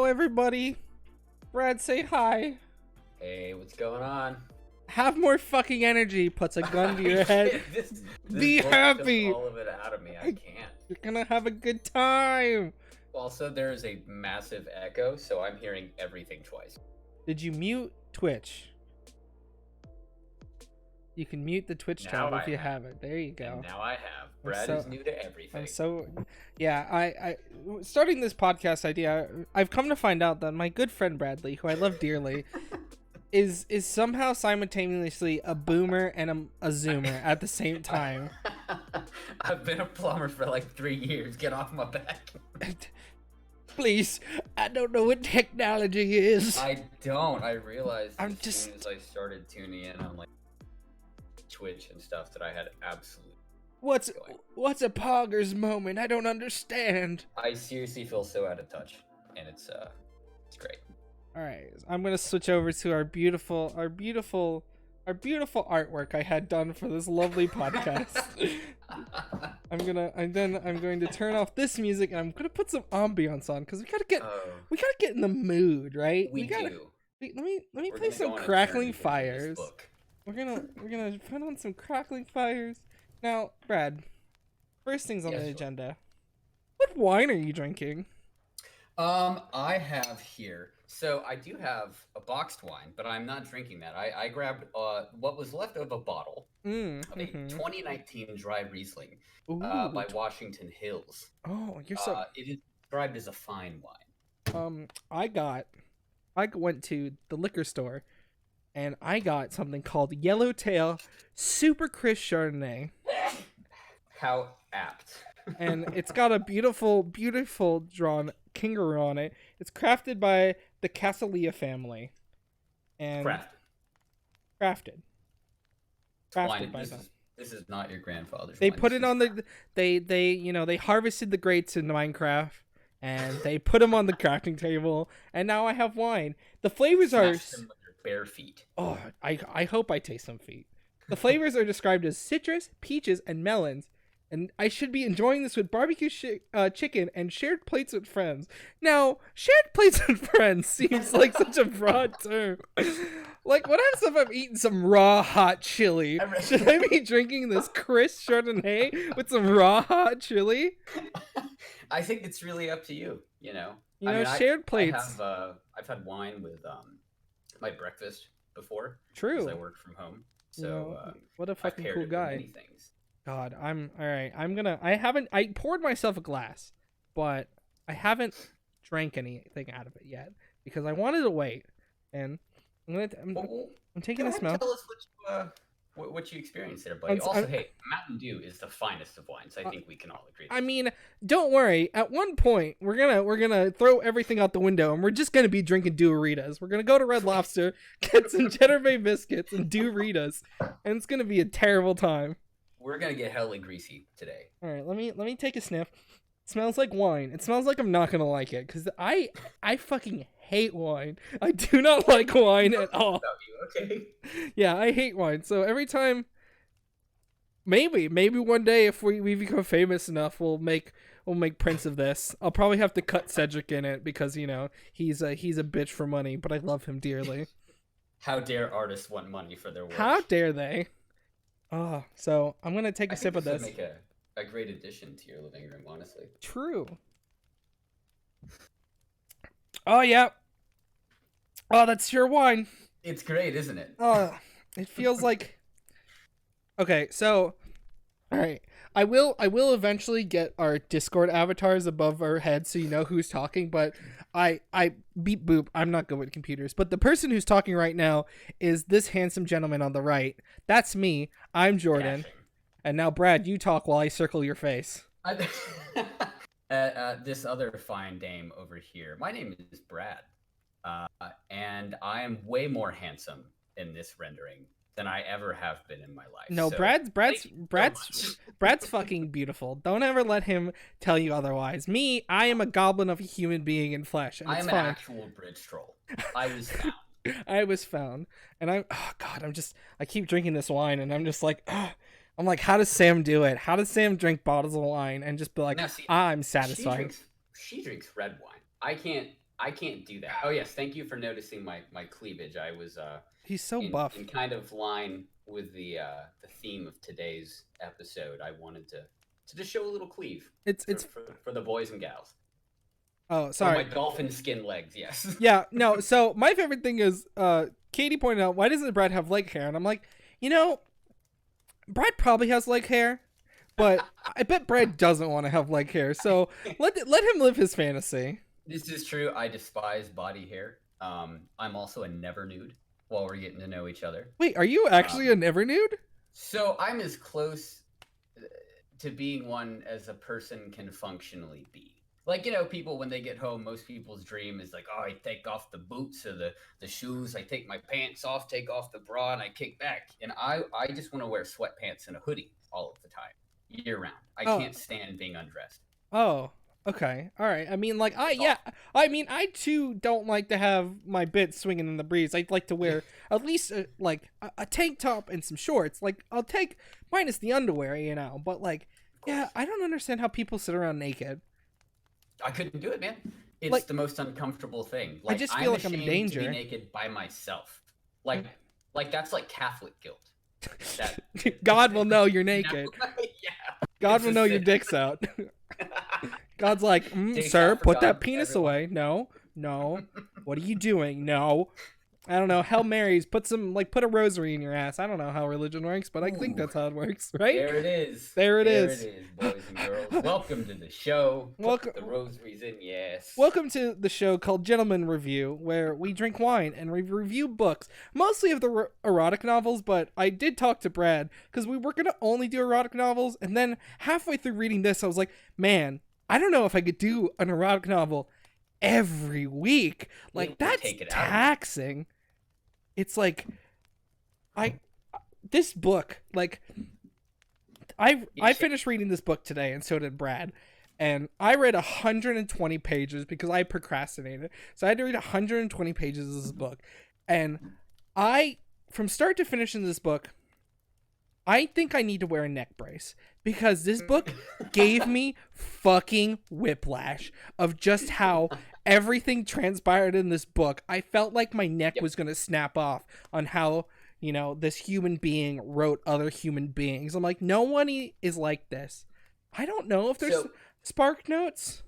everybody. Brad, say hi. Hey, what's going on? Have more fucking energy. Puts a gun to your head. this Be book happy. took all of it out of me. I can't. You're gonna have a good time. Also, there is a massive echo, so I'm hearing everything twice. Did you mute Twitch? You can mute the Twitch Now tab if I you have. have it. There you go. And now I have. Brad is new to everything. Yeah, I starting this podcast idea, I've come to find out that my good friend Bradley, who I love dearly, is somehow simultaneously a boomer and a zoomer at the same time. I've been a plumber for like 3 years. Get off my back. Please, I don't know what technology is. I don't. I realized I'm as soon as I started tuning in on like Twitch and stuff that I had absolutely. What's a pogger's moment? I don't understand. I seriously feel so out of touch, and it's great. All right, I'm gonna switch over to our beautiful artwork I had done for this lovely podcast. I'm going to turn off this music and I'm gonna put some ambiance on because we gotta get in the mood, right? We do. Let me play some crackling fires. We're gonna put on some crackling fires. Now, Brad, first things on the agenda. What wine are you drinking? I have here. So I do have a boxed wine, but I'm not drinking that. I grabbed what was left of a bottle of a 2019 dry Riesling by Washington Hills. Oh, you're so. It is described as a fine wine. I went to the liquor store, and I got something called Yellowtail Super Crisp Chardonnay. How apt. And it's got a beautiful drawn kangaroo on it. It's crafted by the Casalia family. And crafted wine, by them. This is not your grandfather's They wine. put it on they harvested the grapes in Minecraft and they put them on the crafting table, and now I have wine. The flavors are them with your bare feet. Oh, I hope I taste some feet. The flavors are described as citrus, peaches, and melons. And I should be enjoying this with barbecue chicken and shared plates with friends. Now, shared plates with friends seems like such a broad term. Like, what happens if I'm eating some raw hot chili? Should I be drinking this crisp Chardonnay with some raw hot chili? I think it's really up to you. You know, shared plates. I've had wine with my breakfast before. True. Because I work from home. So what a fucking cool guy. Many things. God, I'm all right. I poured myself a glass, but I haven't drank anything out of it yet because I wanted to wait. And I'm taking a smell. Tell us what you experienced there, buddy. Hey, Mountain Dew is the finest of wines. I think we can all agree. I mean, don't worry. At one point, we're gonna throw everything out the window, and we're just gonna be drinking Dew-ritas. We're gonna go to Red Lobster, get some Cheddar Bay biscuits and Dew-ritas, and it's gonna be a terrible time. We're gonna get hella greasy today. All right, let me take a sniff. It smells like wine. It smells like I'm not gonna like it because I fucking hate wine. I do not like wine at all. Okay. Yeah, I hate wine. So every time, maybe one day if we become famous enough, we'll make prints of this. I'll probably have to cut Cedric in it because he's a bitch for money, but I love him dearly. How dare artists want money for their work? How dare they? Oh, so I'm gonna take a sip of this. Would make a great addition to your living room, honestly. True. Oh yeah. Oh, that's your wine. It's great, isn't it? Oh, it feels like. Okay, so, all right. I will eventually get our Discord avatars above our heads so you know who's talking. But I beep boop. I'm not good with computers. But the person who's talking right now is this handsome gentleman on the right. That's me. I'm Jordan. Dashing. And now, Brad, you talk while I circle your face. This other fine dame over here. My name is Brad. And I am way more handsome in this rendering than I ever have been in my life. No, so Brad's fucking beautiful. Don't ever let him tell you otherwise. Me, I am a goblin of a human being in flesh, and I it's am fine. an actual bridge troll. I was found. I was found, and I keep drinking this wine, and I'm just like, I'm like, how does Sam do it? How does Sam drink bottles of wine and just be like, I'm satisfied? She drinks red wine. I can't I can't do that. Oh yes, thank you for noticing my cleavage. I was He's so in buff. kind of line with the theme of today's episode. I wanted to just show a little cleave. It's for the boys and gals. Oh, sorry. Or my dolphin skin legs, yes. Yeah, no. So my favorite thing is Katie pointed out, why doesn't Brad have leg hair? And I'm like, Brad probably has leg hair, but I bet Brad doesn't want to have leg hair. So let him live his fantasy. This is true. I despise body hair. I'm also a never nude while we're getting to know each other. Wait, are you actually a never nude? So I'm as close to being one as a person can functionally be. Like, people when they get home, most people's dream is like, oh, I take off the boots or the shoes. I take my pants off, take off the bra, and I kick back. And I just want to wear sweatpants and a hoodie all of the time, year round. I can't stand being undressed. Oh, okay. All right. I mean, I too don't like to have my bits swinging in the breeze. I'd like to wear at least a tank top and some shorts. Like, I'll take minus the underwear, but yeah, I don't understand how people sit around naked. I couldn't do it, man. It's the most uncomfortable thing. I just feel like I'm in danger. To be naked by myself. Like that's like Catholic guilt. God will know you're naked. Yeah. God will know your dick's out. God's like, sir, put that penis away. No. What are you doing? No. I don't know. Hail Marys, put a rosary in your ass. I don't know how religion works, but I think that's how it works, right? There it is. There it is, boys and girls. Welcome to the show. Put the rosaries in, yes. Welcome to the show called Gentleman Review, where we drink wine and we review books, mostly of the erotic novels, but I did talk to Brad, because we were going to only do erotic novels, and then halfway through reading this, I was like, man, I don't know if I could do an erotic novel every week. Like, that's taxing. It's like, this book, I finished reading this book today, and so did Brad, and I read 120 pages because I procrastinated. So I had to read 120 pages of this book, and from start to finish in this book, I think I need to wear a neck brace, because this book gave me fucking whiplash of just how everything transpired in this book. I felt like my neck was going to snap off on how, this human being wrote other human beings. I'm like, no one is like this. I don't know if there's spark notes.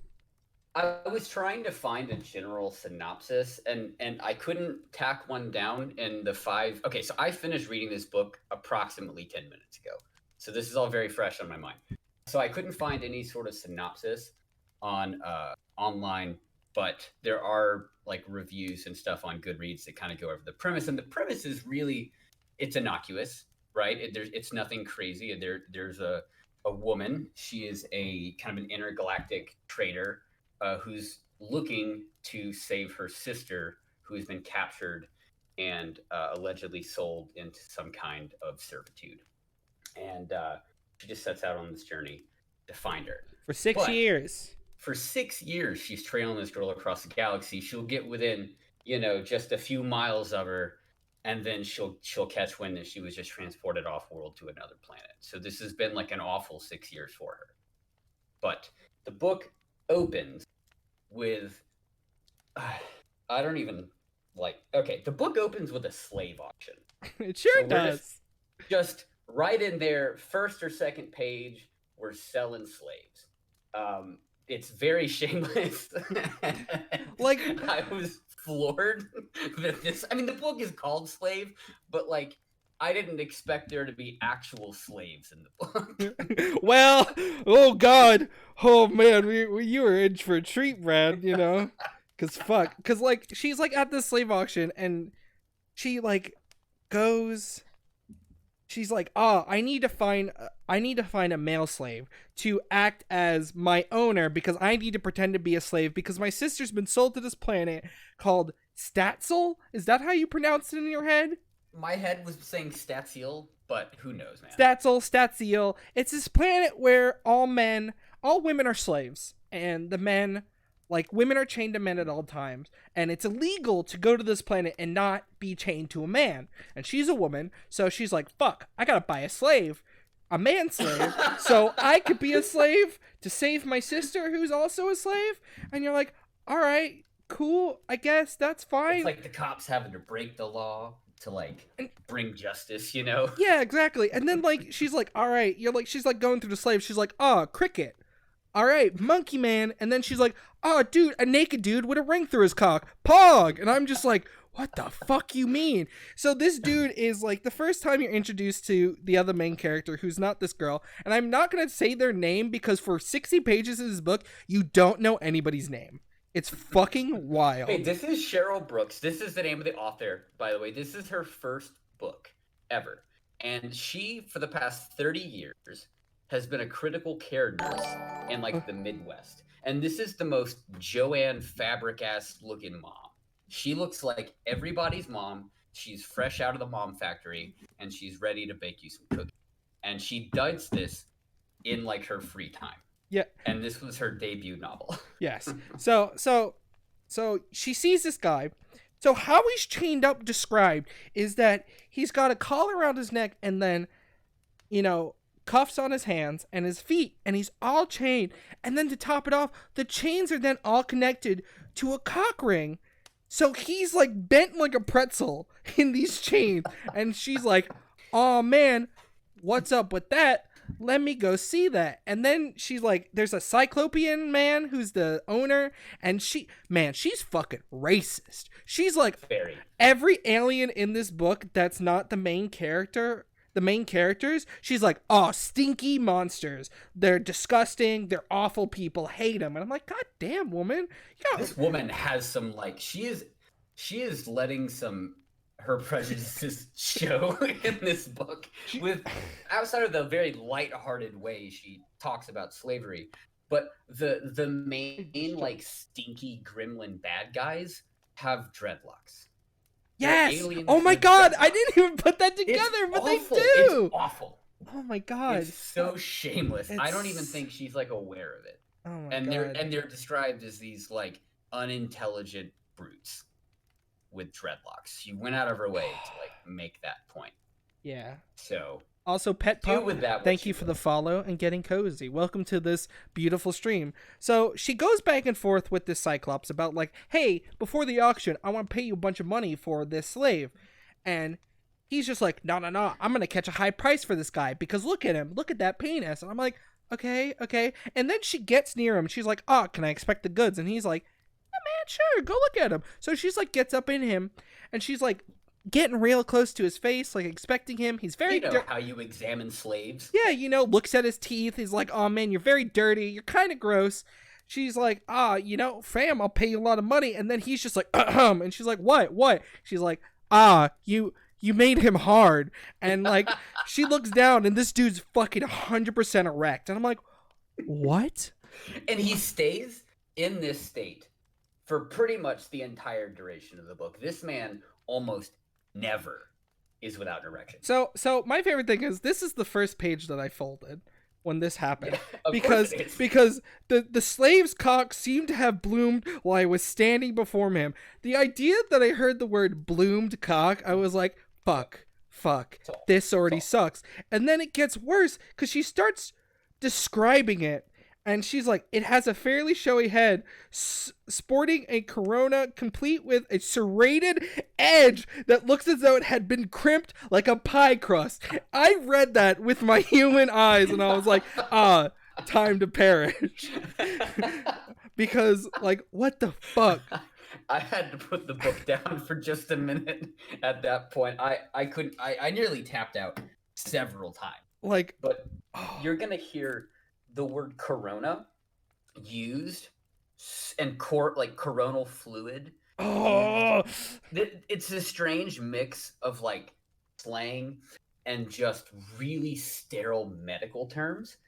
I was trying to find a general synopsis, and I couldn't tack one down in the 5. Okay, so I finished reading this book approximately 10 minutes ago. So this is all very fresh on my mind. So I couldn't find any sort of synopsis on online, but there are reviews and stuff on Goodreads that kind of go over the premise. And the premise is really, it's innocuous, right? It's nothing crazy. There's a woman. She is a kind of an intergalactic trader who's looking to save her sister, who has been captured and allegedly sold into some kind of servitude. And she just sets out on this journey to find her. For 6 years. For 6 years, she's trailing this girl across the galaxy. She'll get within, just a few miles of her, and then she'll catch wind that she was just transported off-world to another planet. So this has been an awful 6 years for her. But the book opens with, the book opens with a slave auction. It sure does. Just right in there, first or second page, we're selling slaves. It's very shameless. I was floored that this. I mean, the book is called Slave, but I didn't expect there to be actual slaves in the book. Well, oh God, oh man, you were in for a treat, Brad. Because she's at this slave auction, and she goes. She's like, I need to find a male slave to act as my owner, because I need to pretend to be a slave because my sister's been sold to this planet called Statzel. Is that how you pronounce it in your head? My head was saying Statsiel, but who knows, man? Statsiel. It's this planet where all women are slaves, and the men, women are chained to men at all times, and it's illegal to go to this planet and not be chained to a man. And she's a woman, so she's like, fuck, I gotta buy a man slave, so I could be a slave to save my sister, who's also a slave. And you're like, all right, cool. I guess that's fine. It's like the cops having to break the law to like bring justice, you know? Yeah, exactly. And then like she's like, all right, you're like, she's like going through the slaves. She's like, oh, cricket. All right, monkey man. And then she's like, oh, dude, a naked dude with a ring through his cock. Pog. And I'm just like, what the fuck you mean? So this dude is like the first time you're introduced to the other main character who's not this girl. And I'm not going to say their name because for 60 pages of this book, you don't know anybody's name. It's fucking wild. Hey, this is Cheryl Brooks. This is the name of the author, by the way. This is her first book ever. And she, for the past 30 years, has been a critical care nurse in like the Midwest. And this is the most Joanne Fabric-ass looking mom. She looks like everybody's mom. She's fresh out of the mom factory and she's ready to bake you some cookies. And she does this in like her free time. Yeah. And this was her debut novel. Yes. So she sees this guy. So how he's chained up described is that he's got a collar around his neck and then, you know, cuffs on his hands and his feet, and he's all chained. And then to top it off, the chains are then all connected to a cock ring. So he's like bent like a pretzel in these chains. And she's like, oh man, what's up with that? Let me go see that. And then she's like, there's a Cyclopean man who's the owner, and she's fucking racist. She's like, very. Every alien in this book that's not the main characters, she's like, oh, stinky monsters. They're disgusting. They're awful people. Hate them. And I'm like, God damn, woman. Yeah. This woman has some like she is letting some her prejudices show in this book with outside of the very lighthearted way she talks about slavery, but the main like stinky gremlin bad guys have dreadlocks. Yes. Oh my god, I didn't even put that together, it's but awful. They do. It's awful. Oh my god. It's so shameless. I don't even think she's like aware of it. Oh my god. They're described as these like unintelligent brutes with dreadlocks. She went out of her way to like make that point. Yeah. So also, Pet Pup, thank you for the follow and getting cozy. Welcome to this beautiful stream. So she goes back and forth with this Cyclops about like, hey, before the auction, I want to pay you a bunch of money for this slave. And he's just like, no, I'm going to catch a high price for this guy because look at him. Look at that penis. And I'm like, okay. And then she gets near him. She's like, oh, can I expect the goods? And he's like, yeah, man, sure, go look at him. So she's like, gets up in him and she's like, getting real close to his face, like expecting him. He's very how you examine slaves. Yeah, looks at his teeth. He's like, oh man, you're very dirty. You're kind of gross. She's like, fam, I'll pay you a lot of money. And then he's just like, and she's like, what? She's like, you made him hard. And like, she looks down and this dude's fucking 100% erect. And I'm like, what? And he stays in this state for pretty much the entire duration of the book. This man almost never is without an erection. So my favorite thing is this is the first page that I folded when this happened, yeah, because the slave's cock seemed to have bloomed while I was standing before him. The idea that I heard the word bloomed cock, I was like, fuck, this already sucks. And then it gets worse because she starts describing it. And she's like, it has a fairly showy head, sporting a corona complete with a serrated edge that looks as though it had been crimped like a pie crust. I read that with my human eyes and I was like, time to perish. Because, like, what the fuck? I had to put the book down for just a minute at that point. I nearly tapped out several times. Like, but you're going to hear the word corona used and like coronal fluid. Oh, it's a strange mix of like slang and just really sterile medical terms,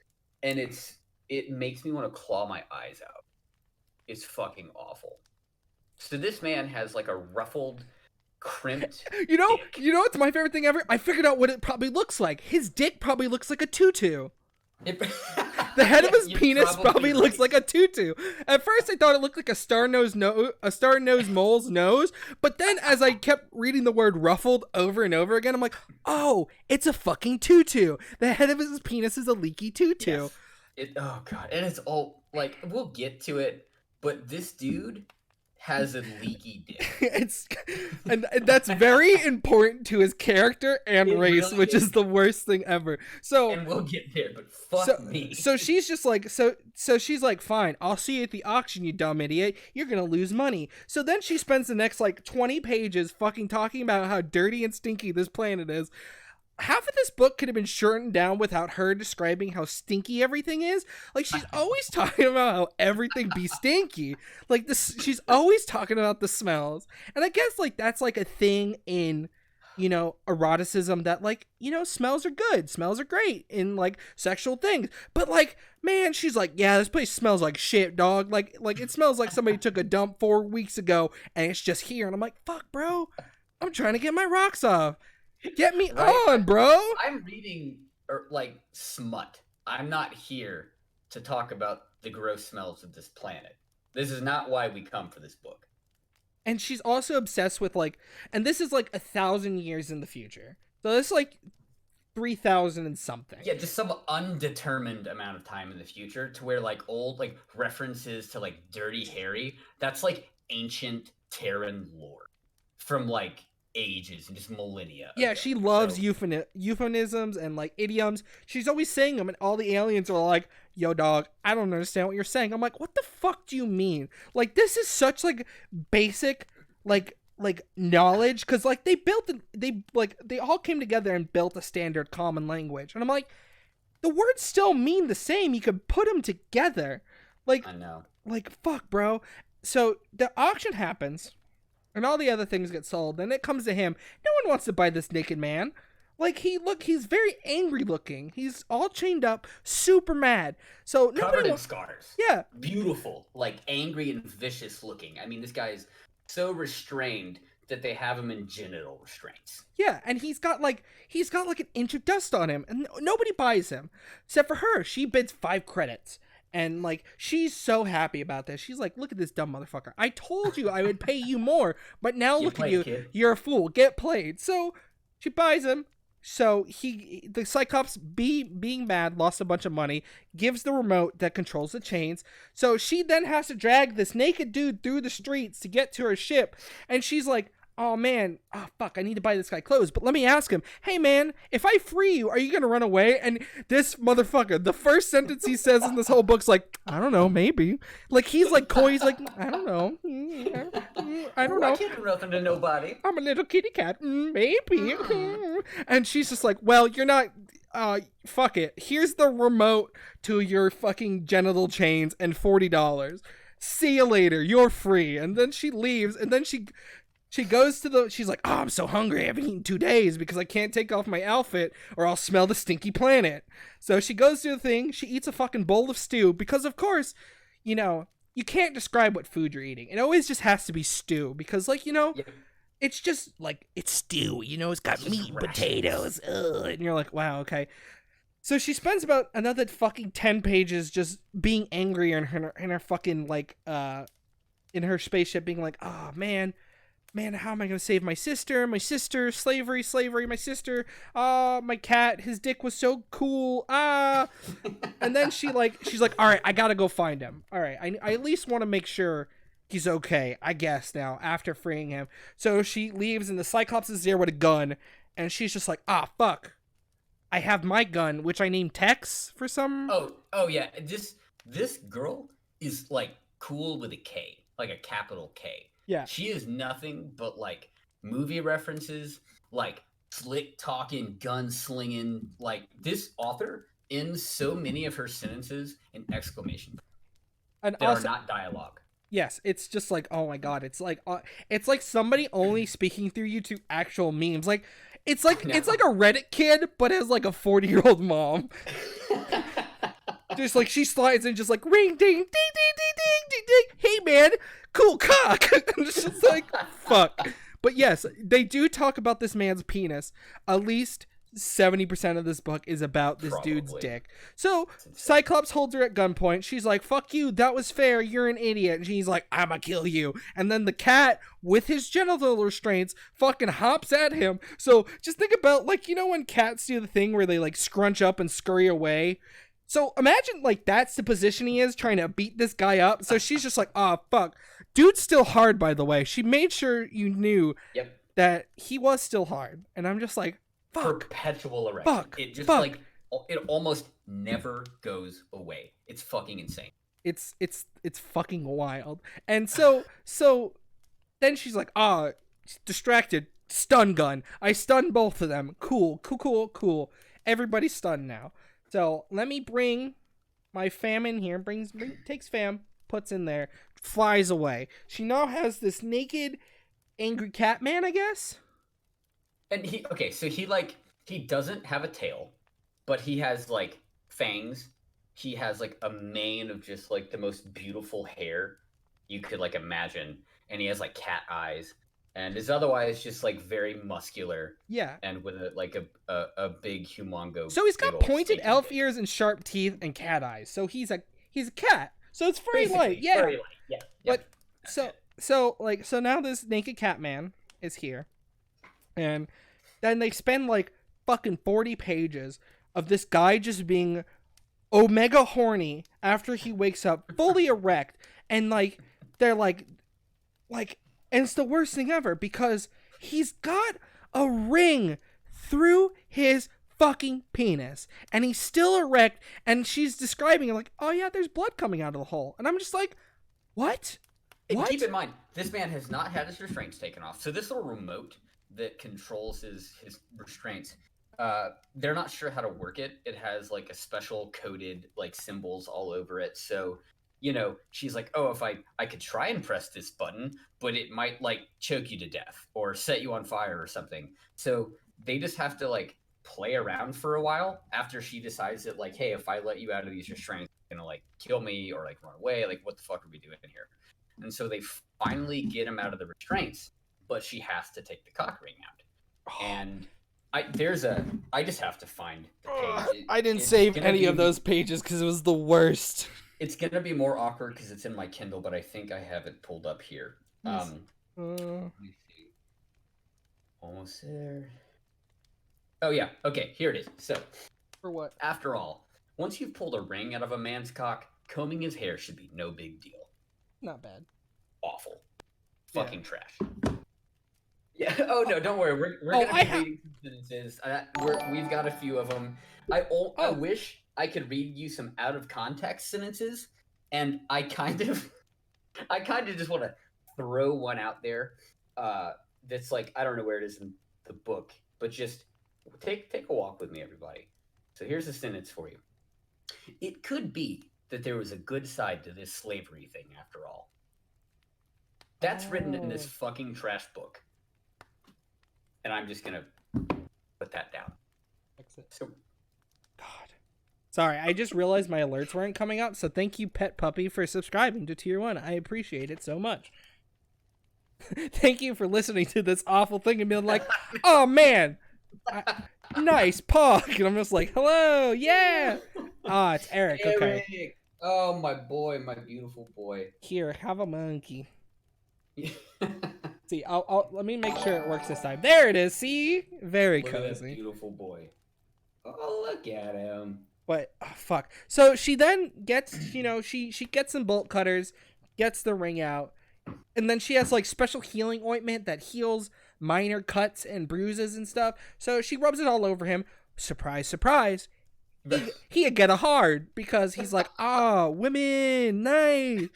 and it makes me want to claw my eyes out. It's fucking awful. So this man has like a ruffled, crimped you know dick. What's my favorite thing ever? I figured out what it probably looks like. His dick probably looks like a tutu. The head of his penis probably looks like a tutu. At first, I thought it looked like a star-nosed mole's nose, but then as I kept reading the word ruffled over and over again, I'm like, oh, it's a fucking tutu. The head of his penis is a leaky tutu. Yes. Oh god, and it's all like, we'll get to it, but this dude has a leaky dick. and that's very important to his character and race, really which is the worst thing ever. So and we'll get there, but fuck me. So she's just like, so she's like, fine, I'll see you at the auction, you dumb idiot. You're gonna lose money. So then she spends the next like 20 pages fucking talking about how dirty and stinky this planet is. Half of this book could have been shortened down without her describing how stinky everything is. Like, she's always talking about how everything be stinky. Like, this, she's always talking about the smells. And I guess, like, that's, like, a thing in, you know, eroticism that, like, you know, smells are good. Smells are great in, like, sexual things. But, like, man, she's like, yeah, this place smells like shit, dog. Like it smells like somebody took a dump 4 weeks ago, and it's just here. And I'm like, fuck, bro. I'm trying to get my rocks off. Get me on, bro. I'm reading like smut. I'm not here to talk about the gross smells of this planet. This is not why we come for this book. And she's also obsessed with like, and this is like 1,000 years in the future. So this is like 3,000 and something. Yeah, just some undetermined amount of time in the future, to where like old like references to like Dirty Harry, that's like ancient Terran lore from like ages and just millennia yeah ago. She loves euphemisms and like idioms. She's always saying them, and all the aliens are like, yo dog, I don't understand what you're saying. I'm like, what the fuck do you mean? Like, this is such like basic like knowledge, because like they all came together and built a standard common language, and I'm like, the words still mean the same. You could put them together. Like, I know, like, fuck, bro. So the auction happens, and all the other things get sold, and it comes to him. No one wants to buy this naked man. Like, he's very angry looking. He's all chained up, super mad. So covered in scars. Yeah. Beautiful, like angry and vicious looking. I mean, this guy's so restrained that they have him in genital restraints. Yeah, and he's got like an inch of dust on him, and nobody buys him except for her. She bids 5 credits. And, like, she's so happy about this. She's like, look at this dumb motherfucker. I told you I would pay you more, but now look at you. Kid. You're a fool. Get played. So she buys him. So the Cyclops, being mad, lost a bunch of money, gives the remote that controls the chains. So she then has to drag this naked dude through the streets to get to her ship. And she's like, oh man, oh fuck, I need to buy this guy clothes. But let me ask him, hey man, if I free you, are you gonna run away? And this motherfucker, the first sentence he says in this whole book's like, I don't know, maybe. Like, he's like coy, he's like, I don't know. I don't know. I can't do nothing to nobody. I'm a little kitty cat, maybe. And she's just like, well, you're not, fuck it. Here's the remote to your fucking genital chains and $40. See you later, you're free. And then she leaves, and then she goes to she's like, oh, I'm so hungry. I haven't eaten 2 days because I can't take off my outfit or I'll smell the stinky planet. So she goes to the thing. She eats a fucking bowl of stew because, of course, you know, you can't describe what food you're eating. It always just has to be stew because, like, you know, it's just like, it's stew, you know, it's got meat and potatoes. And you're like, wow, okay. So she spends about another fucking 10 pages just being angry in her fucking, like, in her spaceship, being like, oh, man, how am I going to save my sister, slavery, my sister, my cat, his dick was so cool, and then she's like, all right, I got to go find him. All right, I at least want to make sure he's okay, I guess, now, after freeing him. So she leaves, and the Cyclops is there with a gun, and she's just like, fuck, I have my gun, which I named Tex for some... Oh yeah, this girl is, like, cool with a K, like a capital K. Yeah. She is nothing but, like, movie references, like, slick talking, gun slinging. Like, this author ends so many of her sentences in exclamation and that are not dialogue. Yes, it's just like, oh my god, it's like somebody only speaking through you to actual memes. Like, it's like a Reddit kid, but has like a 40-year-old mom. Just like, she slides in, just like, ring, ding, ding, ding, ding, ding, ding, ding. Hey man, cool cock. It's just like, fuck. But yes, they do talk about this man's penis. At least 70% of this book is about this dude's dick. So Cyclops holds her at gunpoint. She's like, fuck you, that was fair, you're an idiot. And she's like, I'ma kill you. And then the cat, with his genital restraints, fucking hops at him. So just think about, like, you know when cats do the thing where they like scrunch up and scurry away? So imagine like that's the position he is trying to beat this guy up. So she's just like, oh fuck, dude's still hard. By the way, she made sure you knew that he was still hard, and I'm just like, fuck, perpetual erection. Fuck, it just fuck. like it almost never goes away. It's fucking insane. It's fucking wild. And so then she's like, ah, distracted, stun gun. I stunned both of them. Cool. Everybody's stunned now. So let me bring my fam in here. Takes fam, puts in there, flies away. She now has this naked, angry cat man, I guess. And he doesn't have a tail, but he has like fangs. He has like a mane of just like the most beautiful hair you could like imagine, and he has like cat eyes, and is otherwise just like very muscular. Yeah. And with a big humongo. So he's got pointed elf ears and sharp teeth and cat eyes. So he's a cat. So it's very light. Yeah. Very light. Yeah. But so now this naked cat man is here, and then they spend like fucking 40 pages of this guy just being omega horny after he wakes up fully erect, and like they're like and it's the worst thing ever because he's got a ring through his fucking penis and he's still erect, and she's describing it like, oh yeah, there's blood coming out of the hole, and I'm just like, what? And keep in mind, this man has not had his restraints taken off, so this little remote that controls his restraints, they're not sure how to work it. It has like a special coded like symbols all over it. So, you know, she's like, oh, if I could try and press this button, but it might like choke you to death or set you on fire or something. So they just have to like play around for a while after she decides that like, hey, if I let you out of these restraints, you're gonna like kill me or like run away. Like, what the fuck are we doing here? And so they finally get him out of the restraints, but she has to take the cock ring out. And I just have to find the page. I didn't save any of those pages because it was the worst. It's gonna be more awkward because it's in my Kindle, but I think I have it pulled up here. Let me see. Almost there. Oh yeah, okay, here it is. So, for what? After all, once you've pulled a ring out of a man's cock, combing his hair should be no big deal. Not bad. Awful. Fucking trash. Yeah. Oh no, don't worry. We're gonna be reading some sentences. We've got a few of them. I wish I could read you some out of context sentences, and I kind of just want to throw one out there. That's like, I don't know where it is in the book, but just take a walk with me, everybody. So here's a sentence for you. It could be that there was a good side to this slavery thing after all. That's written in this fucking trash book. And I'm just going to put that down. Exit. So, God. Sorry, I just realized my alerts weren't coming up, so thank you, Pet Puppy, for subscribing to Tier 1. I appreciate it so much. Thank you for listening to this awful thing and being like, oh, man, nice pog. And I'm just like, hello, yeah. Ah, it's Eric, okay. Eric. Oh, my boy, my beautiful boy. Here, have a monkey. See, I'll let me make sure it works this time. There it is. See, very look cozy. At that beautiful boy. Oh, look at him. But oh, fuck. So she then gets, she gets some bolt cutters, gets the ring out, and then she has like special healing ointment that heals minor cuts and bruises and stuff. So she rubs it all over him. Surprise, surprise. He get a hard because he's like, women, nice,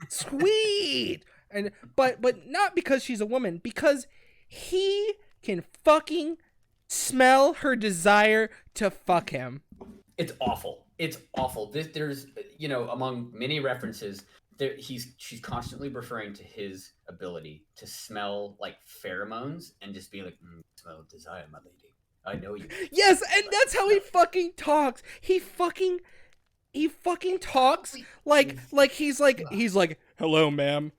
sweet. And but not because she's a woman, because he can fucking smell her desire to fuck him. It's awful. It's awful. There's among many references, she's constantly referring to his ability to smell like pheromones and just be like, smell desire, my lady. I know you. Yes, and that's how he fucking talks. He fucking talks like he's like, hello, ma'am.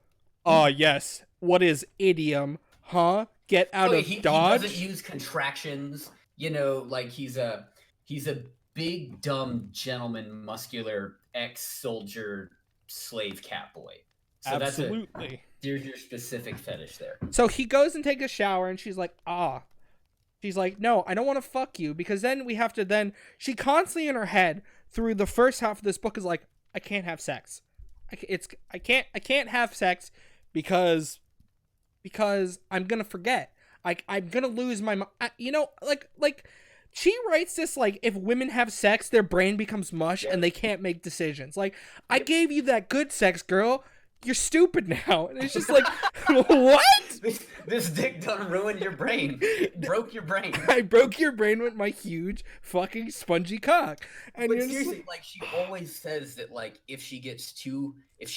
Yes. What is idiom? Huh? Get out of Dodge? He doesn't use contractions. Like he's a big, dumb gentleman, muscular ex-soldier slave cat boy. So absolutely. There's your specific fetish there. So he goes and takes a shower, and she's like, She's like, no, I don't want to fuck you, because then we have to she constantly in her head through the first half of this book is like, I can't have sex. I can't have sex because I'm gonna forget. I'm gonna lose my like she writes this like, if women have sex, their brain becomes mush and they can't make decisions. Like, I gave you that good sex, girl. You're stupid now. And it's just like, what? This dick done ruined your brain. Broke your brain. I broke your brain with my huge fucking spongy cock. And but seriously, like, she always says that, like, if she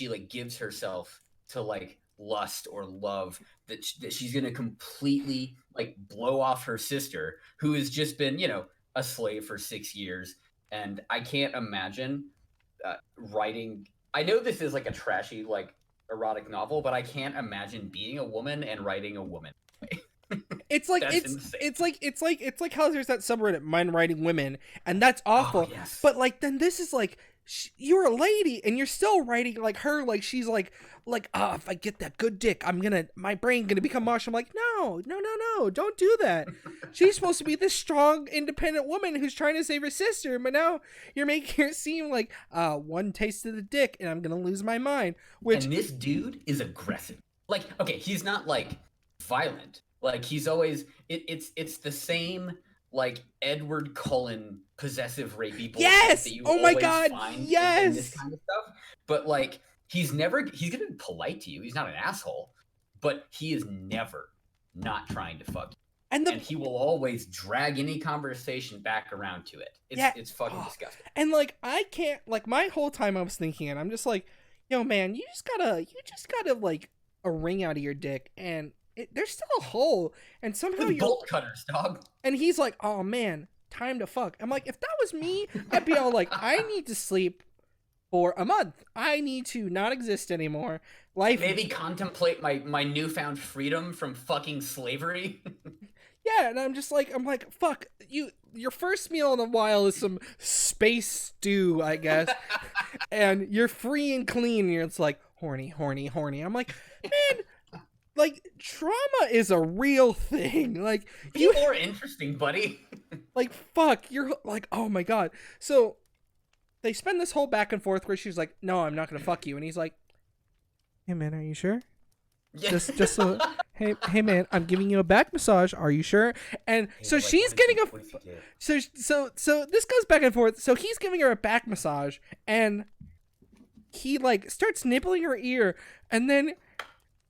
like gives herself to like lust or love, that she's gonna completely like blow off her sister, who has just been, a slave for 6 years. And I can't imagine writing. I know this is like a trashy like erotic novel, but I can't imagine being a woman and writing a woman. It's like it's like how there's that subreddit, Mind Writing Women, and that's awful. Oh, yes. But like, then this is like, you're a lady and you're still writing like her, like she's like if I get that good dick, my brain gonna become mush. I'm like, no, don't do that. She's supposed to be this strong, independent woman who's trying to save her sister, but now you're making her seem like one taste of the dick and I'm gonna lose my mind. And this dude is aggressive. Like, okay, he's not like violent. Like, he's always it's the same like Edward Cullen possessive rapey bullshit that you oh my always god, find yes, in this kind of stuff. But like, he's gonna be polite to you. He's not an asshole, but he is never not trying to fuck you. And he will always drag any conversation back around to it. It's fucking disgusting. And like, I can't, like, my whole time I was thinking it, I'm just like, yo man, you just gotta like a ring out of your dick, and there's still a hole, and somehow you bolt cutters, dog. And he's like, oh man, time to fuck. I'm like, if that was me, I'd be all like, I need to sleep for a month. I need to not exist anymore. Maybe contemplate my newfound freedom from fucking slavery. Yeah, and I'm like, fuck, your first meal in a while is some space stew, I guess. And you're free and clean, and it's like, horny. I'm like, man, like, trauma is a real thing. Like, you more interesting, buddy. Like, fuck, you're like, oh my god. So they spend this whole back and forth where she's like, no, I'm not gonna fuck you, and he's like, hey man, are you sure? Yeah. Just so, hey man, I'm giving you a back massage. Are you sure? And so like, she's getting so this goes back and forth. So he's giving her a back massage, and he like starts nibbling her ear, and then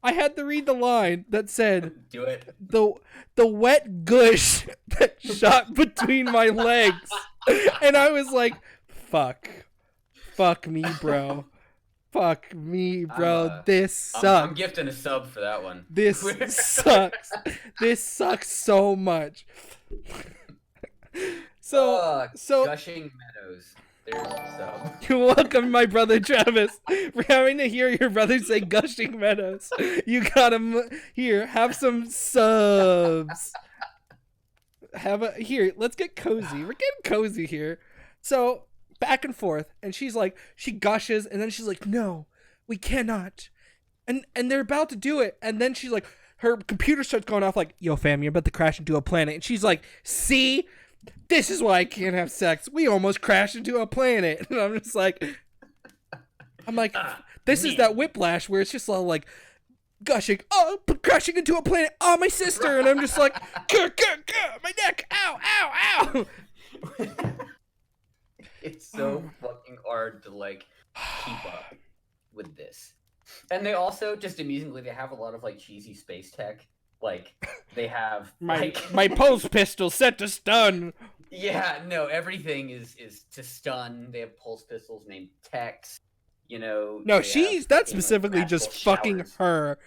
I had to read the line that said, "Do it." The wet gush that shot between my legs, and I was like, fuck me, bro. Fuck me, bro. This sucks. I'm gifting a sub for that one. This sucks. This sucks so much. So Gushing Meadows. There's a sub. You're welcome, my brother Travis, for having to hear your brother say Gushing Meadows. You got him here. Have some subs. Here. Let's get cozy. We're getting cozy here. So back and forth, and she's like, she gushes, and then she's like, no, we cannot, and they're about to do it, and then she's like, her computer starts going off like, yo fam, you're about to crash into a planet, and she's like, see, this is why I can't have sex, we almost crashed into a planet. And I'm like, this is that whiplash where it's just all like gushing, oh, crashing into a planet, oh, my sister, and I'm just like, my neck, ow, ow, ow. It's so fucking hard to like keep up with this. And they also just amusingly, they have a lot of like cheesy space tech. Like they have my pulse pistol set to stun. Yeah, no, everything is to stun. They have pulse pistols named Tex. No, that's specifically just fucking her.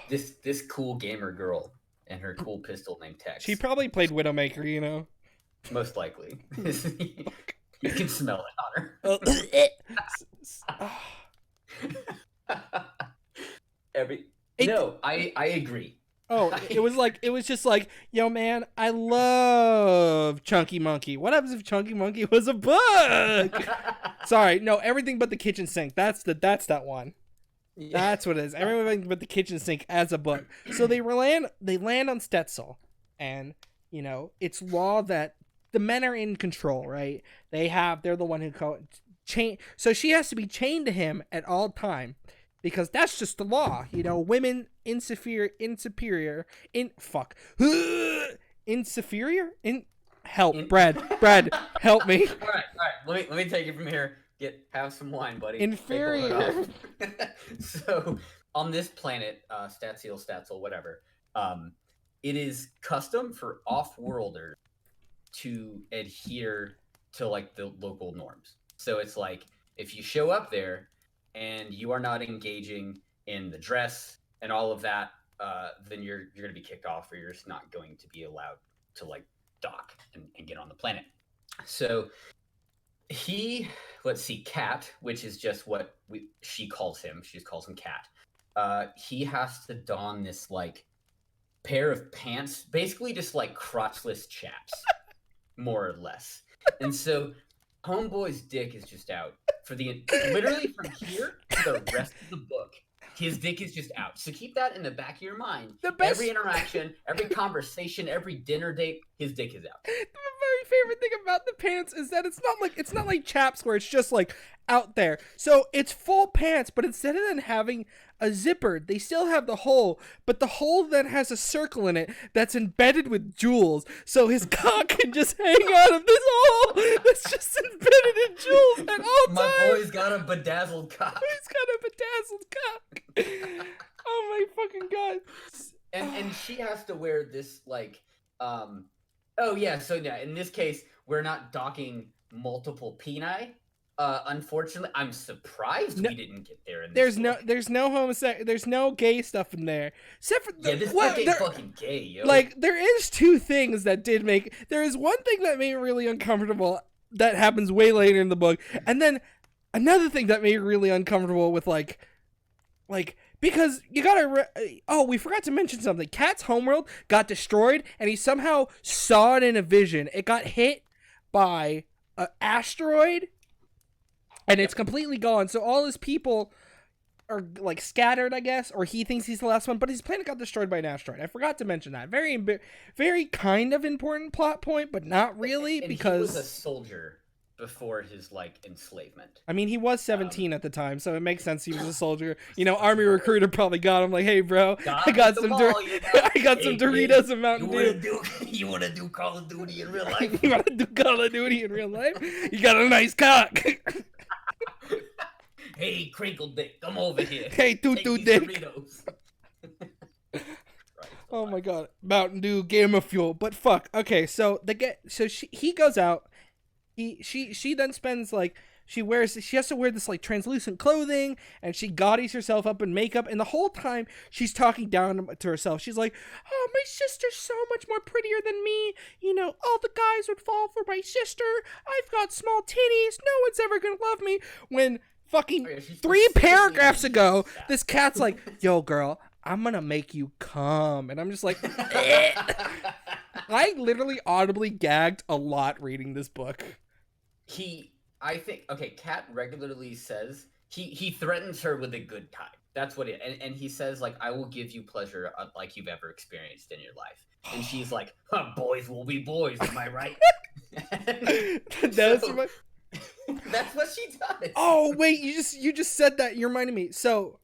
This cool gamer girl and her cool pistol named Tex. She probably played Widowmaker, Most likely. You can smell it on her. I agree. It was just like, yo man, I love Chunky Monkey. What happens if Chunky Monkey was a book? Sorry, no, everything but the kitchen sink. That's that one. Yeah. That's what it is. Everything but the kitchen sink as a book. So they land on Stetzel, and it's law that the men are in control, right? They're the one who chain. So she has to be chained to him at all time, because that's just the law. Women inferior. Help, Brad, help me. All right. Let me take it from here. Have some wine, buddy. Inferior. So on this planet, Statsil, whatever, it is custom for off-worlders to adhere to like the local norms. So it's like if you show up there and you are not engaging in the dress and all of that, then you're going to be kicked off, or you're just not going to be allowed to like dock and get on the planet. So let's see, Cat, which is just what she calls him. She just calls him Cat. He has to don this like pair of pants, basically just like crotchless chaps, more or less. And so Homeboy's dick is just out for literally from here to the rest of the book. His dick is just out. So keep that in the back of your mind. Every interaction, every conversation, every dinner date, his dick is out. The very favorite thing about the pants is that it's not like chaps where it's just like out there. So it's full pants, but instead of then having a zipper, they still have the hole, but the hole then has a circle in it that's embedded with jewels. So his cock can just hang out of this hole that's just embedded in jewels at all times. My boy's got a bedazzled cock. He's got a bedazzled cock. Oh my fucking god. And she has to wear this like in this case we're not docking multiple peni. Unfortunately, I'm surprised we didn't get there. There's no gay stuff in there, except for this book ain't fucking gay, yo. Like there is two things that did make. There is one thing that made me really uncomfortable that happens way later in the book, and then another thing that made me really uncomfortable with like because you gotta. We forgot to mention something. Cat's homeworld got destroyed, and he somehow saw it in a vision. It got hit by an asteroid. And it's completely gone. So all his people are like scattered, I guess, or he thinks he's the last one. But his planet got destroyed by an asteroid. I forgot to mention that. Very, very kind of important plot point, but not really because he was a soldier before his like enslavement. I mean, he was 17 at the time, so it makes sense he was a soldier. Army recruiter probably got him like, "Hey, bro, I got some Doritos and Mountain Dew. You want to do Call of Duty in real life? You want to do Call of Duty in real life? You got a nice cock." Hey, Crinkle Dick, come over here. Hey, Tutu Dick. Oh my god, Mountain Dew, Gamer Fuel. But fuck. Okay, so he goes out. She then spends like she has to wear this like translucent clothing, and she gaudies herself up in makeup, and the whole time she's talking down to herself. She's like, "Oh, my sister's so much more prettier than me. All the guys would fall for my sister. I've got small titties. No one's ever gonna love me." When fucking 3 paragraphs ago, this cat's like, "Yo, girl, I'm gonna make you come," and I'm just like, eh. I literally audibly gagged a lot reading this book. Cat regularly says he threatens her with a good time. That's what and he says like, "I will give you pleasure like you've ever experienced in your life." And she's like, "Boys will be boys, am I right?" That's what she does. Oh wait, you just said that. You reminded me. So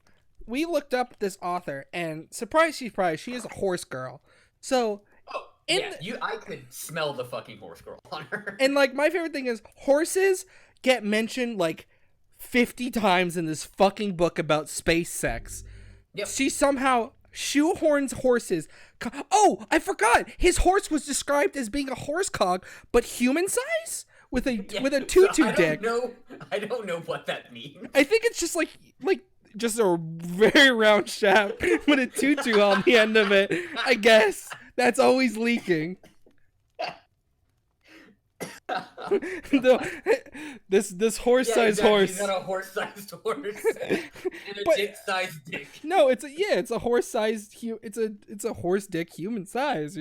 we looked up this author, and surprise, she is a horse girl. So. I could smell the fucking horse girl on her. And like my favorite thing is horses get mentioned like 50 times in this fucking book about space sex. Yep. She somehow shoehorns horses. Oh, I forgot. His horse was described as being a horse cock, but human size with a tutu dick. I don't know what that means. I think it's just like just a very round shaft with a tutu on the end of it. I guess. That's always leaking. This horse-sized horse. He's got a horse-sized horse and a dick-sized dick. No, it's a horse-sized. It's a horse dick, human size.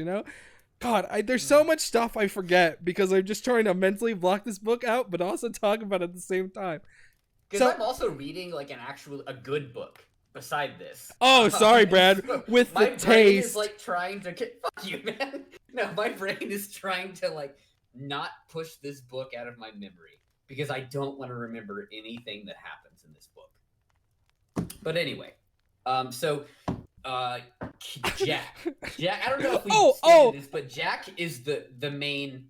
God, there's so much stuff I forget because I'm just trying to mentally block this book out, but also talk about it at the same time. Because I'm also reading like a good book. Beside this. Oh, sorry, Brad. With the taste. My brain is like trying to fuck you, man. No, my brain is trying to like not push this book out of my memory because I don't want to remember anything that happens in this book. But anyway, so Jack, I don't know if we stated this, but Jack is the main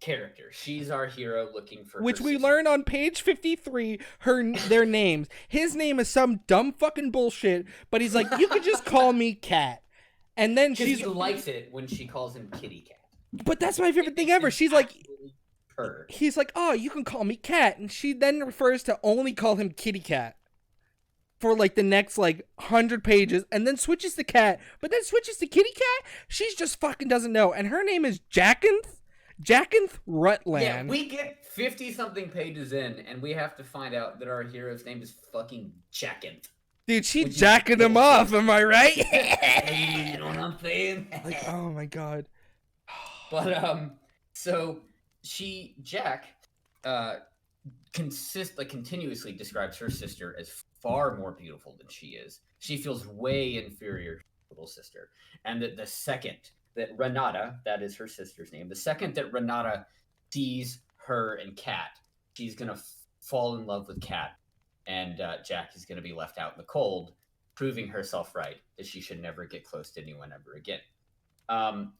character. She's our hero looking for which her we sister. learn on page 53 their names. His name is some dumb fucking bullshit, but he's like, you could just call me Cat. And then he likes it when she calls him Kitty Cat. But that's my favorite thing ever. She's like, her. He's like, oh, you can call me Cat, and she then refers to only call him Kitty Cat for like the next like 100 pages, and then switches to Cat, but then switches to Kitty Cat. She's just fucking doesn't know, and her name is Jackanth Rutland. Yeah, we get 50-something pages in, and we have to find out that our hero's name is fucking Jackanth. Dude, she's jacking him off, am I right? You know what I'm saying? Like, oh my god. But so Jack continuously describes her sister as far more beautiful than she is. She feels way inferior to her little sister, and that the second that Renata, that is her sister's name, the second that Renata sees her and Kat, she's gonna fall in love with Kat, and Jack is gonna be left out in the cold, proving herself right that she should never get close to anyone ever again.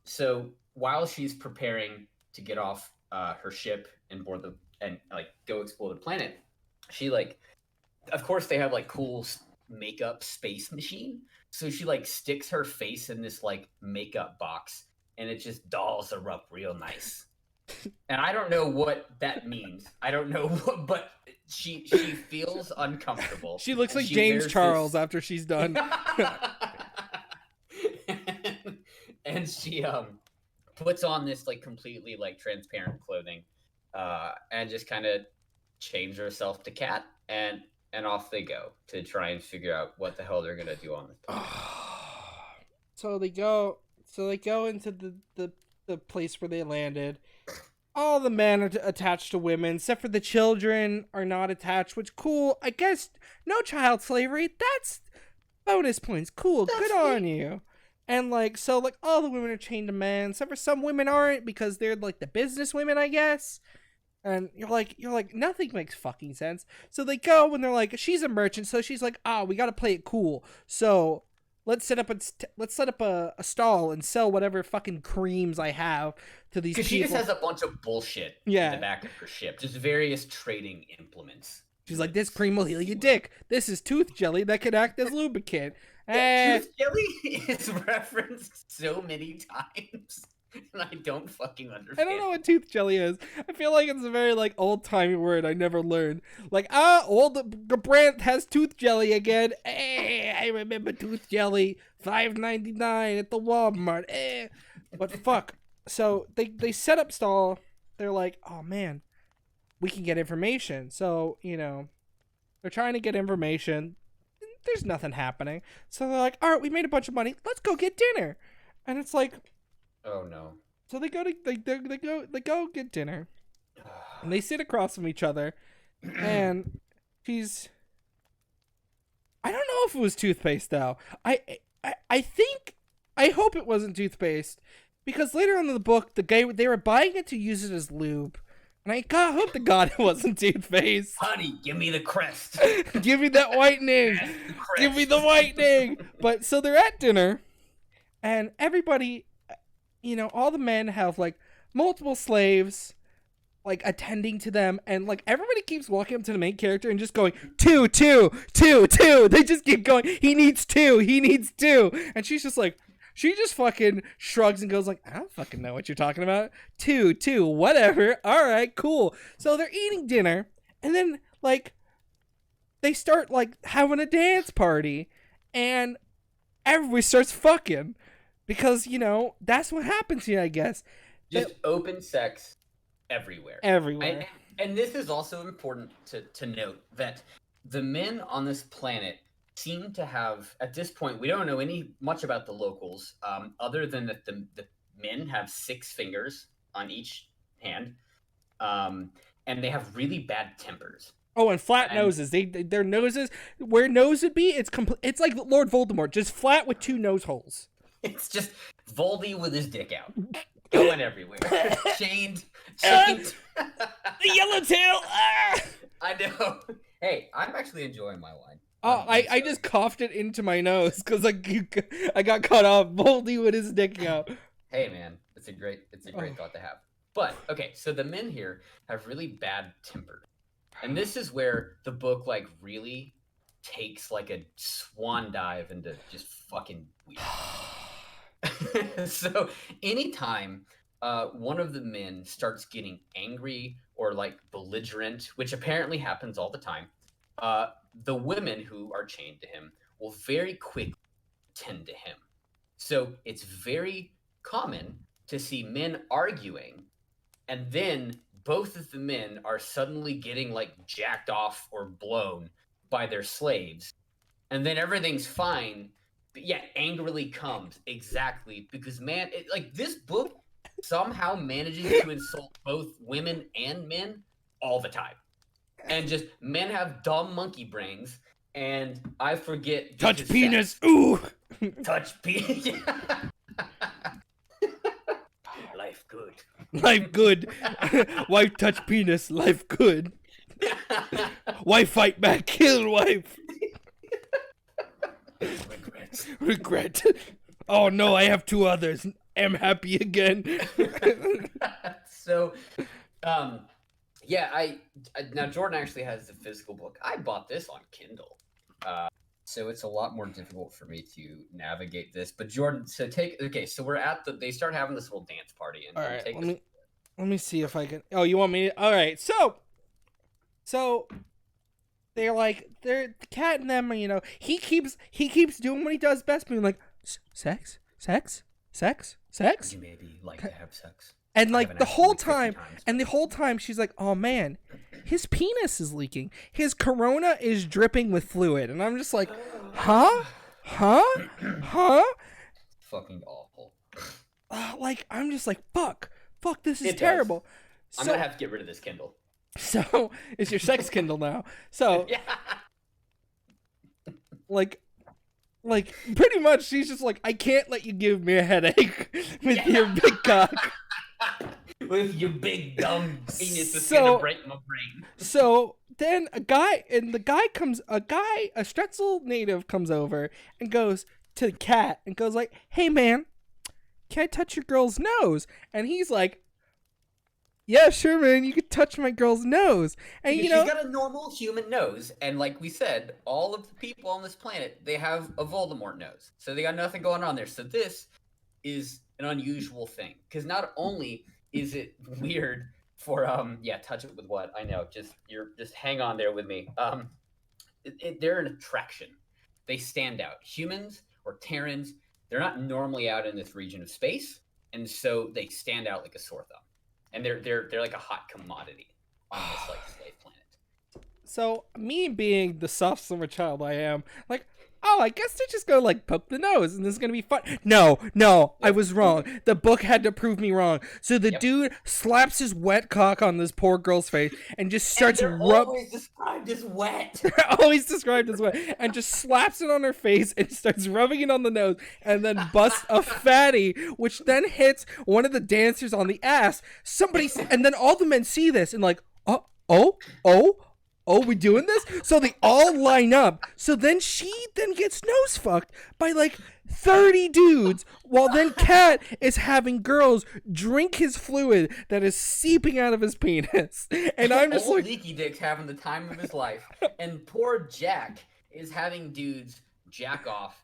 So while she's preparing to get off her ship and board go explore the planet, she of course they have cool makeup space machine, so she sticks her face in this makeup box, and it just dolls her up real nice. And I don't know what that means. I don't know what, but she feels uncomfortable. She looks like James Charles after she's done. And she puts on this completely transparent clothing, and just kind of change herself to Cat, and off they go to try and figure out what the hell they're gonna do on this planet. So they go into the place where they landed. All the men are attached to women, except for the children are not attached, which cool. I guess no child slavery. That's bonus points. Cool. Good on you. And all the women are chained to men, except for some women aren't because they're the business women, I guess. And you're like, nothing makes fucking sense. So they go and they're like, she's a merchant, so she's like, we gotta play it cool. So let's set up a stall and sell whatever fucking creams I have to these people. Because she just has a bunch of bullshit in the back of her ship, just various trading implements. She's like, this cream will heal your dick. This is tooth jelly that could act as lubricant. Tooth jelly is referenced so many times, and I don't fucking understand. I don't know what tooth jelly is. I feel like it's a very old-timey word I never learned. Old Brandt has tooth jelly again. I remember tooth jelly, $5.99 at the Walmart. But fuck. So they set up stall. They're like, oh man, we can get information. So, they're trying to get information. There's nothing happening. So they're like, all right, we made a bunch of money. Let's go get dinner. And it's like, oh no. So they go get dinner. And they sit across from each other. And I don't know if it was toothpaste though. I hope it wasn't toothpaste, because later on in the book, they were buying it to use it as lube. And I hope to God it wasn't toothpaste. Honey, give me the crest. Give me that whitening. Give me the whitening. But so they're at dinner, and everybody, all the men have multiple slaves attending to them, and everybody keeps walking up to the main character and just going, two. They just keep going, he needs two. And she's just she just fucking shrugs and goes I don't fucking know what you're talking about. Two, whatever. All right, cool. So they're eating dinner, and then they start having a dance party, and everybody starts fucking because that's what happens here, I guess. Just open sex everywhere. And this is also important to note that the men on this planet seem to have, at this point, we don't know much about the locals, other than that the men have 6 fingers on each hand, and they have really bad tempers. Oh, and flat noses. Their noses, where nose would be, it's like Lord Voldemort, just flat with 2 nose holes. It's just Voldy with his dick out. going everywhere. Chained. The yellowtail. I know. Hey, I'm actually enjoying my wine. I just coughed it into my nose because I got caught off. Boldy with his dick out. Hey man, it's a great thought to have. But okay, so the men here have really bad temper, and this is where the book like really takes like a swan dive into just fucking weird. So anytime one of the men starts getting angry or like belligerent, which apparently happens all the time, the women who are chained to him will very quickly tend to him. So it's very common to see men arguing, and then both of the men are suddenly getting like jacked off or blown by their slaves, and then everything's fine. But yeah, angrily comes exactly because man, like this book somehow manages to insult both women and men all the time, and just men have dumb monkey brains, and I forget. Touch penis, ooh. Touch penis. Life good. Life good. Wife touch penis. Life good. Wife fight back. Kill wife. Regret. Oh no, I have two others. Am happy again. So, yeah, I now Jordan actually has the physical book. I bought this on Kindle, so it's a lot more difficult for me to navigate this. But Jordan, so so we're at they start having this little dance party, and all right, let me see if I can. Oh, you want me to? All right, so. They're the cat and them, you know, he keeps doing what he does best, being like, sex. You maybe like to have sex. And like the whole time she's like, oh man, his penis is leaking. His corona is dripping with fluid. And I'm just like, huh? Fucking awful. Like, I'm just like, fuck, this is terrible. I'm going to have to get rid of this Kindle. So it's your sex Kindle now. So yeah. like pretty much she's just like, I can't let you give me a headache with your big cock. With your big dumb penis that's gonna break my brain. So then a Stretsel native comes over and goes to the cat and goes like, hey man, can I touch your girl's nose? And he's like, yeah, sure, man. You can touch my girl's nose, and she's got a normal human nose, and like we said, all of the people on this planet, they have a Voldemort nose, so they got nothing going on there. So this is an unusual thing, because not only is it weird for touch it with what I know, just hang on there with me. They're an attraction. They stand out. Humans or Terrans, they're not normally out in this region of space, and so they stand out like a sore thumb. And they're like a hot commodity on this like slave planet. So me being the soft summer child I am, like, oh, I guess they just go like poke the nose and this is gonna be fun. No, I was wrong. The book had to prove me wrong. So the dude slaps his wet cock on this poor girl's face and just starts always described as wet. Always described as wet, and just slaps it on her face and starts rubbing it on the nose, and then busts a fatty, which then hits one of the dancers on the ass. And then all the men see this and like, oh, we doing this? So they all line up. So then she gets nose fucked by like 30 dudes, while then Cat is having girls drink his fluid that is seeping out of his penis. And I'm just like, Leaky Dick's having the time of his life, and poor Jack is having dudes jack off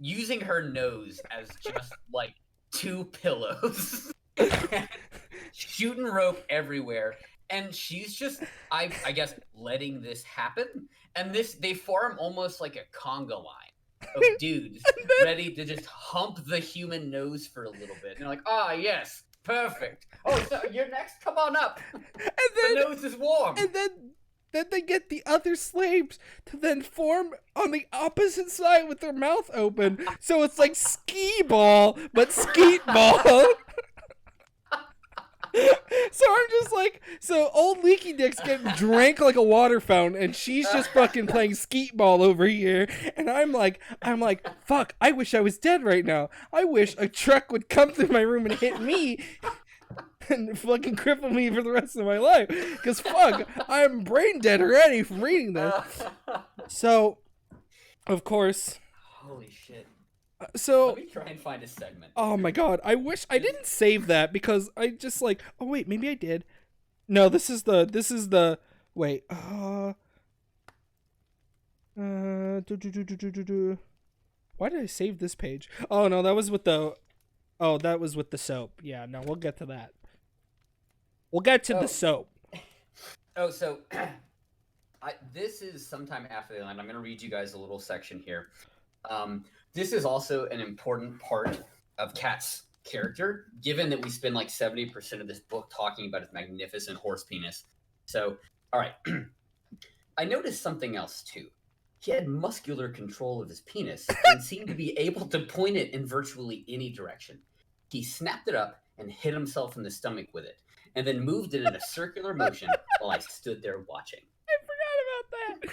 using her nose as just like two pillows. Shooting rope everywhere. And she's just, I guess, letting this happen. And they form almost like a conga line of dudes ready to just hump the human nose for a little bit. And they're like, yes, perfect. Oh, so you're next? Come on up. And then, the nose is warm. And then they get the other slaves to then form on the opposite side with their mouth open. So it's like skee ball, but skeet ball. So I'm just like, so old Leaky Dick's getting drank like a water fountain, and she's just fucking playing skeet ball over here. And I'm like, fuck, I wish I was dead right now. I wish a truck would come through my room and hit me and fucking cripple me for the rest of my life. Because fuck, I'm brain dead already from reading this. So, of course. Holy shit. So let me try and find a segment. Oh my god, I wish I didn't save that because I just like, oh wait, maybe I did. No, this is the wait. Why did I save this page? Oh no, that was with the soap. Yeah, no, we'll get to that. We'll get to the soap. Oh, so this is sometime after the end. I'm going to read you guys a little section here. This is also an important part of Kat's character, given that we spend like 70% of this book talking about his magnificent horse penis. So, all right. I noticed something else too. He had muscular control of his penis and seemed to be able to point it in virtually any direction. He snapped it up and hit himself in the stomach with it, and then moved it in a circular motion while I stood there watching. I forgot about that.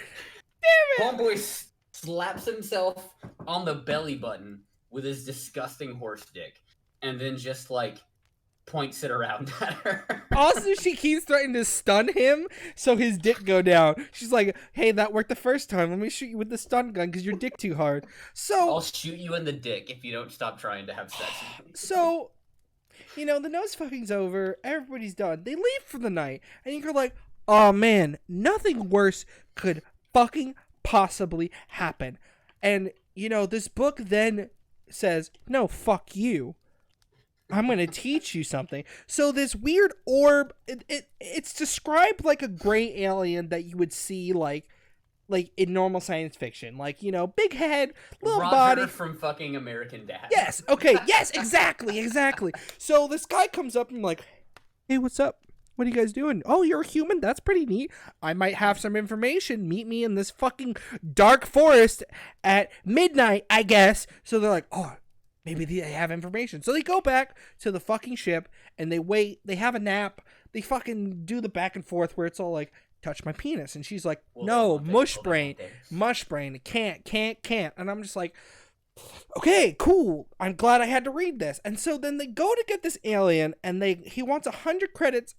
Damn it! Homeboy slaps himself on the belly button with his disgusting horse dick, and then just like points it around at her. Also, she keeps threatening to stun him so his dick go down. She's like, hey, that worked the first time. Let me shoot you with the stun gun because your dick too hard. So I'll shoot you in the dick if you don't stop trying to have sex with me. So, you know, the nose fucking's over. Everybody's done. They leave for the night. And you're like, oh man, nothing worse could fucking possibly happen. And, you know, this book then says, no, fuck you. I'm going to teach you something. So this weird orb, it's described like a gray alien that you would see like in normal science fiction. Like, you know, big head, little Roger body. from fucking American Dad. Yes, okay, yes, exactly. So this guy comes up and like, hey, what's up? What are you guys doing? Oh, you're a human? That's pretty neat. I might have some information. Meet me in this fucking dark forest at midnight, I guess. So they're like, oh, maybe they have information. So they go back to the fucking ship and they wait. They have a nap. They fucking do the back and forth where it's all like, touch my penis. And she's like, no, mush brain. Can't. And I'm just like, okay, cool. I'm glad I had to read this. And so then they go to get this alien and he wants 100 credits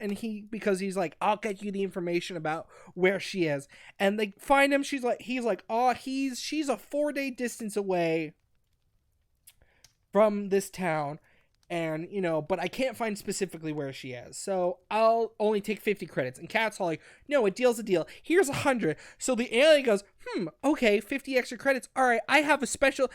because he's like, I'll get you the information about where she is. And they find him. He's like, oh, she's a 4-day distance away from this town, and, you know, but I can't find specifically where she is, so I'll only take 50 credits. And Kat's all like, no, a deal's a deal. Here's 100. So the alien goes, okay, 50 extra credits. All right, I have a special.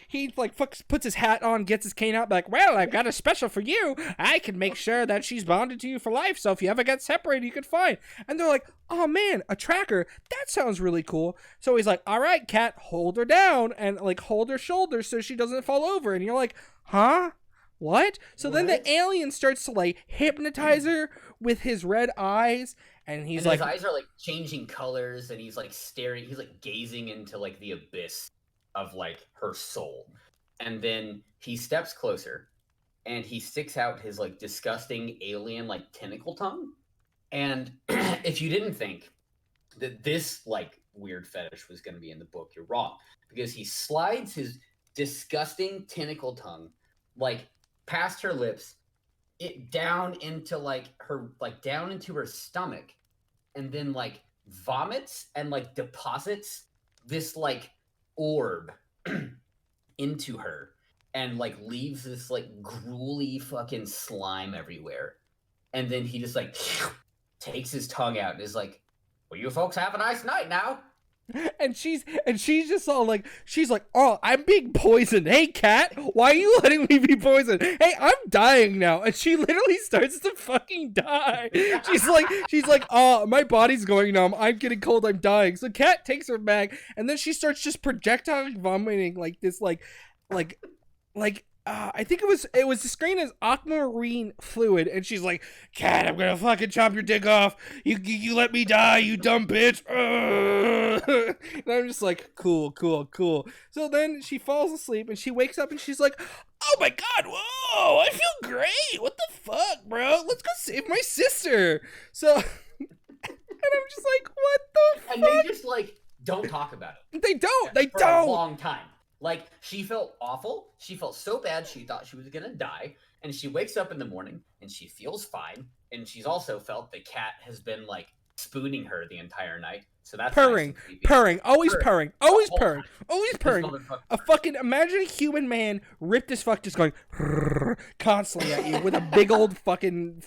He like puts his hat on, gets his cane out, like, well, I've got a special for you. I can make sure that she's bonded to you for life, so if you ever get separated, you can find. And they're like, oh man, a tracker. That sounds really cool. So he's like, all right, Kat, hold her down and like hold her shoulders so she doesn't fall over. And you're like, huh? What? So then the alien starts to like hypnotize her with his red eyes, and his eyes are like changing colors, and he's like staring, he's like gazing into like the abyss of like her soul. And then he steps closer and he sticks out his like disgusting alien like tentacle tongue. And if you didn't think that this like weird fetish was going to be in the book, you're wrong, because he slides his disgusting tentacle tongue like past her lips, it down into like her, like down into her stomach, and then like vomits and like deposits this like orb into her, and like leaves this like gruely fucking slime everywhere. And then he just like takes his tongue out and is like, well, you folks have a nice night now. And she's just all like, she's like, oh, I'm being poisoned. Hey, Kat, why are you letting me be poisoned? Hey, I'm dying now. And she literally starts to fucking die. She's like, oh, my body's going numb. I'm getting cold. I'm dying. So Kat takes her back, and then she starts just projectile vomiting like this, I think it was screened as aquamarine fluid, and she's like, Kat, I'm gonna fucking chop your dick off. You let me die, you dumb bitch. And I'm just like, cool. So then she falls asleep, and she wakes up, and she's like, oh my god, whoa, I feel great. What the fuck, bro? Let's go save my sister. So, and I'm just like, what the fuck? And they just, like, don't talk about it. They don't. For a long time. Like, she felt awful. She felt so bad she thought she was gonna die. And she wakes up in the morning and she feels fine. And she's also felt the cat has been, like, spooning her the entire night. So that's purring, nice, purring, always purring, always whole purring, time. always purring. A fucking, imagine a human man ripped as fuck just going constantly at you with a big old fucking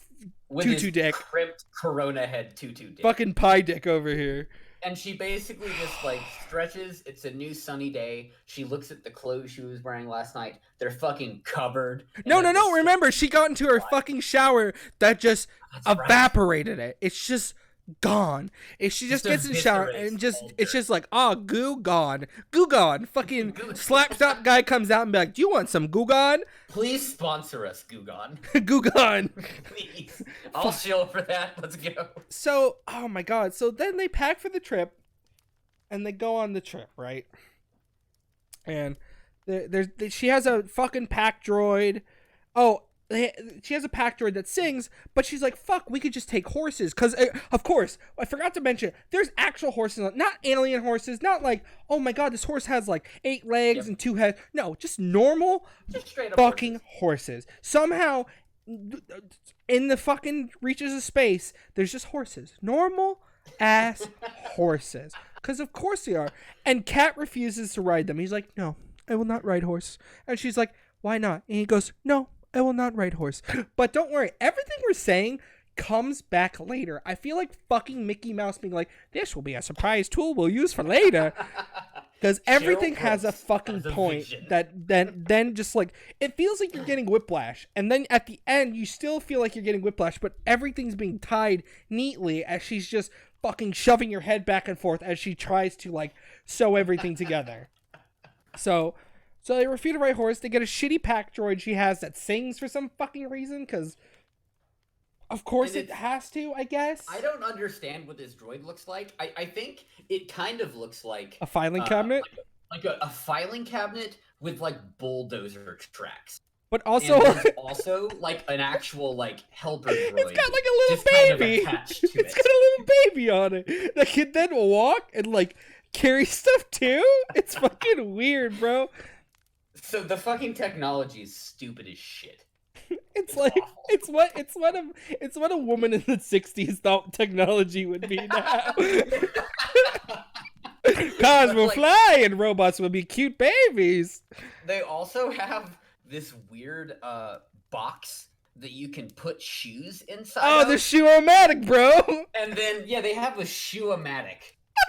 tutu dick. Crimped Corona head tutu dick. Fucking pie dick over here. And she basically just, like, stretches. It's a new sunny day. She looks at the clothes she was wearing last night. They're fucking covered. No. Remember, she got into her fucking shower that just evaporated it. It's just gone. If she just gets in the shower and it's just like, goo gone. Fucking slapstop guy comes out and be like, do you want some goo gone? Please sponsor us, Gugon. Gugon. Please. I'll shill for that. Let's go. So, oh my god. So then they pack for the trip and they go on the trip, right? And she has a fucking pack droid. She has a pack droid that sings, but she's like, fuck, we could just take horses. Because, of course, I forgot to mention, there's actual horses, not alien horses, not like, oh my god, this horse has like 8 legs and 2 heads. No, just normal just straight up fucking horses. Somehow, in the fucking reaches of space, there's just horses. Normal ass horses. Because of course they are. And Kat refuses to ride them. He's like, no, I will not ride horse. And she's like, why not? And he goes, no, I will not ride horse. But don't worry, everything we're saying comes back later. I feel like fucking Mickey Mouse being like, this will be a surprise tool we'll use for later. Because everything has a fucking point that then just like, it feels like you're getting whiplash. And then at the end, you still feel like you're getting whiplash, but everything's being tied neatly as she's just fucking shoving your head back and forth as she tries to like sew everything together. So they refuse to ride horse. They get a shitty pack droid she has that sings for some fucking reason, because of course it has to, I guess. I don't understand what this droid looks like. I think it kind of looks like a filing cabinet? Like a filing cabinet with like bulldozer tracks. But also... And also like an actual like helper droid. It's got like a little baby. Kind of attached to it's got a little baby on it that can then walk and like carry stuff too. It's fucking weird, bro. So the fucking technology is stupid as shit. It's like awful. it's what a woman in the 60s thought technology would be now. Cars will fly and robots will be cute babies. They also have this weird box that you can put shoes inside. Oh, the shoe-o-matic, bro. And then they have a shoe-o-matic.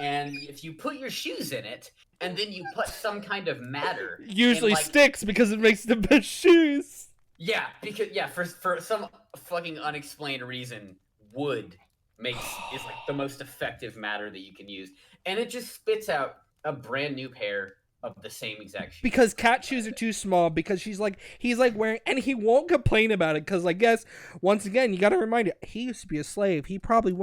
And if you put your shoes in it, and then you put some kind of matter. Usually sticks because it makes the best shoes. Yeah, because for some fucking unexplained reason, wood is like the most effective matter that you can use. And it just spits out a brand new pair of the same exact shoes. Because cat shoes are too small, because he's like wearing, and he won't complain about it, because I guess once again you got to remind you, he used to be a slave. He probably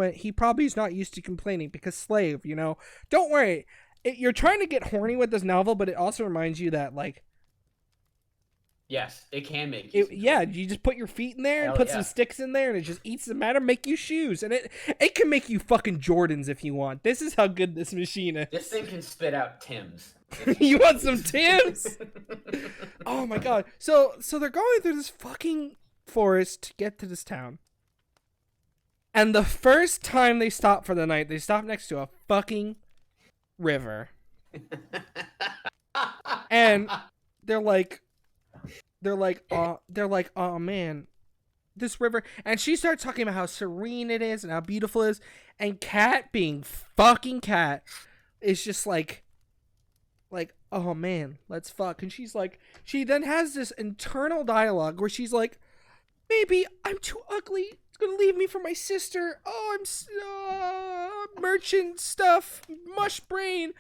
is not used to complaining because slave, you know. Don't worry, you're trying to get horny with this novel, but it also reminds you that like, yes, it can make you. You just put your feet in there and put some sticks in there, and it just eats the matter, make you shoes, and it can make you fucking Jordans if you want. This is how good this machine is. This thing can spit out Timbs. You want some Timbs? Oh my god! So they're going through this fucking forest to get to this town, and the first time they stop for the night, they stop next to a fucking river, and they're like, oh man, this river. And she starts talking about how serene it is and how beautiful it is. And Kat, being fucking Kat, is just like, oh man, let's fuck. And she's like, she then has this internal dialogue where she's like, maybe I'm too ugly. It's gonna leave me for my sister. Oh, I'm merchant stuff, mush brain.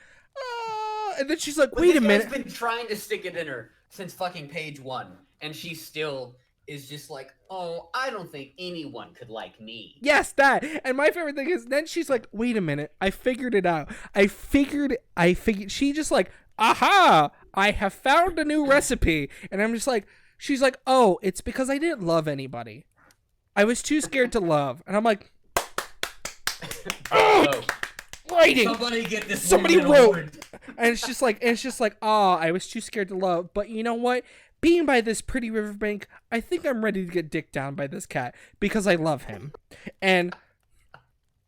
And then she's like, wait a minute. I've been trying to stick it in her since fucking page 1, and she still is just like, oh, I don't think anyone could like me. Yes, that. And my favorite thing is, then she's like, wait a minute, I figured it out. I figured. She just like, aha, I have found a new recipe. And I'm just like, She's like, oh, it's because I didn't love anybody. I was too scared to love. And I'm like, oh, writing. Somebody get this. Somebody wrote. And it's just like, oh, I was too scared to love. But you know what? Being by this pretty riverbank, I think I'm ready to get dicked down by this cat because I love him. And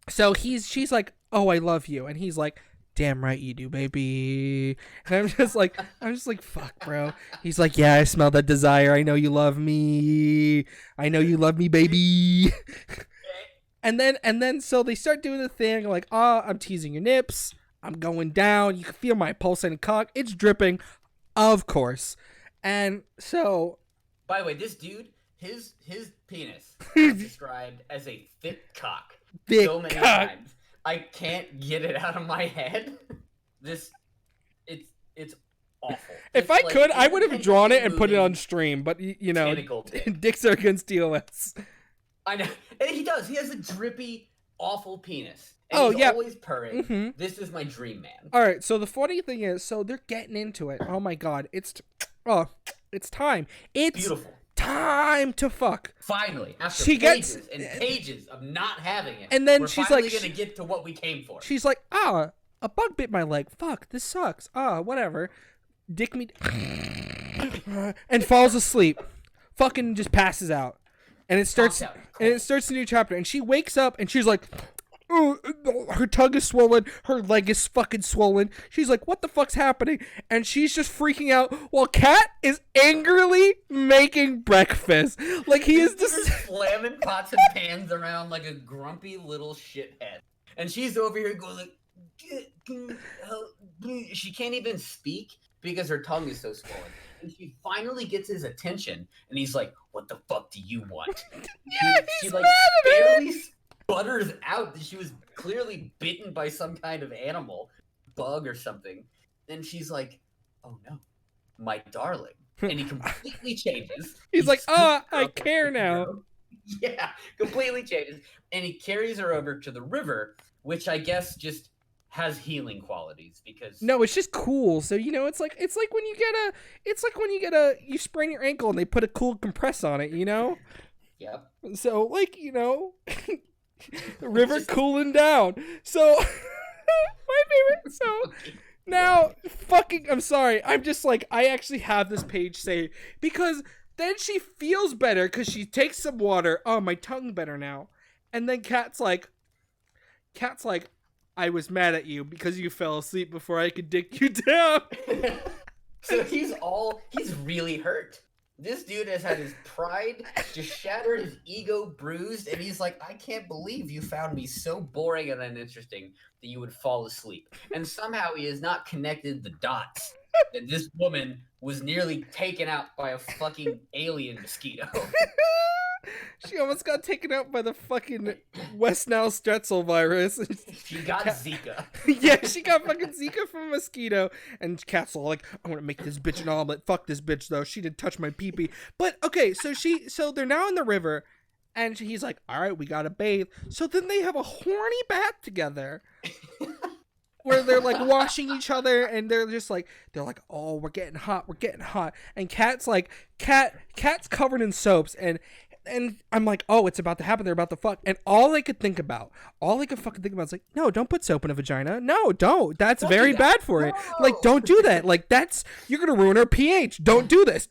so she's like, oh, I love you. And he's like, damn right you do, baby. And I'm just like, fuck, bro. He's like, yeah, I smell that desire. I know you love me. I know you love me, baby. and then so they start doing the thing like, I'm teasing your nips. I'm going down. You can feel my pulsating cock. It's dripping, of course. And so, by the way, this dude, his penis is described as a thick cock. So many times. I can't get it out of my head. It's awful. If I could, I would have drawn it and put it on stream, but you know, dicks are against DOS. I know. And he does. He has a drippy, awful penis. And he's always purring. Mm-hmm. This is my dream man. All right, so the funny thing is, so they're getting into it. Oh my god, it's time. It's beautiful. Time to fuck. Finally, after pages and pages of not having it, and then we're she's finally like, gonna get to what we came for. She's like, a bug bit my leg. Fuck, this sucks. Whatever. Dick me, and falls asleep. Fucking just passes out, and it starts. And it starts a new chapter. And she wakes up, and she's like, her tongue is swollen, her leg is fucking swollen. She's like, what the fuck's happening? And she's just freaking out while Cat is angrily making breakfast. Like he is just slamming pots and pans around like a grumpy little shithead. And she's over here going like, she can't even speak because her tongue is so swollen. And she finally gets his attention, and he's like, what the fuck do you want? She like barely butters out that she was clearly bitten by some kind of animal, bug or something. Then she's like, oh no, my darling. And he completely changes. He's like, I care now. Yeah, completely changes. And he carries her over to the river, which I guess just has healing qualities because no, it's just cool. So you know, it's like when you sprain your ankle and they put a cool compress on it, you know? Yep. So like, you know, the river cooling down. So my favorite. So now fucking I'm sorry. I'm just like, I actually have this page say because then she feels better because she takes some water. Oh, my tongue better now. And then Cat's like, I was mad at you because you fell asleep before I could dick you down. So he's really hurt. This dude has had his pride just shattered, his ego bruised, and he's like, I can't believe you found me so boring and uninteresting that you would fall asleep. And somehow he has not connected the dots that this woman was nearly taken out by a fucking alien mosquito. She almost got taken out by the fucking West Nile Strepsil virus. She got Zika. Yeah, she got fucking Zika from a mosquito. And Cat's all like, I want to make this bitch an omelet. Fuck this bitch, though. She didn't touch my pee-pee. But, okay, so they're now in the river. And he's like, all right, we got to bathe. So then they have a horny bath together. Where they're like washing each other and they're like, oh, we're getting hot. And Cat's covered in soaps and I'm like, oh, it's about to happen. They're about to fuck. And all I could fucking think about is like, no, don't put soap in a vagina. No, don't. That's very bad for it. Like, don't do that. Like, you're going to ruin her pH. Don't do this.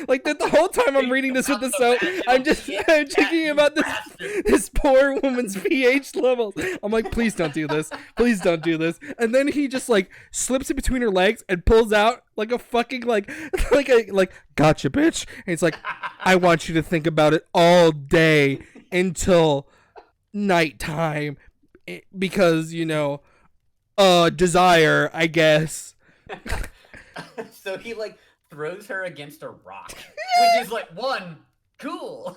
Like, the whole time I'm reading this with the soap, I'm thinking about this poor woman's pH levels. I'm like, please don't do this. And then he just like slips it between her legs and pulls out like a fucking like gotcha, bitch. And it's like, I want you to think about it all day until nighttime because, you know, desire, I guess. So he like throws her against a rock, which is like one cool.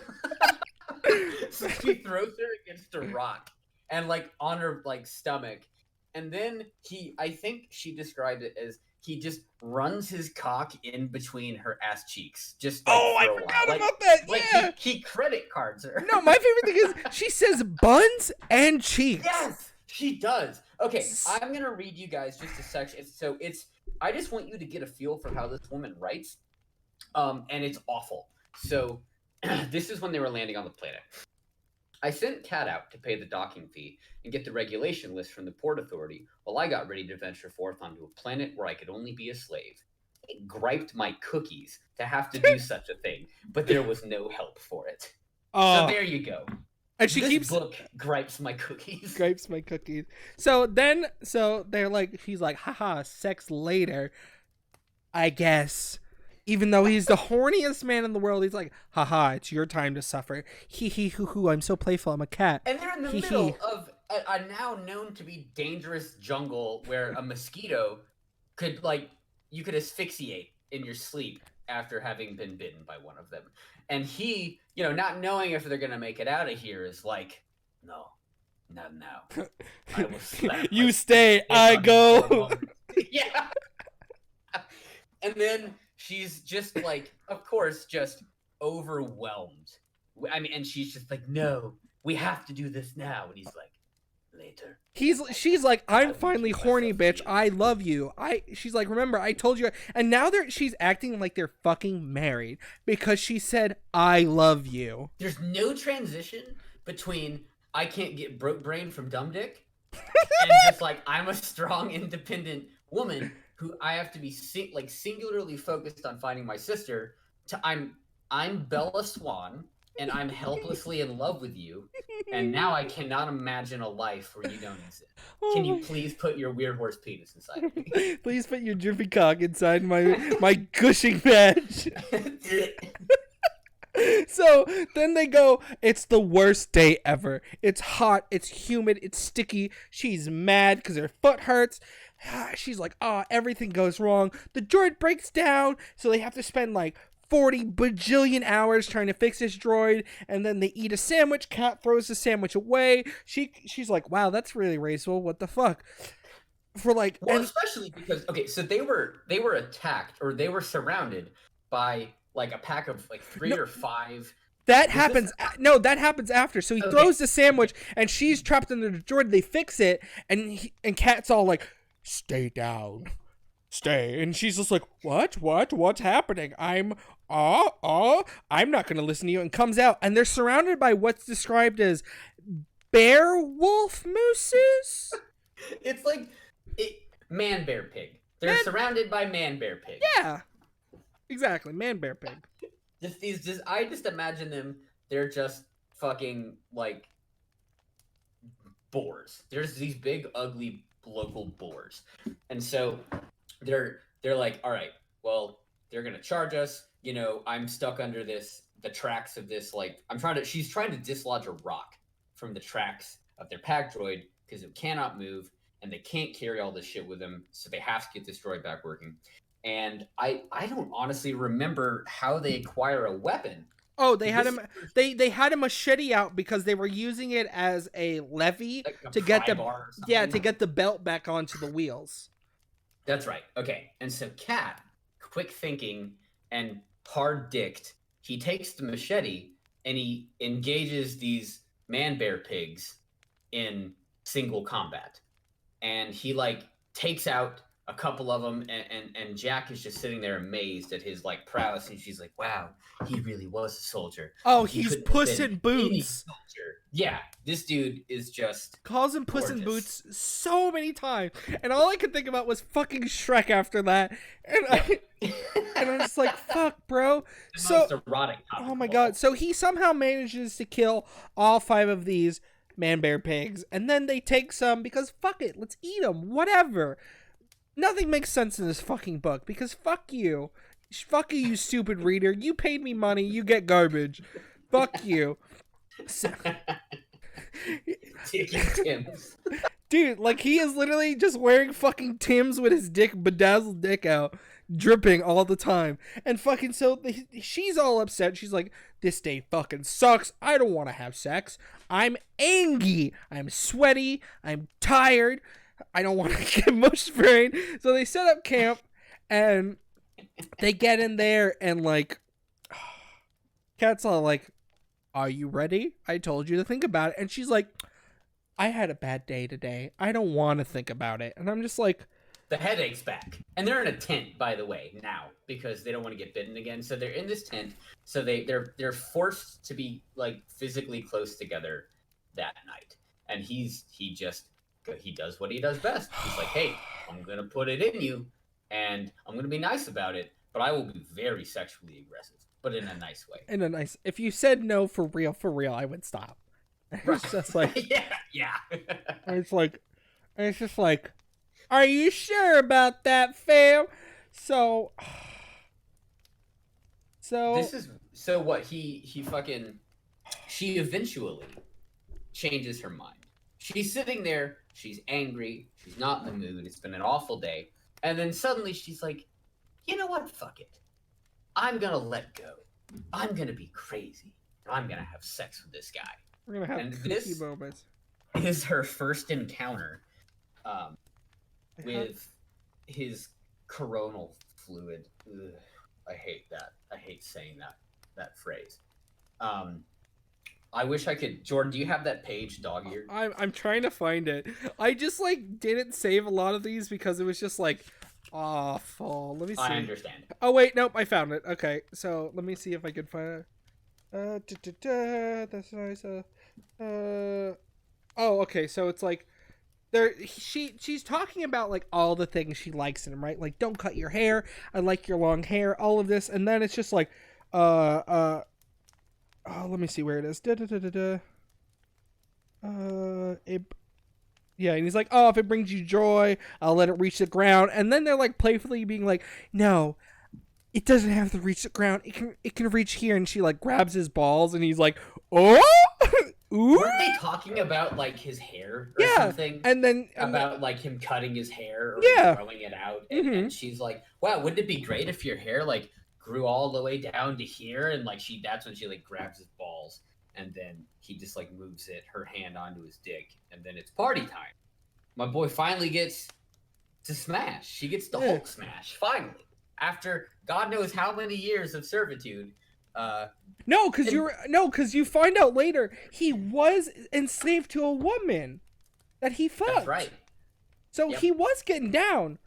So he throws her against a rock and like on her like stomach, and then I think she described it as he just runs his cock in between her ass cheeks. Just like, I forgot about that. Yeah, like he credit cards her. No, my favorite thing is she says buns and cheeks. Yes, she does. Okay, I'm gonna read you guys just a section. I just want you to get a feel for how this woman writes. And it's awful. So this is when they were landing on the planet. I sent Kat out to pay the docking fee and get the regulation list from the Port Authority while I got ready to venture forth onto a planet where I could only be a slave. It griped my cookies to have to do such a thing, but there was no help for it. So there you go. And she this keeps book gripes my cookies. Gripes my cookies. So they're like, she's like, haha, sex later, I guess. Even though he's the horniest man in the world, he's like, haha, it's your time to suffer. Hee hee hoo hoo, I'm so playful, I'm a cat. And they're in the middle of a now known to be dangerous jungle where a mosquito could, like, you could asphyxiate in your sleep after having been bitten by one of them. And he, you know, not knowing if they're going to make it out of here is like, no, not now. I will slap you stay, I go. Yeah. And then she's just like, of course, just overwhelmed. I mean, and she's just like, no, we have to do this now. And he's like, later. She's like, I'm finally horny, bitch. I love you. She's like, remember, I told you. And now she's acting like they're fucking married because she said, I love you. There's no transition between I can't get broke brain from dumb dick and just like, I'm a strong, independent woman who I have to be singularly focused on finding my sister, to I'm Bella Swan and I'm helplessly in love with you, and now I cannot imagine a life where you don't exist. Can you please put your weird horse penis inside of me? Please put your drippy cock inside my gushing badge. So then they go, it's the worst day ever. It's hot, it's humid, it's sticky. She's mad because her foot hurts. She's like, everything goes wrong. The droid breaks down, so they have to spend like 40 bajillion hours trying to fix this droid, and then they eat a sandwich. Kat throws the sandwich away. She's like, wow, that's really racist. What the fuck? Especially because, okay, so they were attacked, or they were surrounded by like a pack of like 3 or 5. That happens after. So he throws the sandwich, and she's trapped under the droid. They fix it, and Kat's all like, stay down, stay. And she's just like, what's happening? I'm not gonna listen to you. And comes out, and they're surrounded by what's described as bear wolf mooses. It's like man bear pig. They're surrounded by man bear pig. Yeah, exactly, man bear pig. I just imagine them. They're just fucking like boars. There's these big ugly local boars, and so they're like, all right, well, they're gonna charge us. You know, I'm stuck under the tracks of this. Like, she's trying to dislodge a rock from the tracks of their pack droid because it cannot move, and they can't carry all this shit with them, so they have to get this droid back working. And I don't honestly remember how they acquire a weapon. Oh, they had him. They had a machete out because they were using it as a levy to get the belt back onto the wheels. That's right. Okay, and so Kat, quick thinking and hard-dicked, he takes the machete and he engages these man bear pigs in single combat, and he like takes out a couple of them, and Jack is just sitting there amazed at his like prowess, and she's like, wow, he really was a soldier. Oh, he's Puss in Boots. Yeah, this dude is just calls him Puss in Boots so many times, and all I could think about was fucking Shrek after that, and I'm just like, fuck, bro. So erotic. Oh my god. So he somehow manages to kill all 5 of these man bear pigs, and then they take some because fuck it, let's eat them, whatever. Nothing makes sense in this fucking book because fuck you. Fuck you stupid reader. You paid me money. You get garbage. Fuck you. So, dude, like, he is literally just wearing fucking Timbs with his bedazzled dick out, dripping all the time. And fucking she's all upset. She's like, this day fucking sucks. I don't want to have sex. I'm angry. I'm sweaty. I'm tired. I don't want to get mush brain. So they set up camp, and they get in there, and like, Kat's all like, are you ready? I told you to think about it. And she's like, I had a bad day today. I don't want to think about it. And I'm just like, the headache's back. And they're in a tent, by the way, now, because they don't want to get bitten again. So they're in this tent. So they're forced to be like physically close together that night. And he does what he does best. He's like, hey, I'm gonna put it in you, and I'm gonna be nice about it, but I will be very sexually aggressive, but in a nice way. If you said no for real, I would stop. It's just like yeah. it's just like, are you sure about that, fam? So this is so what she eventually changes her mind. She's sitting there, she's angry, she's not in the mood, it's been an awful day, and then suddenly she's like, you know what, fuck it. I'm gonna let go. I'm gonna be crazy. I'm gonna have sex with this guy. We're gonna have kooky moments. Is her first encounter with his coronal fluid. Ugh, I hate that. I hate saying that phrase. I wish I could. Jordan, do you have that page dog-eared? I'm trying to find it. I just like didn't save a lot of these because it was just like awful. Let me see. I understand. Oh wait, nope, I found it. Okay, so let me see if I can find it. That's nice. Oh, okay. So it's like she's talking about like all the things she likes in him, right? Like, don't cut your hair. I like your long hair. All of this, and then it's just like, oh, let me see where it is. Yeah, and he's like, oh, if it brings you joy, I'll let it reach the ground. And then they're like playfully being like, no, it doesn't have to reach the ground. It can reach here. And she like grabs his balls, and he's like, oh, ooh. Weren't they talking about like his hair or something? And then like him cutting his hair or growing it out. And she's like, wow, wouldn't it be great if your hair like grew all the way down to here? And like that's when she like grabs his balls, and then he just like moves her hand onto his dick, and then it's party time. My boy finally gets to smash. She gets the Hulk smash finally, after God knows how many years of servitude. Because you find out later he was enslaved to a woman that he fucked. That's right. So he was getting down.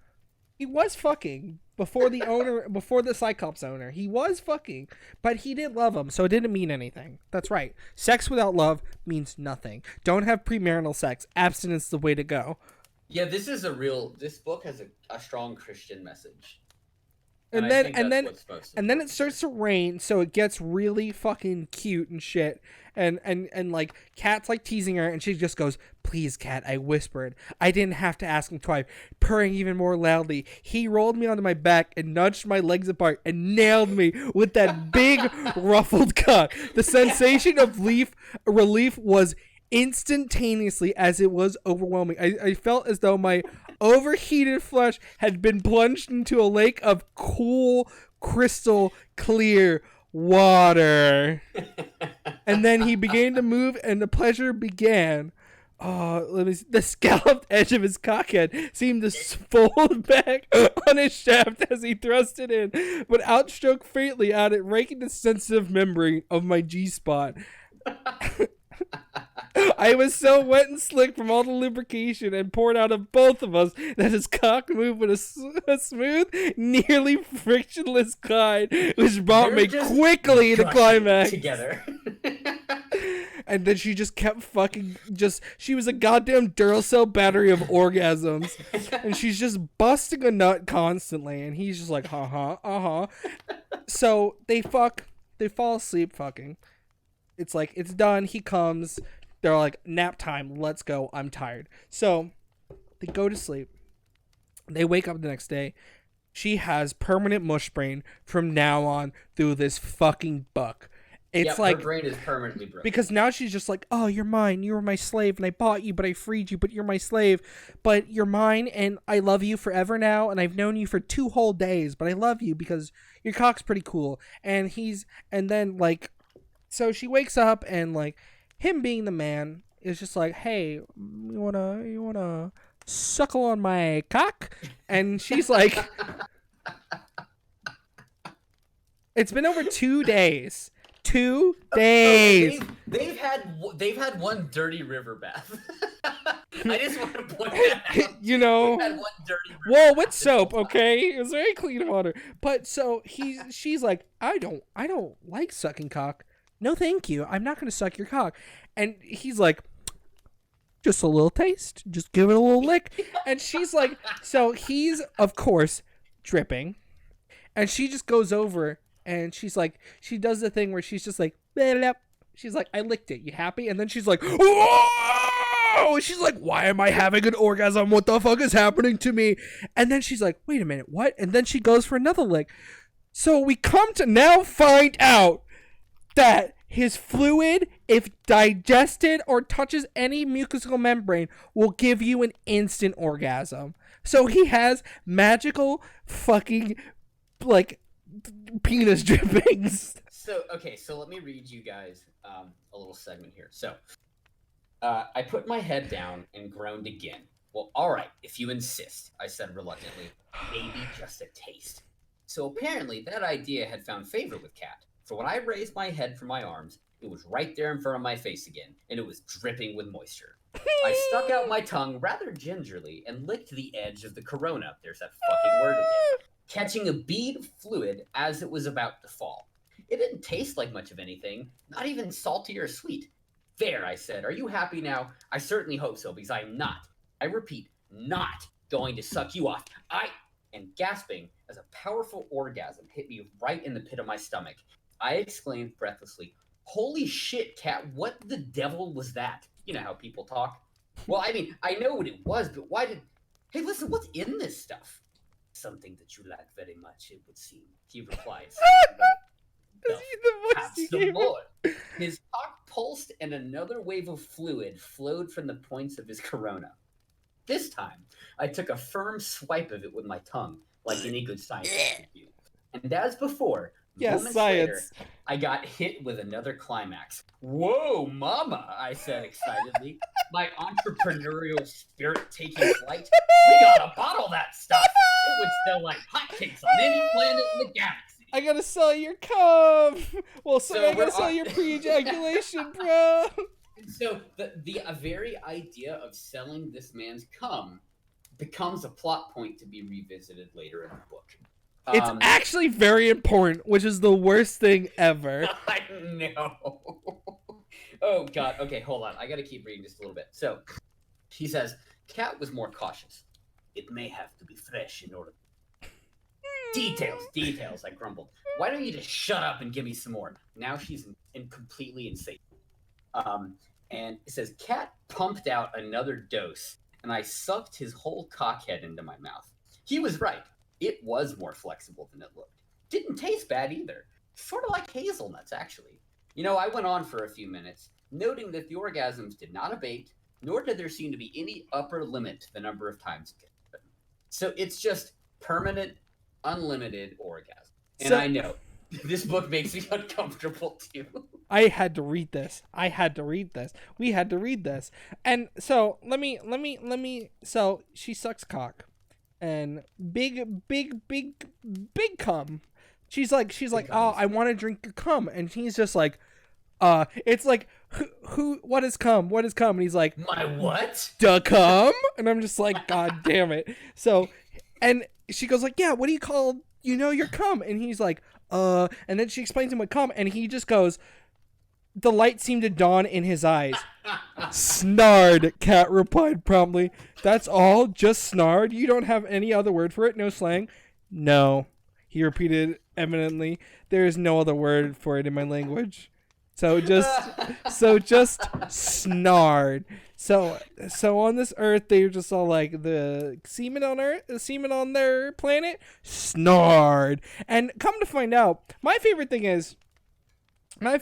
He was fucking before the Cyclops owner. He was fucking, but he didn't love him, so it didn't mean anything. That's right. Sex without love means nothing. Don't have premarital sex. Abstinence is the way to go. Yeah, this book has a strong Christian message. And then it starts to rain, so it gets really fucking cute and shit. And like Kat's like teasing her, and she just goes, "Please, Kat," I whispered. I didn't have to ask him twice. Purring even more loudly, he rolled me onto my back and nudged my legs apart and nailed me with that big ruffled cock. The sensation of relief was instantaneously as it was overwhelming. I felt as though my overheated flesh had been plunged into a lake of cool, crystal clear water. And then he began to move, and the pleasure began. The scalloped edge of his cockhead seemed to fold back on his shaft as he thrust it in, but outstroked faintly at it, raking the sensitive membrane of my G-spot. I was so wet and slick from all the lubrication and poured out of both of us that his cock moved with a smooth, nearly frictionless glide, which brought me quickly to climax. Together. And then she just kept fucking she was a goddamn Duracell battery of orgasms. And she's just busting a nut constantly. And he's just like, So they fall asleep fucking. It's like, it's done. He comes. They're like, nap time. Let's go. I'm tired. So they go to sleep. They wake up the next day. She has permanent mush brain from now on through this fucking book. It's like, her brain is permanently broken. Because now she's just like, oh, you're mine. You were my slave, and I bought you, but I freed you, but you're my slave. But you're mine, and I love you forever now, and I've known you for 2 whole days, but I love you because your cock's pretty cool. And then, like, so she wakes up, and, like, him being the man is just like, hey, you wanna suckle on my cock? And she's like, it's been over 2 days. 2 days. They've had one dirty river bath. I just want to point that out. You know, They've had one dirty river well, bath with soap, okay? It was very clean water. But so she's like, I don't like sucking cock. No, thank you. I'm not going to suck your cock. And he's like, just a little taste. Just give it a little lick. And she's like, so he's, of course, dripping. And she just goes over and she's like, she does the thing where she's just like, bleh. She's like, I licked it. You happy? And then she's like, whoa! She's like, why am I having an orgasm? What the fuck is happening to me? And then she's like, wait a minute, what? And then she goes for another lick. So we come to now find out that his fluid, if digested or touches any mucosal membrane, will give you an instant orgasm. So he has magical fucking, like, penis drippings. So let me read you guys a little segment here. So, I put my head down and groaned again. Well, all right, if you insist, I said reluctantly. Maybe just a taste. So apparently that idea had found favor with Kat. For when I raised my head from my arms, it was right there in front of my face again, and it was dripping with moisture. I stuck out my tongue rather gingerly and licked the edge of the corona. There's that fucking word again. Catching a bead of fluid as it was about to fall. It didn't taste like much of anything, not even salty or sweet. There, I said. Are you happy now? I certainly hope so, because I'm not. I repeat, not going to suck you off. And gasping as a powerful orgasm hit me right in the pit of my stomach. I exclaimed breathlessly, holy shit, Kat, what the devil was that? You know how people talk. Well, I mean, I know what it was, but hey, listen, what's in this stuff? Something that you lack very much, it would seem, he replied. Have some more. His cock pulsed and another wave of fluid flowed from the points of his corona. This time, I took a firm swipe of it with my tongue, like any good scientist would do. And as before, moments later, I got hit with another climax. Whoa, mama, I said excitedly, my entrepreneurial spirit taking flight. We gotta bottle that stuff. It would smell like hotcakes on any planet in the galaxy. I gotta sell your cum. Well, I gotta sell your pre-ejaculation, bro. So the very idea of selling this man's cum becomes a plot point to be revisited later in the book. It's actually very important, which is the worst thing ever. I know. Oh, God. Okay, hold on. I got to keep reading just a little bit. So, he says, Kat was more cautious. It may have to be fresh in order. Details, I grumbled. Why don't you just shut up and give me some more? Now she's completely insane. And it says, Kat pumped out another dose, and I sucked his whole cockhead into my mouth. He was right. It was more flexible than it looked. Didn't taste bad either. Sort of like hazelnuts, actually. You know, I went on for a few minutes, noting that the orgasms did not abate, nor did there seem to be any upper limit to the number of times it could happen. So it's just permanent, unlimited orgasm. And I know, this book makes me uncomfortable too. I had to read this. We had to read this. And so so she sucks cock. And big cum. She's like, oh, I want to drink your cum. And he's just like, it's like, what is cum? What is cum? And he's like, my what? Duh cum? And I'm just like, God damn it. So, and she goes like, yeah, what do you call, your cum? And he's like, and then she explains him what cum, and he just goes, the light seemed to dawn in his eyes. Snard, Kat replied promptly. That's all? Just snard? You don't have any other word for it? No slang? No, he repeated eminently. There is no other word for it in my language. So just snard. So on this earth, they're just all like the semen on their planet, snard. And come to find out, my favorite thing is, I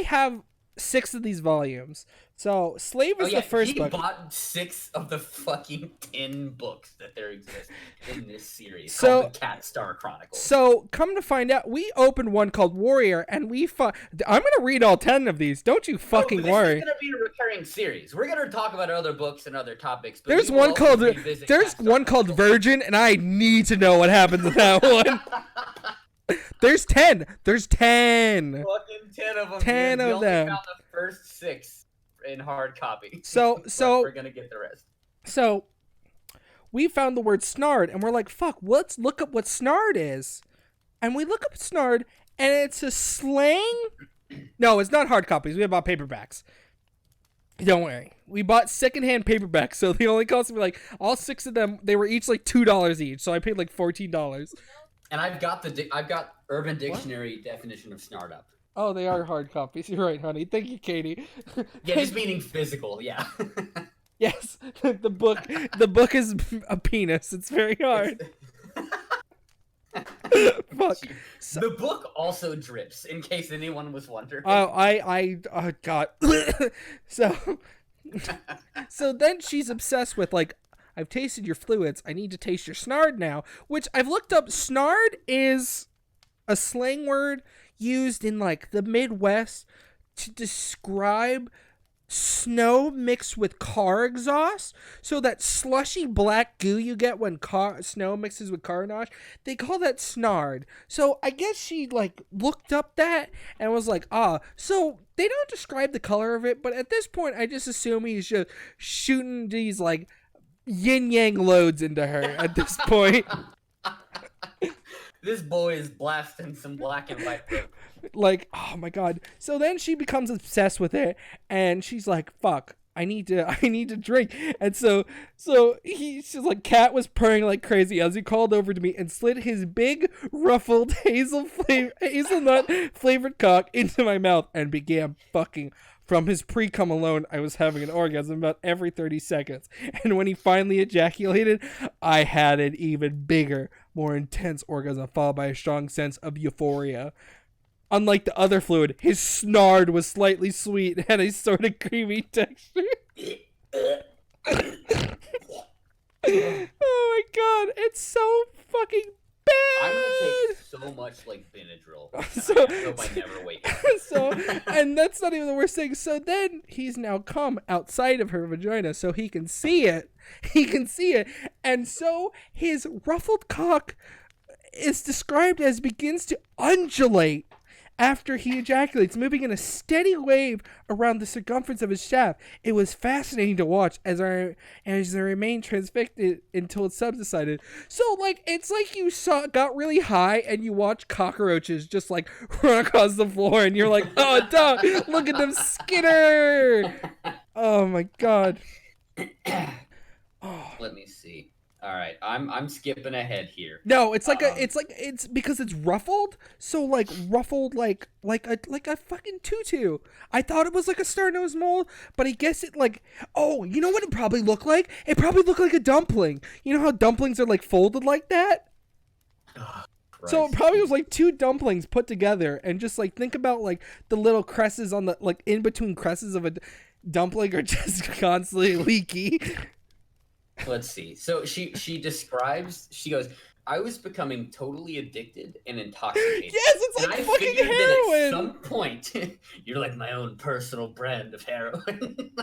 have 6 of these volumes. So Slave is the first book. He bought 6 of the fucking 10 books that there exist in this series called the Cat Star Chronicles. So come to find out, we opened one called Warrior, and I'm going to read all 10 of these. Don't you fucking worry. This is going to be a recurring series. We're going to talk about other books and other topics. But there's one called Virgin, and I need to know what happens in that one. There's 10. There's 10. Fucking 10 of them. 10 dude. of we only them. found the first 6 in hard copy. So we're gonna get the rest. So we found the word snard, and we're like, fuck, let's look up what snard is. And we look up snard, and it's a slang. No, it's not hard copies. We bought paperbacks. Don't worry. We bought secondhand paperbacks, so they only cost me like all 6 of them. They were each like $2 each, so I paid like $14. And I've got Urban Dictionary definition of snard up. Oh, they are hard copies. You're right, honey. Thank you, Katie. Yeah, just meaning physical. Yeah. Yes, the book is a penis. It's very hard. Fuck. The book also drips, in case anyone was wondering. Oh, God. So then she's obsessed with, like, I've tasted your fluids. I need to taste your snard now, which I've looked up. Snard is a slang word used in, like, the Midwest to describe snow mixed with car exhaust. So that slushy black goo you get when snow mixes with car exhaust, they call that snard. So I guess she like looked up that and was like, so they don't describe the color of it, but at this point I just assume he's just shooting these like yin yang loads into her at this point. This boy is blasting some black and white. Like, oh my God. So then she becomes obsessed with it, and she's like, fuck, I need to drink. And so she's like, Cat was purring like crazy as he called over to me and slid his big ruffled hazelnut flavored cock into my mouth and began fucking. From his pre-cum alone, I was having an orgasm about every 30 seconds. And when he finally ejaculated, I had an even bigger, more intense orgasm followed by a strong sense of euphoria. Unlike the other fluid, his snard was slightly sweet and had a sort of creamy texture. Oh my God, it's so fucking bad. I'm gonna take so much like Benadryl. I hope I never wake up. And that's not even the worst thing. So then he's now come outside of her vagina so he can see it. And so his ruffled cock is described as begins to undulate after he ejaculates, moving in a steady wave around the circumference of his shaft. It was fascinating to watch as I remained transfixed until it subsided. So, like, it's like you got really high and you watch cockroaches just, like, run across the floor and you're like, oh, dog, look at them skitter! Oh, my God. Oh. Let me see. All right, I'm skipping ahead here. No, it's it's because it's ruffled, so like ruffled like a fucking tutu. I thought it was like a star-nosed mole, but I guess it like, oh, you know what it probably looked like? It probably looked like a dumpling. You know how dumplings are like folded like that? So it probably was like 2 dumplings put together, and just like think about like the little cresses on the like in between cresses of a dumpling are just constantly leaky. Let's see. So she describes, she goes, I was becoming totally addicted and intoxicated. Yes, it's like fucking heroin. At some point, you're like my own personal brand of heroin.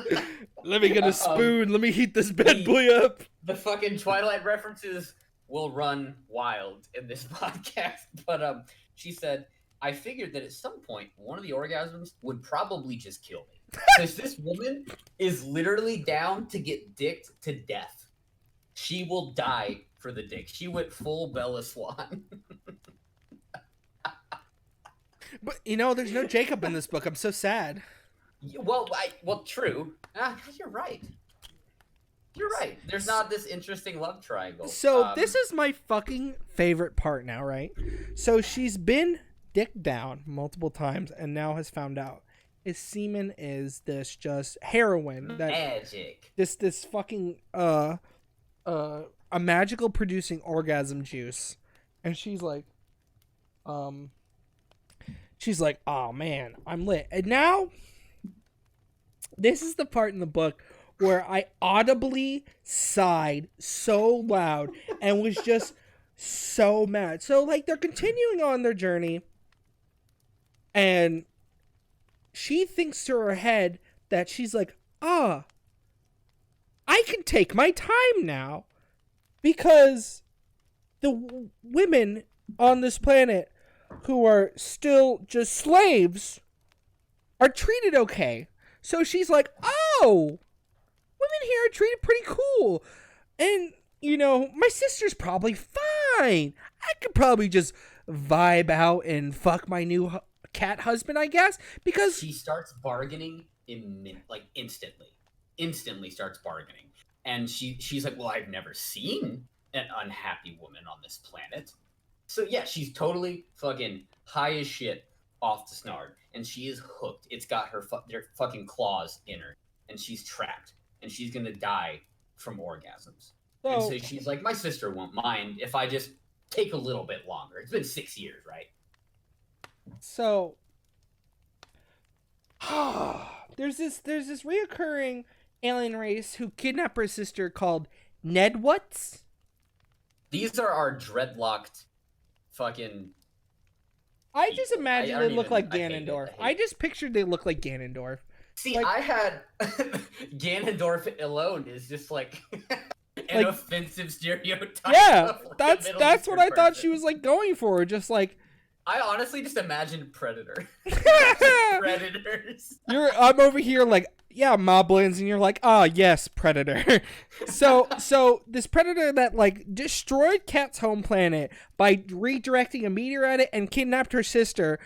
Let me get a spoon. Let me heat this bad boy up. The fucking Twilight references will run wild in this podcast. But she said, I figured that at some point, one of the orgasms would probably just kill me. Because this woman is literally down to get dicked to death. She will die for the dick. She went full Bella Swan. But, you know, there's no Jacob in this book. I'm so sad. Well, true. You're right. You're right. There's not this interesting love triangle. So this is my fucking favorite part now, right? So she's been dicked down multiple times and now has found out his semen is this just heroin. That magic. This fucking a magical producing orgasm juice. And she's like, oh man, I'm lit. And now this is the part in the book where I audibly sighed so loud and was just so mad. So like they're continuing on their journey and she thinks to her head that she's like, I can take my time now because the women on this planet who are still just slaves are treated okay. So she's like, oh, women here are treated pretty cool. And, my sister's probably fine. I could probably just vibe out and fuck my new cat husband, I guess, because she starts bargaining instantly. Instantly starts bargaining. And she's like, well, I've never seen an unhappy woman on this planet. So yeah, she's totally fucking high as shit off the snard, and she is hooked. It's got their fucking claws in her, and she's trapped, and she's gonna die from orgasms. And so she's like, my sister won't mind if I just take a little bit longer. It's been 6 years, right? So there's this reoccurring alien race who kidnap her sister called Nedwats. These are our dreadlocked fucking... I just imagine they look like Ganondorf. I just pictured they look like Ganondorf. See, I had... Ganondorf alone is just like... an offensive stereotype. Yeah, that's what I thought she was like going for. Just like... I honestly just imagined Predator. Predators. I'm over here like, yeah, Moblins, and you're like, yes, Predator. So this Predator that like destroyed Kat's home planet by redirecting a meteor at it and kidnapped her sister.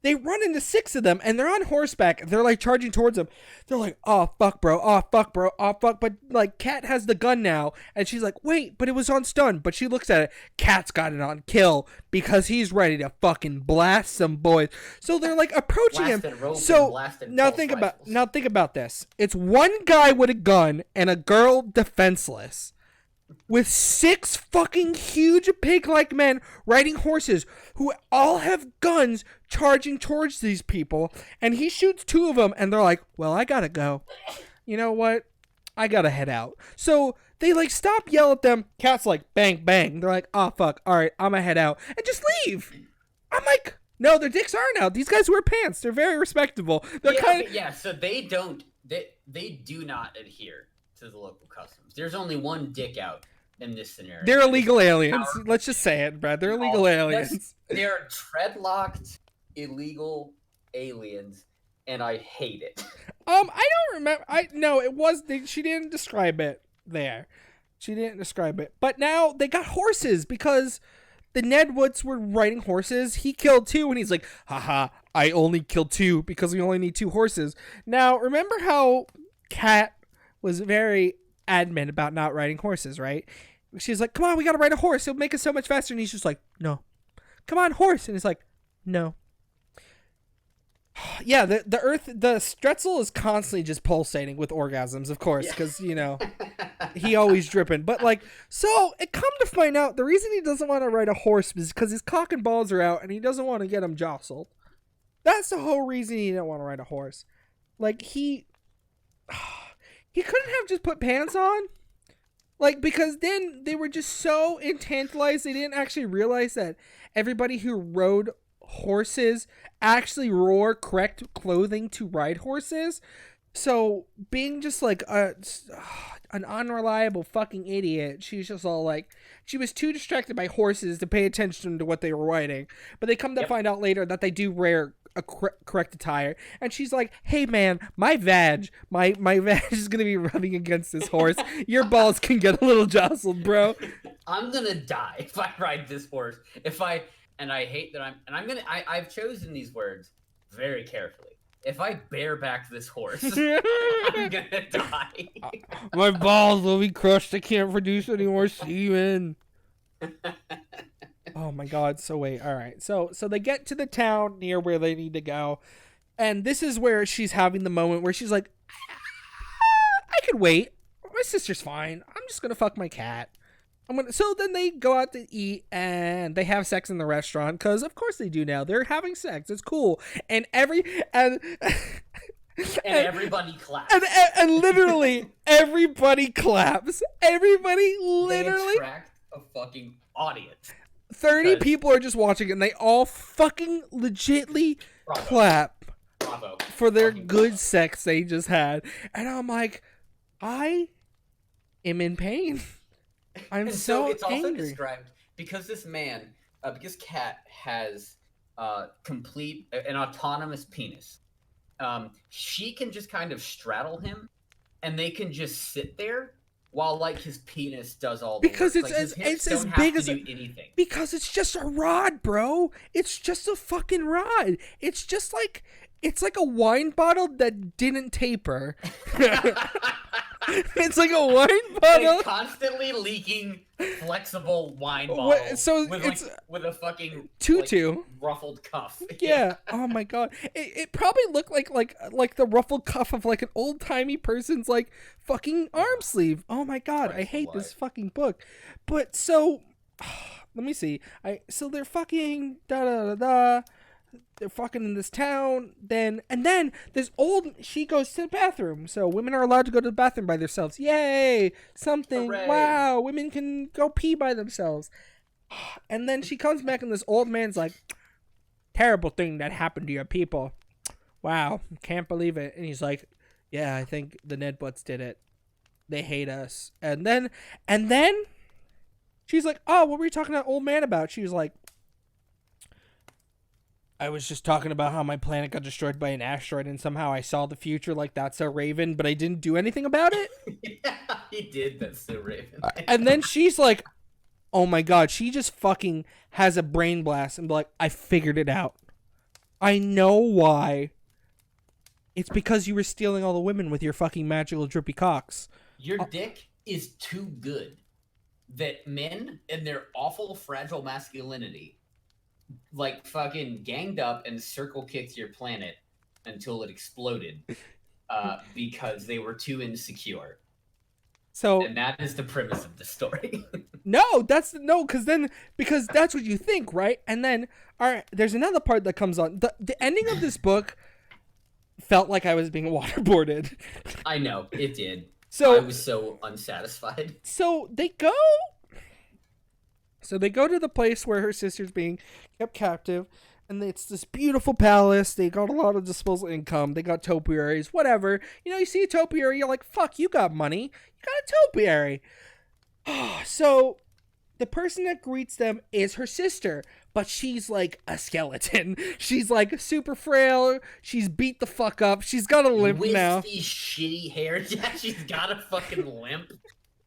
They run into 6 of them, and they're on horseback. They're, like, charging towards them. They're like, oh, fuck, bro. Oh, fuck, bro. Oh, fuck. But, like, Kat has the gun now, and she's like, wait, but it was on stun. But she looks at it. Kat's got it on kill because he's ready to fucking blast some boys. So they're, like, approaching him. So now think about this. It's one guy with a gun and a girl defenseless, with 6 fucking huge pig-like men riding horses who all have guns charging towards these people, and he shoots 2 of them, and they're like, well, I gotta go. You know what? I gotta head out. So they, like, stop, yell at them. Kat's like, bang, bang. They're like, oh, fuck. All right, I'm gonna head out. And just leave. I'm like, no, their dicks aren't out. These guys wear pants. They're very respectable. They're so they don't... They do not adhere to the local customs. There's only one dick out in this scenario. They're illegal aliens. Let's just say it, Brad. They're illegal aliens. They're treadlocked illegal aliens, and I hate it. I don't remember. She didn't describe it there. She didn't describe it. But now they got horses because the Nedwoods were riding horses. He killed 2, and he's like, haha, I only killed 2 because we only need 2 horses. Now, remember how Kat was very adamant about not riding horses, right? She's like, come on, we gotta ride a horse. It'll make us so much faster. And he's just like, no. Come on, horse. And he's like, no. Yeah, the Stretzel is constantly just pulsating with orgasms, of course, because, he always dripping. But, like, so it come to find out the reason he doesn't want to ride a horse is because his cock and balls are out and he doesn't want to get them jostled. That's the whole reason he didn't want to ride a horse. Like, he couldn't have just put pants on. Like, because then they were just so infantilized, they didn't actually realize that everybody who rode horses actually wore correct clothing to ride horses. So, being just like an unreliable fucking idiot, she's just all like, she was too distracted by horses to pay attention to what they were riding. But they come to find out later that they do wear a correct attire, and she's like, hey man, my vag is gonna be rubbing against this horse. Your balls can get a little jostled, bro. I'm gonna die if I ride this horse. I hate that I've chosen these words very carefully. If I bareback this horse, I'm gonna die. My balls will be crushed. I can't produce any more semen. Oh my god. So wait, all right. So they get to the town near where they need to go. And this is where she's having the moment where she's like, I could wait. My sister's fine. I'm just going to fuck my cat. So then they go out to eat and they have sex in the restaurant because of course they do now. They're having sex. It's cool. And everybody claps. And literally everybody claps. Everybody literally. They attract a fucking audience. 30 people are just watching and they all fucking legitly clap for their good sex they just had. And I'm like, I am in pain. I'm so it's angry. also described because this man, because Kat has complete an autonomous penis. She can just kind of straddle him, and they can just sit there while like his penis does all the because work. it's as big as anything. Because it's just a rod, bro. It's just a fucking rod. It's just like it's like a wine bottle that didn't taper. It's like a wine bottle, a constantly leaking, flexible wine bottle. So with a fucking tutu, like, ruffled cuff. Yeah. Oh my god. It probably looked like the ruffled cuff of like an old timey person's like fucking arm sleeve. Oh my god. I hate this fucking book. But so, let me see. So they're fucking da da da da. They're fucking in this town. And then she goes to the bathroom. So women are allowed to go to the bathroom by themselves. Yay! Something. Hooray. Wow. Women can go pee by themselves. And then she comes back and this old man's like, terrible thing that happened to your people. Wow. Can't believe it. And he's like, yeah, I think the Ned Butts did it. They hate us. And then she's like, oh, what were you talking to that old man about? She was like, I was just talking about how my planet got destroyed by an asteroid and somehow I saw the future like That's So Raven, but I didn't do anything about it. Yeah, he did. That's So Raven. And then she's like, oh my god, she just fucking has a brain blast and be like, I figured it out. I know why. It's because you were stealing all the women with your fucking magical drippy cocks. Your dick is too good that men in their awful fragile masculinity like fucking ganged up and circle kicked your planet until it exploded because they were too insecure. So, and that is the premise of the story. because that's what you think, right? And then, all right, there's another part that comes on. The ending of this book felt like I was being waterboarded. I know, it did. So I was so unsatisfied. So they go to the place where her sister's being kept captive, and it's this beautiful palace. They got a lot of disposable income. They got topiaries, whatever. You know, you see a topiary, you're like, fuck, you got money. You got a topiary. So the person that greets them is her sister, but she's like a skeleton. She's like super frail. She's beat the fuck up. She's got a limp now. Wispy, shitty hair. Yeah, she's got a fucking limp.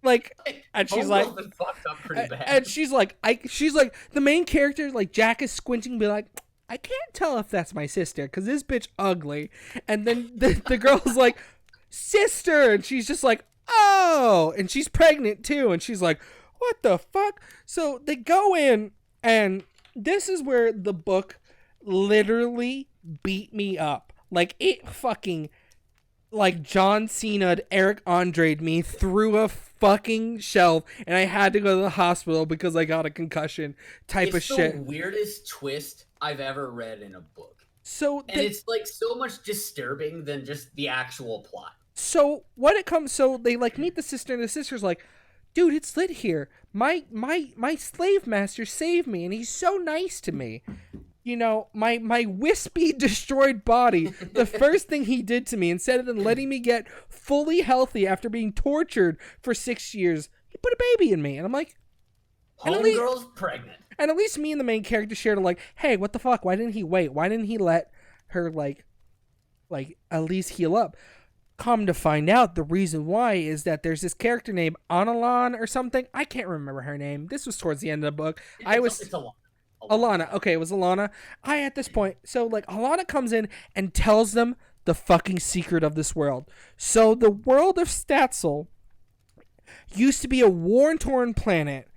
Like, and she's like, fucked up pretty bad. And she's like, the main character, like Jack is squinting, be like, I can't tell if that's my sister because this bitch ugly. And then the girl's like, sister, and she's just like, oh, and she's pregnant too, and she's like, what the fuck? So they go in, and this is where the book literally beat me up. Like, it fucking, like, John Cena'd Eric Andre'd me through a fucking shelf, and I had to go to the hospital because I got a concussion type of shit. It's the weirdest twist I've ever read in a book. It's like so much disturbing than just the actual plot. So they like meet the sister, and the sister's like, dude, it's lit here. My slave master saved me, and he's so nice to me. You know, my wispy, destroyed body, the first thing he did to me, instead of then letting me get fully healthy after being tortured for 6 years, he put a baby in me. And I'm like, homegirl's pregnant. And at least me and the main character shared like, hey, what the fuck? Why didn't he wait? Why didn't he let her, like at least heal up? Come to find out, the reason why is that there's this character named Analan or something. I can't remember her name. This was towards the end of the book. It's Alana. Okay, it was Alana. At this point, so like Alana comes in and tells them the fucking secret of this world. So the world of Statzel used to be a war-torn planet,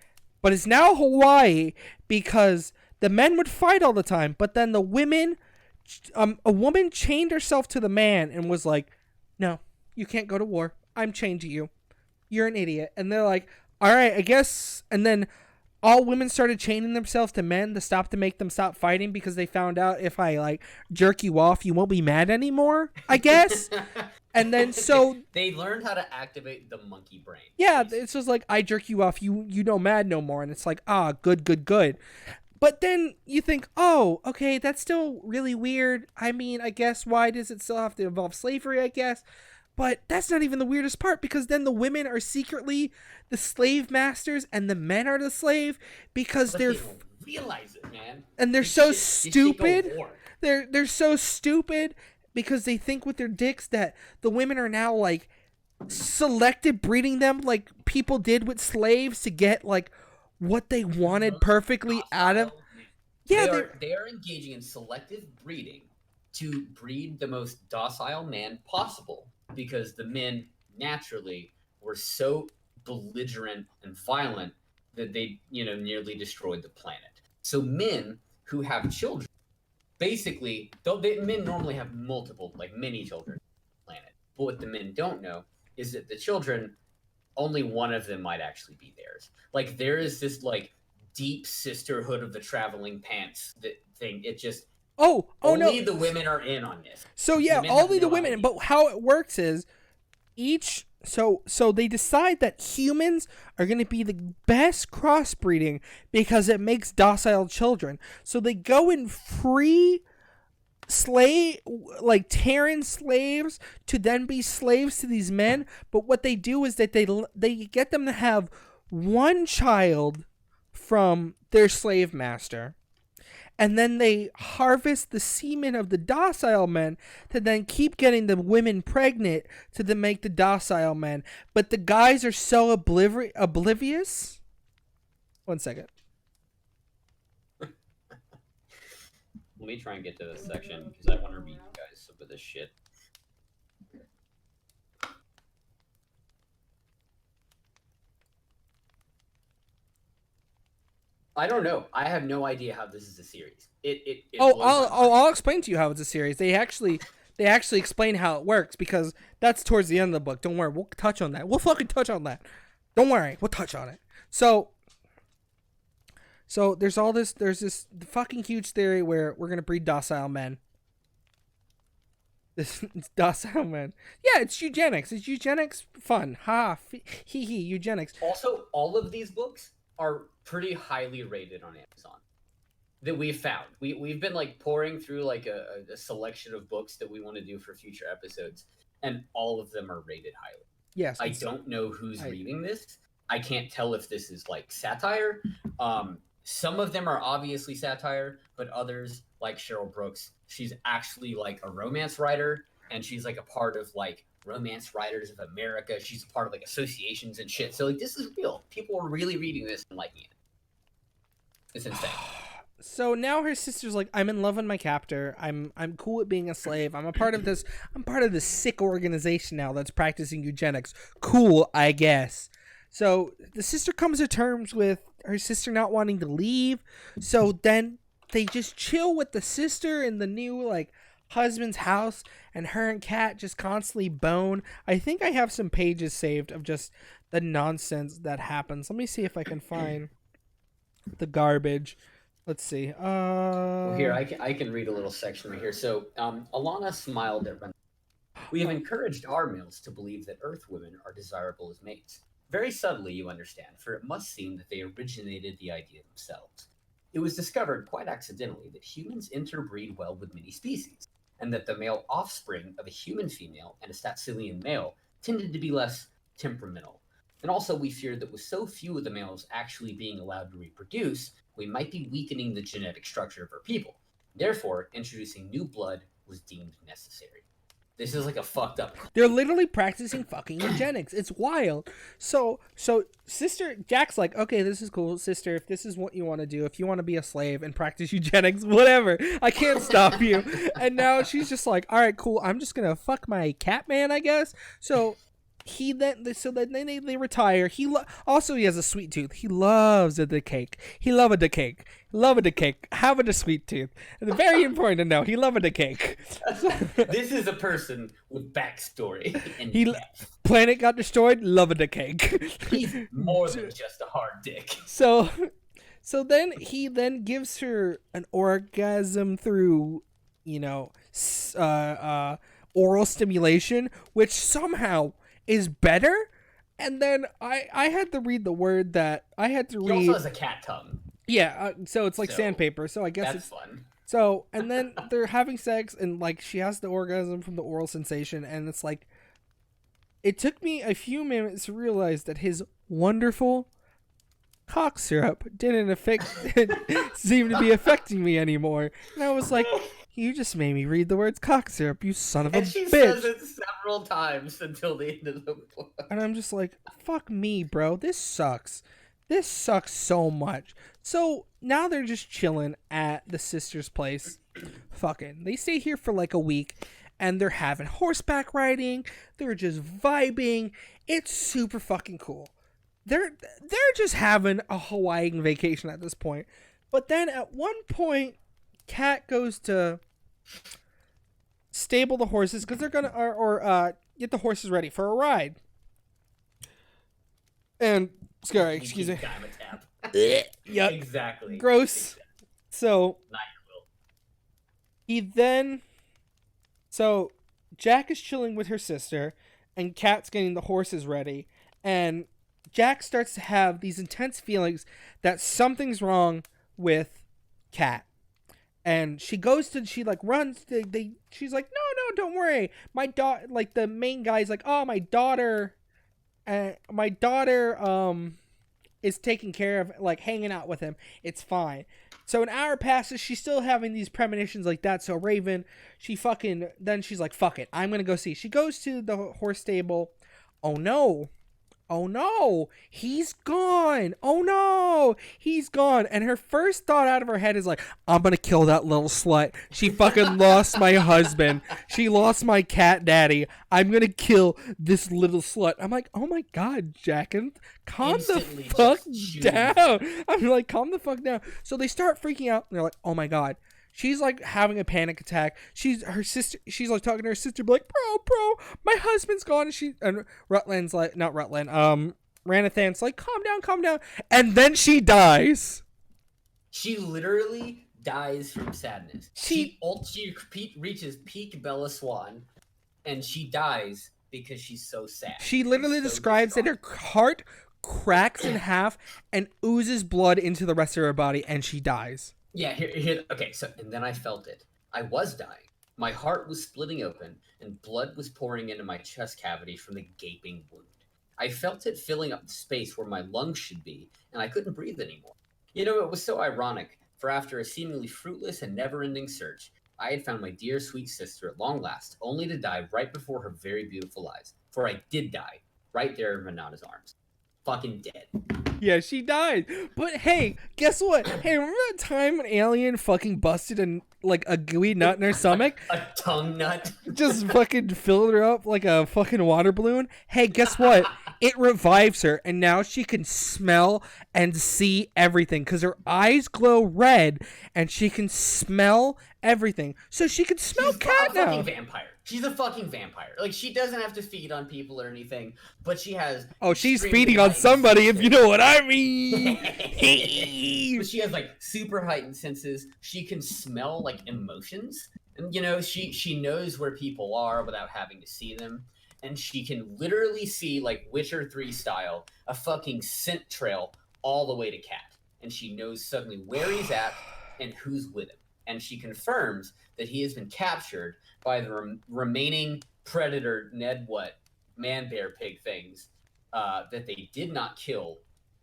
but is now Hawaii because the men would fight all the time, but then the women, a woman chained herself to the man and was like, no, you can't go to war. I'm chained to you. You're an idiot. And they're like, all right, I guess. And then all women started chaining themselves to men to make them stop fighting because they found out if I like jerk you off, you won't be mad anymore, I guess. And then so they learned how to activate the monkey brain. Yeah, it's just like, I jerk you off, you don't mad no more. And it's like, good. But then you think, oh, okay, that's still really weird. I mean, I guess why does it still have to involve slavery, I guess? But that's not even the weirdest part, because then the women are secretly the slave masters and the men are the slave because realize it, man. And they're so stupid. They're so stupid because they think with their dicks that the women are now like selective breeding them like people did with slaves to get like what they wanted perfectly out of. Yeah, they are engaging in selective breeding to breed the most docile man possible because the men naturally were so belligerent and violent that they, nearly destroyed the planet. So men who have children, basically, men normally have multiple, like many children on the planet. But what the men don't know is that the children, only one of them might actually be theirs. Like there is this like deep sisterhood of the traveling pants thing. It just only the women are in on this. So yeah, only the women. But how it works is so they decide that humans are going to be the best crossbreeding because it makes docile children. So they go and free Terran slaves to then be slaves to these men. But what they do is that they get them to have one child from their slave master. And then they harvest the semen of the docile men to then keep getting the women pregnant to then make the docile men. But the guys are so oblivious. 1 second. Let me try and get to this section because I want to read you guys some of this shit. I don't know. I have no idea how this is a series. I'll explain to you how it's a series. They actually explain how it works because that's towards the end of the book. Don't worry, we'll touch on that. We'll fucking touch on that. Don't worry, we'll touch on it. So there's this fucking huge theory where we're gonna breed docile men. This docile men. Yeah, it's eugenics. It's eugenics fun. Ha, hee hee, eugenics. Also, all of these books are pretty highly rated on Amazon that we've found. We've been like pouring through like a selection of books that we want to do for future episodes, and all of them are rated highly. Yes. I don't know who's reading this. I can't tell if this is like satire. Some of them are obviously satire, but others, like Cheryl Brooks, she's actually like a romance writer, and she's like a part of like Romance Writers of America. She's a part of like associations and shit. So like this is real. People are really reading this and liking it. It's insane. So now her sister's like, I'm in love with my captor. I'm cool with being a slave. I'm part of this sick organization now that's practicing eugenics. Cool, I guess. So the sister comes to terms with her sister not wanting to leave. So then they just chill with the sister in the new like husband's house, and her and Kat just constantly bone. I think I have some pages saved of just the nonsense that happens. Let me see if I can find the garbage. Let's see. Well, here I can read a little section right here. So Alana smiled at Ren. We have encouraged our males to believe that Earth women are desirable as mates. Very subtly, you understand, for it must seem that they originated the idea themselves. It was discovered quite accidentally that humans interbreed well with many species, and that the male offspring of a human female and a Statsilian male tended to be less temperamental. And also we feared that with so few of the males actually being allowed to reproduce, we might be weakening the genetic structure of our people. Therefore, introducing new blood was deemed necessary. This is like a fucked up. They're literally practicing fucking eugenics. It's wild. So sister Jack's like, okay, this is cool, sister. If this is what you want to do, if you want to be a slave and practice eugenics, whatever, I can't stop you. And now she's just like, all right, cool. I'm just gonna fuck my cat man, I guess. So they retire. He has a sweet tooth. He loves the cake. He loved the cake. Having a sweet tooth. And it's very important to know. He loved the cake. This is a person with backstory. Planet got destroyed. Loved the cake. He's more than just a hard dick. So then he gives her an orgasm through, oral stimulation, which somehow is better. And then I had to read the word that I had to read. He also has a cat tongue. Yeah, so it's like sandpaper. So I guess that's fun. So, and then they're having sex, and like she has the orgasm from the oral sensation, and it's like, it took me a few minutes to realize that his wonderful, cock syrup didn't seem to be affecting me anymore. And I was like, you just made me read the words cock syrup, you son of a And she bitch. says it several times until the end of the book. And I'm just like, fuck me, bro. This sucks. This sucks so much. So now they're just chilling at the sister's place. Fucking. They stay here for like a week and they're having horseback riding. They're just vibing. It's super fucking cool. They're just having a Hawaiian vacation at this point. But then at one point, Kat goes to stable the horses because they're gonna get the horses ready for a ride. And sorry, excuse me. Yep. Exactly. Gross. Exactly. So so Jack is chilling with her sister, and Kat's getting the horses ready, and Jack starts to have these intense feelings that something's wrong with Kat. And she goes to, she like runs, she's like, no, don't worry. My daughter, like the main guy's like, oh, my daughter is taking care of, like hanging out with him. It's fine. So an hour passes, she's still having these premonitions like that. So Raven, she's like, fuck it, I'm going to go see. She goes to the horse stable. Oh no, he's gone. Oh no, he's gone. And her first thought out of her head is like, I'm gonna kill that little slut. She fucking lost my husband. She lost my cat daddy. I'm gonna kill this little slut. I'm like, oh my god, Jack, calm the fuck down. I'm like, calm the fuck down. So they start freaking out and they're like, oh my god. She's like having a panic attack. She's like talking to her sister, like, bro, my husband's gone. And Rutland's like, not Rutland, Ranathan's like, calm down. And then she dies. She literally dies from sadness. She reaches peak Bella Swan, and she dies because she's so sad. She literally describes that her heart cracks in half and oozes blood into the rest of her body, and she dies. Yeah, here. Okay, so, and then I felt it. I was dying. My heart was splitting open, and blood was pouring into my chest cavity from the gaping wound. I felt it filling up the space where my lungs should be, and I couldn't breathe anymore. You know, it was so ironic, for after a seemingly fruitless and never-ending search, I had found my dear sweet sister at long last, only to die right before her very beautiful eyes. For I did die, right there in Renata's arms. Fucking dead. Yeah, she died. But hey, guess what? Hey, remember that time an alien fucking busted a gooey nut in her stomach? A tongue nut. Just fucking filled her up like a fucking water balloon. Hey, guess what? It revives her, and now she can smell and see everything because her eyes glow red, and she can smell everything. So she can smell cat now. Fucking vampire. She's a fucking vampire. Like, she doesn't have to feed on people or anything, but she has... Oh, she's feeding on somebody, if you know what I mean. But she has, like, super heightened senses. She can smell, like, emotions. And, you know, she knows where people are without having to see them. And she can literally see, like, Witcher 3 style, a fucking scent trail all the way to Cat. And she knows suddenly where he's at and who's with him. And she confirms that he has been captured by the remaining predator man bear pig things that they did not kill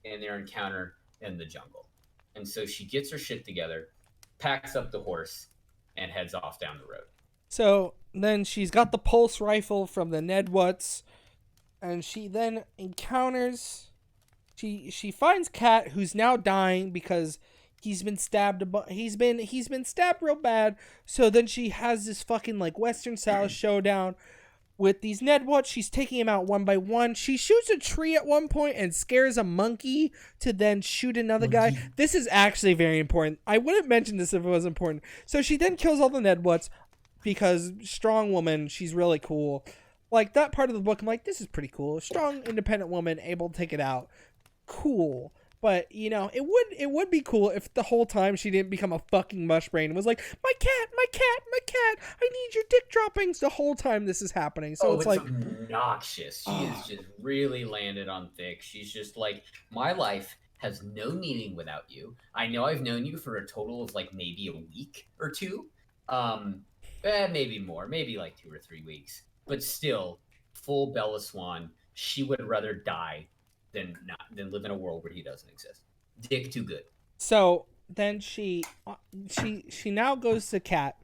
in their encounter in the jungle. And so she gets her shit together, packs up the horse, and heads off down the road. So then she's got the pulse rifle from the Nedwutts, and she then encounters... She finds Cat, who's now dying because... He's been stabbed. He's been stabbed real bad. So then she has this fucking like Western style showdown with these Nedwutts. She's taking them out one by one. She shoots a tree at one point and scares a monkey to then shoot another guy. This is actually very important. I wouldn't mention this if it was important. So she then kills all the Nedwutts because strong woman. She's really cool. Like that part of the book, I'm like, this is pretty cool. Strong, independent woman able to take it out. Cool. But, you know, it would be cool if the whole time she didn't become a fucking mush brain and was like, my cat, I need your dick droppings the whole time this is happening. So it's like obnoxious. She is just really landed on thick. She's just like, my life has no meaning without you. I know I've known you for a total of like maybe a week or two. Maybe more, maybe like 2 or 3 weeks. But still, full Bella Swan, she would rather die than live in a world where he doesn't exist. Dick too good. So then she now goes to Cat,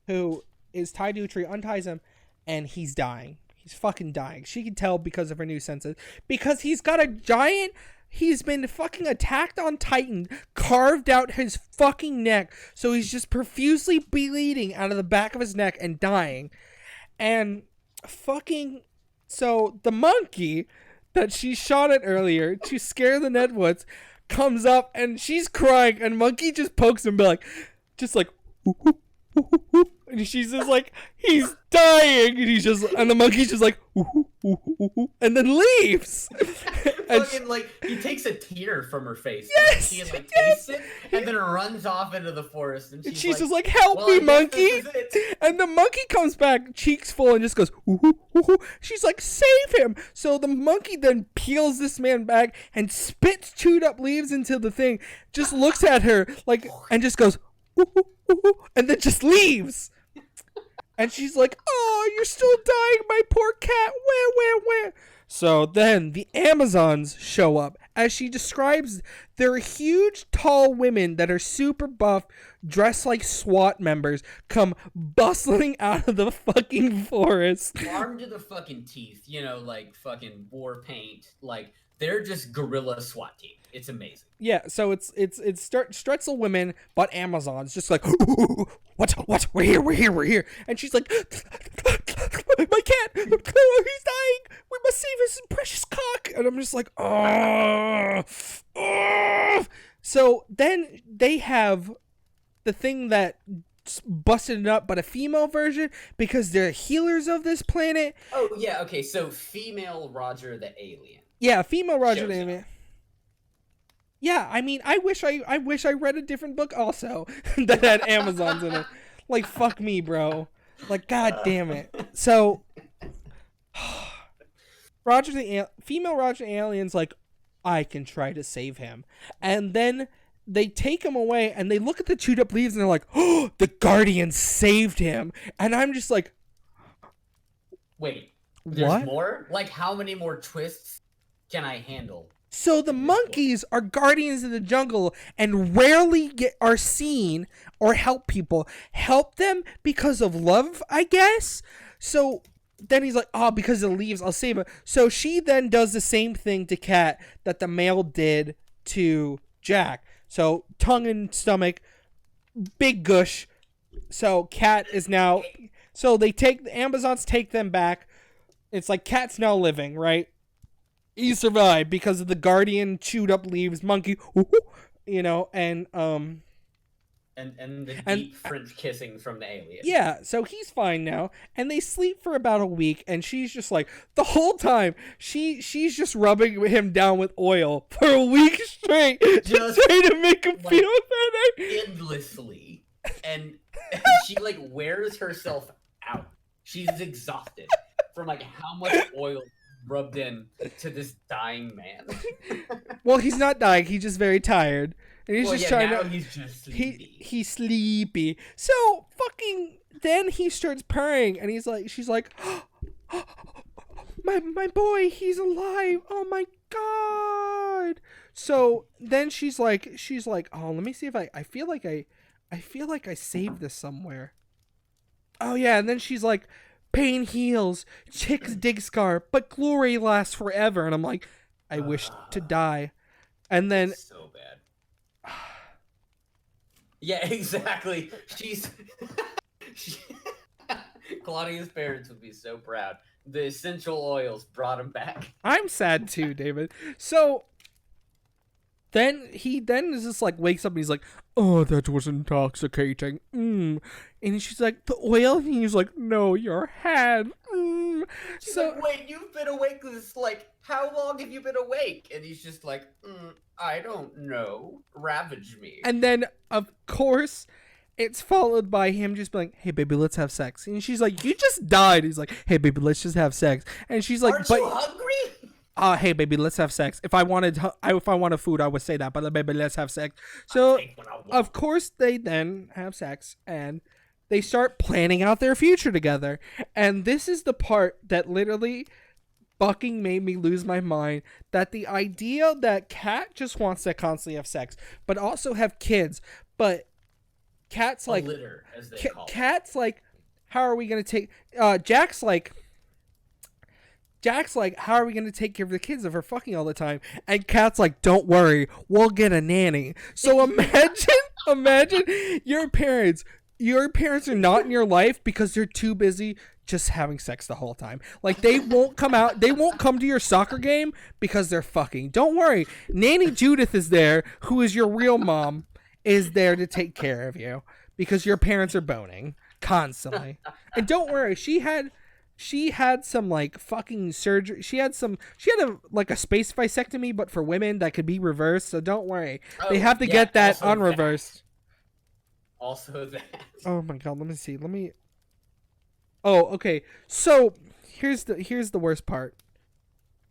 who is tied to a tree, unties him, and he's dying. He's fucking dying. She can tell because of her new senses. Because he's got a giant... He's been fucking attacked on Titan, carved out his fucking neck, so he's just profusely bleeding out of the back of his neck and dying. And fucking... So the monkey that she shot at earlier to scare the Nedwoods comes up and she's crying, and monkey just pokes him, be like, just like, whoop, whoop, whoop, whoop, whoop. And she's just like, he's dying, and the monkey's just like, whoop, whoop, whoop, whoop, whoop, and then leaves. And fucking like he takes a tear from her face. Yes, she like tastes it and then runs off into the forest, and she's like, just like, help me, monkey. And the monkey comes back, cheeks full, and just goes, ooh, ooh, ooh. She's like, save him. So the monkey then peels this man back and spits chewed up leaves into the thing, just looks at her like, and just goes, ooh, ooh, ooh, ooh, and then just leaves. And she's like, oh, you're still dying, my poor cat. Where? So then the Amazons show up. As she describes, they're huge, tall women that are super buff, dressed like SWAT members, come bustling out of the fucking forest. Armed to the fucking teeth, like fucking war paint. Like, they're just guerrilla SWAT team. It's amazing. Yeah, so it's Strutzel women, but Amazons, just like, what? We're here. And she's like, my cat, he's dying. We must save his precious cock. And I'm just like, oh. So then they have the thing that busted it up, but a female version, because they're healers of this planet. Oh yeah, okay. So female Roger the alien. Yeah, female Roger the alien. Yeah, I mean, I wish I read a different book also that had Amazons in it. Like, fuck me, bro. Like, god damn it. So, female Roger the alien's like, I can try to save him. And then they take him away and they look at the chewed up leaves and they're like, oh, the Guardian saved him. And I'm just like, wait, there's what? More? Like, how many more twists can I handle? So the monkeys are guardians of the jungle and rarely are seen or help people. Help them because of love, I guess. So then he's like, oh, because of the leaves, I'll save him. So she then does the same thing to Cat that the male did to Jack. So tongue and stomach, big gush. So Cat is now... So the Amazons take them back. It's like Cat's now living, right? He survived because of the Guardian chewed up leaves monkey, and the deep French kissing from the alien. Yeah, so he's fine now, and they sleep for about a week, and she's just like, the whole time she's just rubbing him down with oil for a week straight, just trying to make him feel better endlessly, and she like wears herself out. She's exhausted from like how much oil rubbed in to this dying man. Well, he's not dying. He's just very tired, and he's trying to. He's just sleepy. He's sleepy. So fucking. Then he starts purring, and she's like, oh, my boy, he's alive. Oh my god. So then she's like, oh, let me see if I feel like I saved this somewhere. Oh yeah, and then she's like, pain heals, chicks dig scar, but glory lasts forever. And I'm like, I wish to die. And then so bad. Yeah, exactly. Claudia's parents would be so proud. The essential oils brought him back. I'm sad too, David. So then he is just like wakes up and he's like, oh, that was intoxicating. And she's like, the oil? And he's like, no, your hand. She's like, wait, you've been awake this, like, how long have you been awake? And he's just like, I don't know. Ravage me. And then, of course, it's followed by him just being like, hey, baby, let's have sex. And she's like, you just died. He's like, hey, baby, let's just have sex. And she's like, aren't you hungry? Hey baby, let's have sex. If I wanted food, I would say that, but baby, let's have sex. So of course they then have sex and they start planning out their future together. And this is the part that literally fucking made me lose my mind that the idea that Cat just wants to constantly have sex, but also have kids, but Cat's like, litter, as they call it. Cat's like, how are we gonna take? Jack's like, how are we gonna take care of the kids if we're fucking all the time? And Cat's like, don't worry, we'll get a nanny. So imagine your parents. Your parents are not in your life because they're too busy just having sex the whole time. Like, they won't come out. They won't come to your soccer game because they're fucking. Don't worry. Nanny Judith is there, who is your real mom, is there to take care of you because your parents are boning constantly. And don't worry, she had some like fucking surgery. She had a space vasectomy, but for women that could be reversed. So don't worry. They have to get that unreversed. Also that. Oh my god, let me see. Oh, okay. So here's the worst part.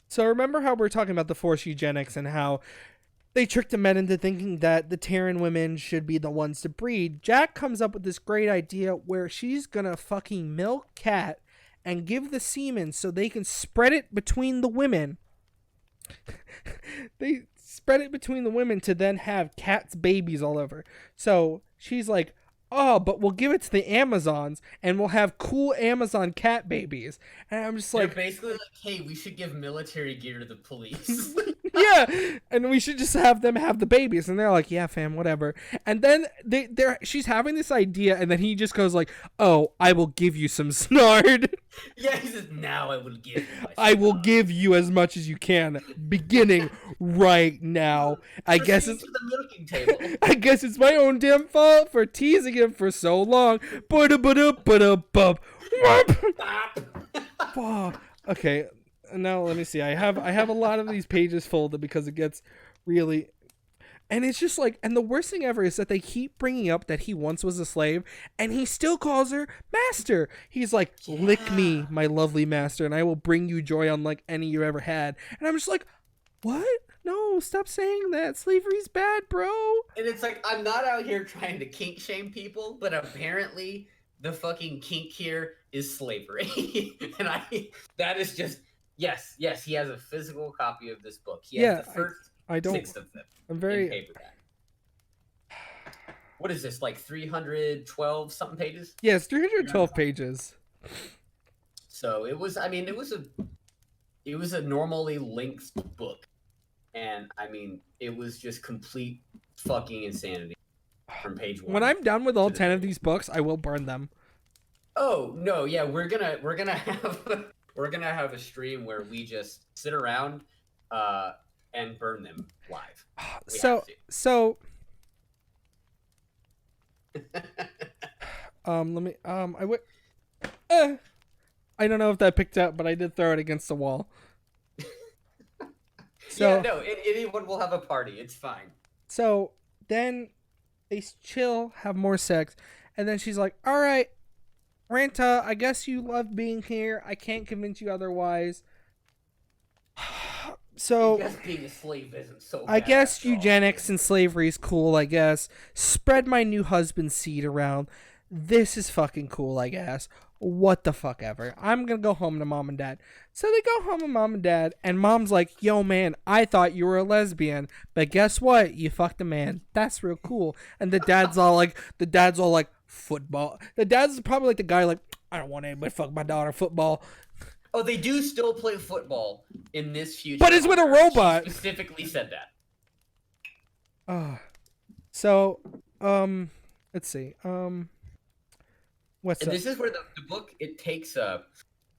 So remember how we're talking about the forced eugenics and how they tricked the men into thinking that the Terran women should be the ones to breed. Jack comes up with this great idea where she's gonna fucking milk Cat and give the semen so they can spread it between the women. They spread it between the women to then have Cat's babies all over. So she's like, oh, but we'll give it to the Amazons and we'll have cool Amazon cat babies. And I'm just like, they're basically like, hey, we should give military gear to the police. yeah, and we should just have them have the babies. And they're like, yeah, fam, whatever. And then she's having this idea, and then he just goes like, oh, I will give you some snard. Yeah, he says, now I will give you I will give you as much as you can, beginning right now. I guess it's the milking table. I guess it's my own damn fault for teasing him for so long. Okay, now let me see. I have a lot of these pages folded because it gets really. And it's just like, and the worst thing ever is that they keep bringing up that he once was a slave, and he still calls her master. He's like, lick me, my lovely master, and I will bring you joy unlike any you ever had. And I'm just like, what? No, stop saying that. Slavery's bad, bro. And it's like, I'm not out here trying to kink shame people, but apparently the fucking kink here is slavery. And that is just, yes, he has a physical copy of this book. He has the first I don't, 6 of them. I'm very... in paperback. What is this, like 312 something pages? Yeah, it's 312 pages. So it was a normally length book. And I mean, it was just complete fucking insanity from page 1. When I'm done with all 10 of these books, I will burn them. Oh, no, yeah, we're gonna have a stream where we just sit around and burn them live. Let me I don't know if that picked up, but I did throw it against the wall. So, yeah, no, anyone will have a party. It's fine. So then they chill, have more sex, and then she's like, all right, Ranta, I guess you love being here. I can't convince you otherwise. So I guess being a slave isn't so bad. I guess eugenics and slavery is cool, I guess. Spread my new husband's seed around. This is fucking cool, I guess. What the fuck ever. I'm gonna go home to mom and dad. So they go home to mom and dad, and mom's like, yo man, I thought you were a lesbian, but guess what? You fucked a man. That's real cool. And the dad's all like football. The dad's probably like the guy like, I don't want anybody to fuck my daughter football. Oh, they do still play football in this future. But it's with a robot. She specifically said that. So, let's see. This is where the book, it takes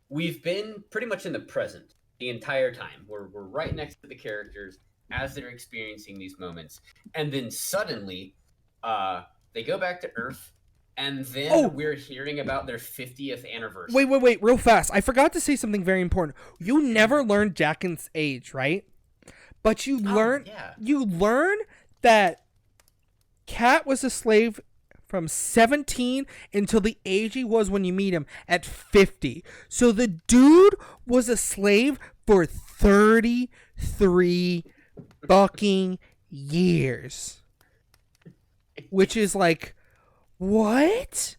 we've been pretty much in the present the entire time. We're right next to the characters as they're experiencing these moments. And then suddenly, they go back to Earth, and then we're hearing about their 50th anniversary. Wait, real fast. I forgot to say something very important. You never learned Jackin's age, right? But you learn that Cat was a slave from 17 until the age he was when you meet him at 50. So the dude was a slave for 33 fucking years. Which is like, what?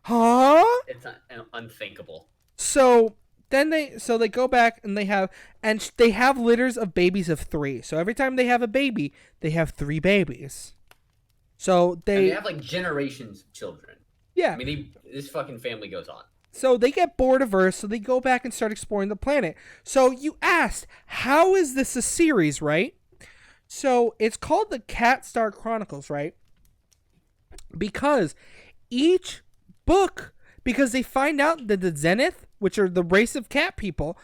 Huh? It's unthinkable. So then they go back and they have litters of babies of 3. So every time they have a baby, they have 3 babies. So they have like generations of children. Yeah. I mean, this fucking family goes on. So they get bored of Earth, so they go back and start exploring the planet. So you asked, how is this a series, right? So it's called the Cat Star Chronicles, right? Because each book, because they find out that the Zenith, which are the race of cat people,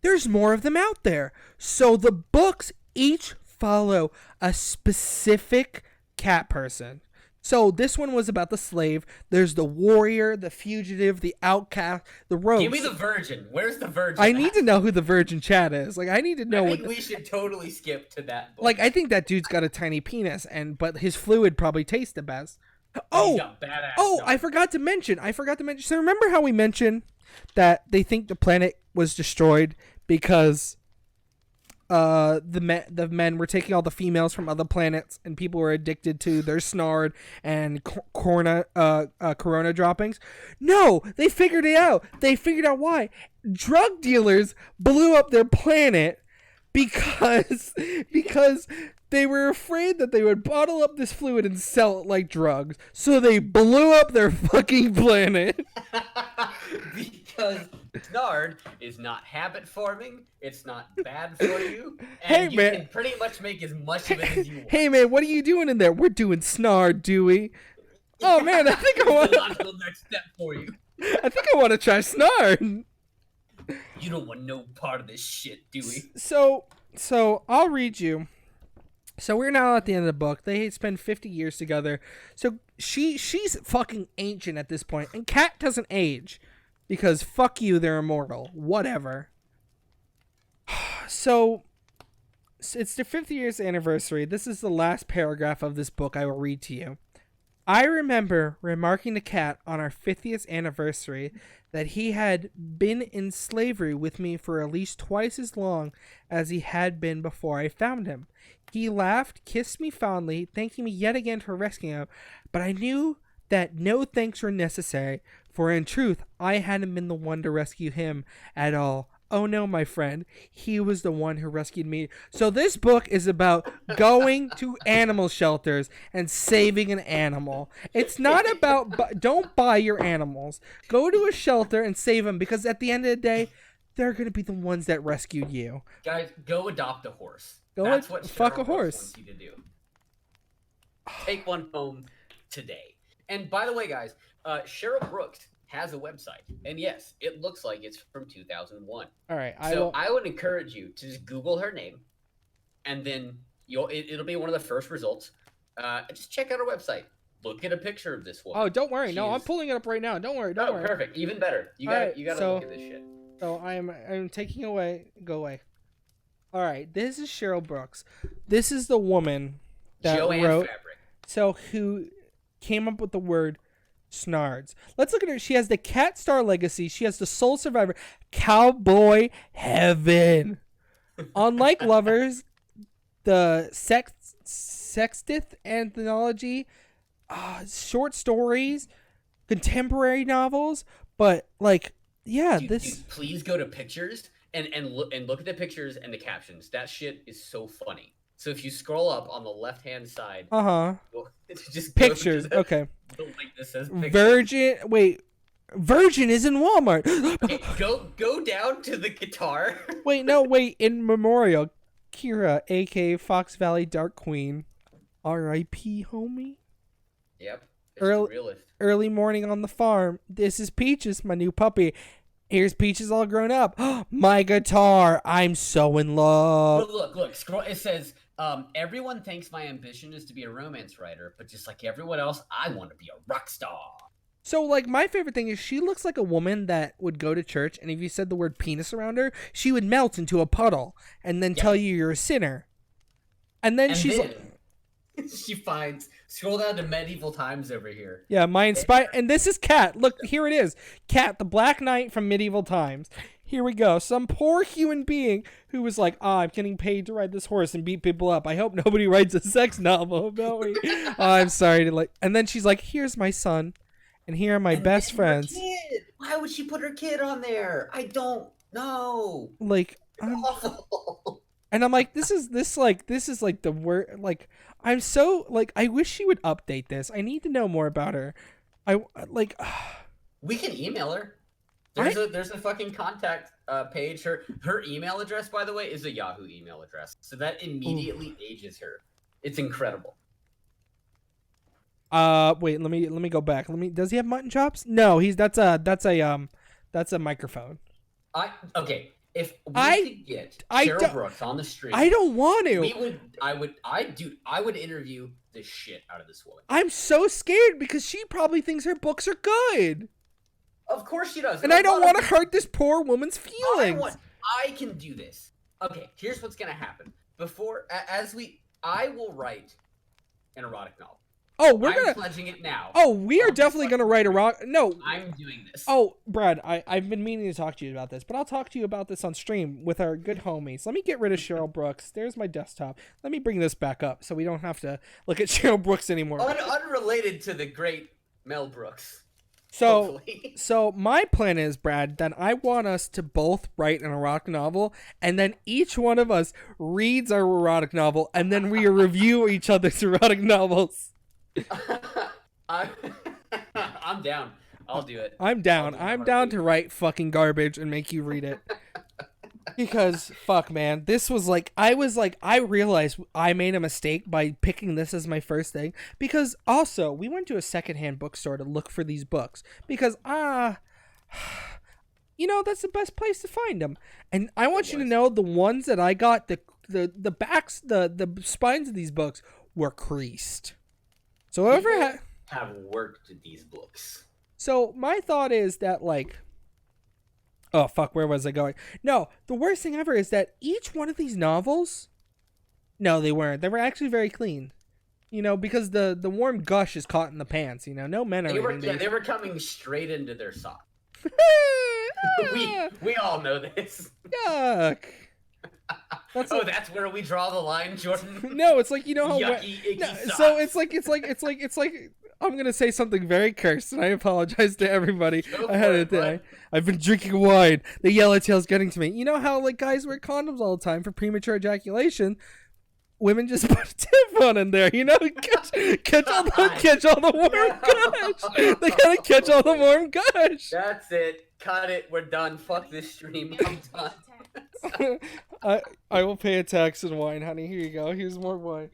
there's more of them out there. So the books each follow a specific cat person. So this one was about the slave. There's the warrior, the fugitive, the outcast, the rogue. Give me the virgin. Where's the virgin? I need to know who the virgin Chad is. Like, I need to know. I think we should totally skip to that book. Like, I think that dude's got a tiny penis, but his fluid probably tastes the best. Oh, I forgot to mention. So remember how we mentioned that they think the planet was destroyed because the men were taking all the females from other planets and people were addicted to their snard and corona droppings? No, they figured it out. They figured out why. Drug dealers blew up their planet because they were afraid that they would bottle up this fluid and sell it like drugs. So they blew up their fucking planet. Because snard is not habit forming, it's not bad for you, and can pretty much make as much of it as you want. Hey man, what are you doing in there? We're doing snard, Dewey. Oh man, I think I want the logical next step for you. I think I want to try snard. You don't want no part of this shit, Dewey. So I'll read you. So we're now at the end of the book. They spend 50 years together. So she's fucking ancient at this point, and Cat doesn't age. Because fuck you, they're immortal. Whatever. So, it's their 50 years anniversary. This is the last paragraph of this book I will read to you. I remember remarking to Cat on our 50th anniversary that he had been in slavery with me for at least twice as long as he had been before I found him. He laughed, kissed me fondly, thanking me yet again for rescuing him, but I knew that no thanks were necessary, for in truth, I hadn't been the one to rescue him at all. Oh no, my friend, he was the one who rescued me. So this book is about going to animal shelters and saving an animal. It's not about, don't buy your animals. Go to a shelter and save them, because at the end of the day, they're going to be the ones that rescued you. Guys, go adopt a horse. That's what fuck Cheryl a horse. Brooks wants you to do. Take one home today. And by the way, guys, Cheryl Brooks has a website, and yes, it looks like it's from 2001. All right, I would encourage you to just Google her name, and then it'll be one of the first results. Just check out her website. Look at a picture of this one. Oh, don't worry. No, I'm pulling it up right now. Don't worry. Don't worry. Perfect. Even better. You gotta look at this shit. So I'm taking away. Go away. All right. This is Cheryl Brooks. This is the woman that Joanne wrote. Fabric. So who came up with the word snards. Let's look at her. She has the Cat Star Legacy. She has the Soul Survivor. Cowboy Heaven. Unlike Lovers, the Sextith Anthology, short stories, contemporary novels, but like, yeah, dude, please go to pictures and look at the pictures and the captions. That shit is so funny. So if you scroll up on the left-hand side, just pictures. Okay. The link that says pictures. Virgin is in Walmart. Okay, go down to the guitar. Wait. In memorial, Kira, aka Fox Valley Dark Queen, R.I.P. homie. Yep. It's the realist. Early morning on the farm. This is Peaches, my new puppy. Here's Peaches all grown up. My guitar. I'm so in love. Look. Scroll. It says, everyone thinks my ambition is to be a romance writer, but just like everyone else, I want to be a rock star. So, like, my favorite thing is she looks like a woman that would go to church, and if you said the word penis around her, she would melt into a puddle and then tell you you're a sinner. And then she finds, scroll down to medieval times over here. Yeah, and this is Cat. Look, here it is. Cat, the Black Knight from medieval times. Here we go. Some poor human being who was like, I'm getting paid to ride this horse and beat people up. I hope nobody writes a sex novel about me. I'm sorry to and then she's like, here's my son. and here are my best friends. Why would she put her kid on there? I don't know. Like, awful. And I'm like, this is like the word. Like, I'm so like, I wish she would update this. I need to know more about her. We can email her. There's a fucking contact page. Her email address, by the way, is a Yahoo email address, so that immediately ages her. It's incredible. Wait, let me go back. Does he have mutton chops? No, that's a microphone. Okay. If we could get Cheryl Brooks on the stream, I don't want to. I would interview the shit out of this woman. I'm so scared because she probably thinks her books are good. Of course she does. And I don't want to hurt this poor woman's feelings. I can do this. Okay, here's what's gonna happen. I will write an erotic novel. Oh, I'm pledging it now. Oh, we are definitely gonna write a rock. No, I'm doing this. Oh, Brad, I've been meaning to talk to you about this, but I'll talk to you about this on stream with our good homies. Let me get rid of Cheryl Brooks. There's my desktop. Let me bring this back up so we don't have to look at Cheryl Brooks anymore. Unrelated to the great Mel Brooks. So my plan is, Brad, that I want us to both write an erotic novel, and then each one of us reads our erotic novel, and then we review each other's erotic novels. I'm down. I'll do it. I'm down. I'm down to write fucking garbage and make you read it. Because fuck, man, this was like I realized I made a mistake by picking this as my first thing, because also we went to a secondhand bookstore to look for these books because that's the best place to find them. And I want you to know the ones that I got, the backs, the spines of these books were creased. So whoever have worked these books. So my thought is that, like, oh fuck, where was I going? No, the worst thing ever is that each one of these novels, no, they weren't. They were actually very clean. Because the warm gush is caught in the pants. No men are. They were coming straight into their sock. we all know this. Yuck. That's where we draw the line, Jordan. No, it's like how. Yucky, socks. So it's like I'm gonna say something very cursed, and I apologize to everybody ahead of the day. I've been drinking wine. The yellowtail's getting to me. You know how guys wear condoms all the time for premature ejaculation? Women just put a tampon in there, catch all the warm gush. They gotta catch all the warm gush. That's it. Cut it. We're done. Fuck this stream. I'm done. I will pay a tax in wine, honey. Here you go. Here's more wine.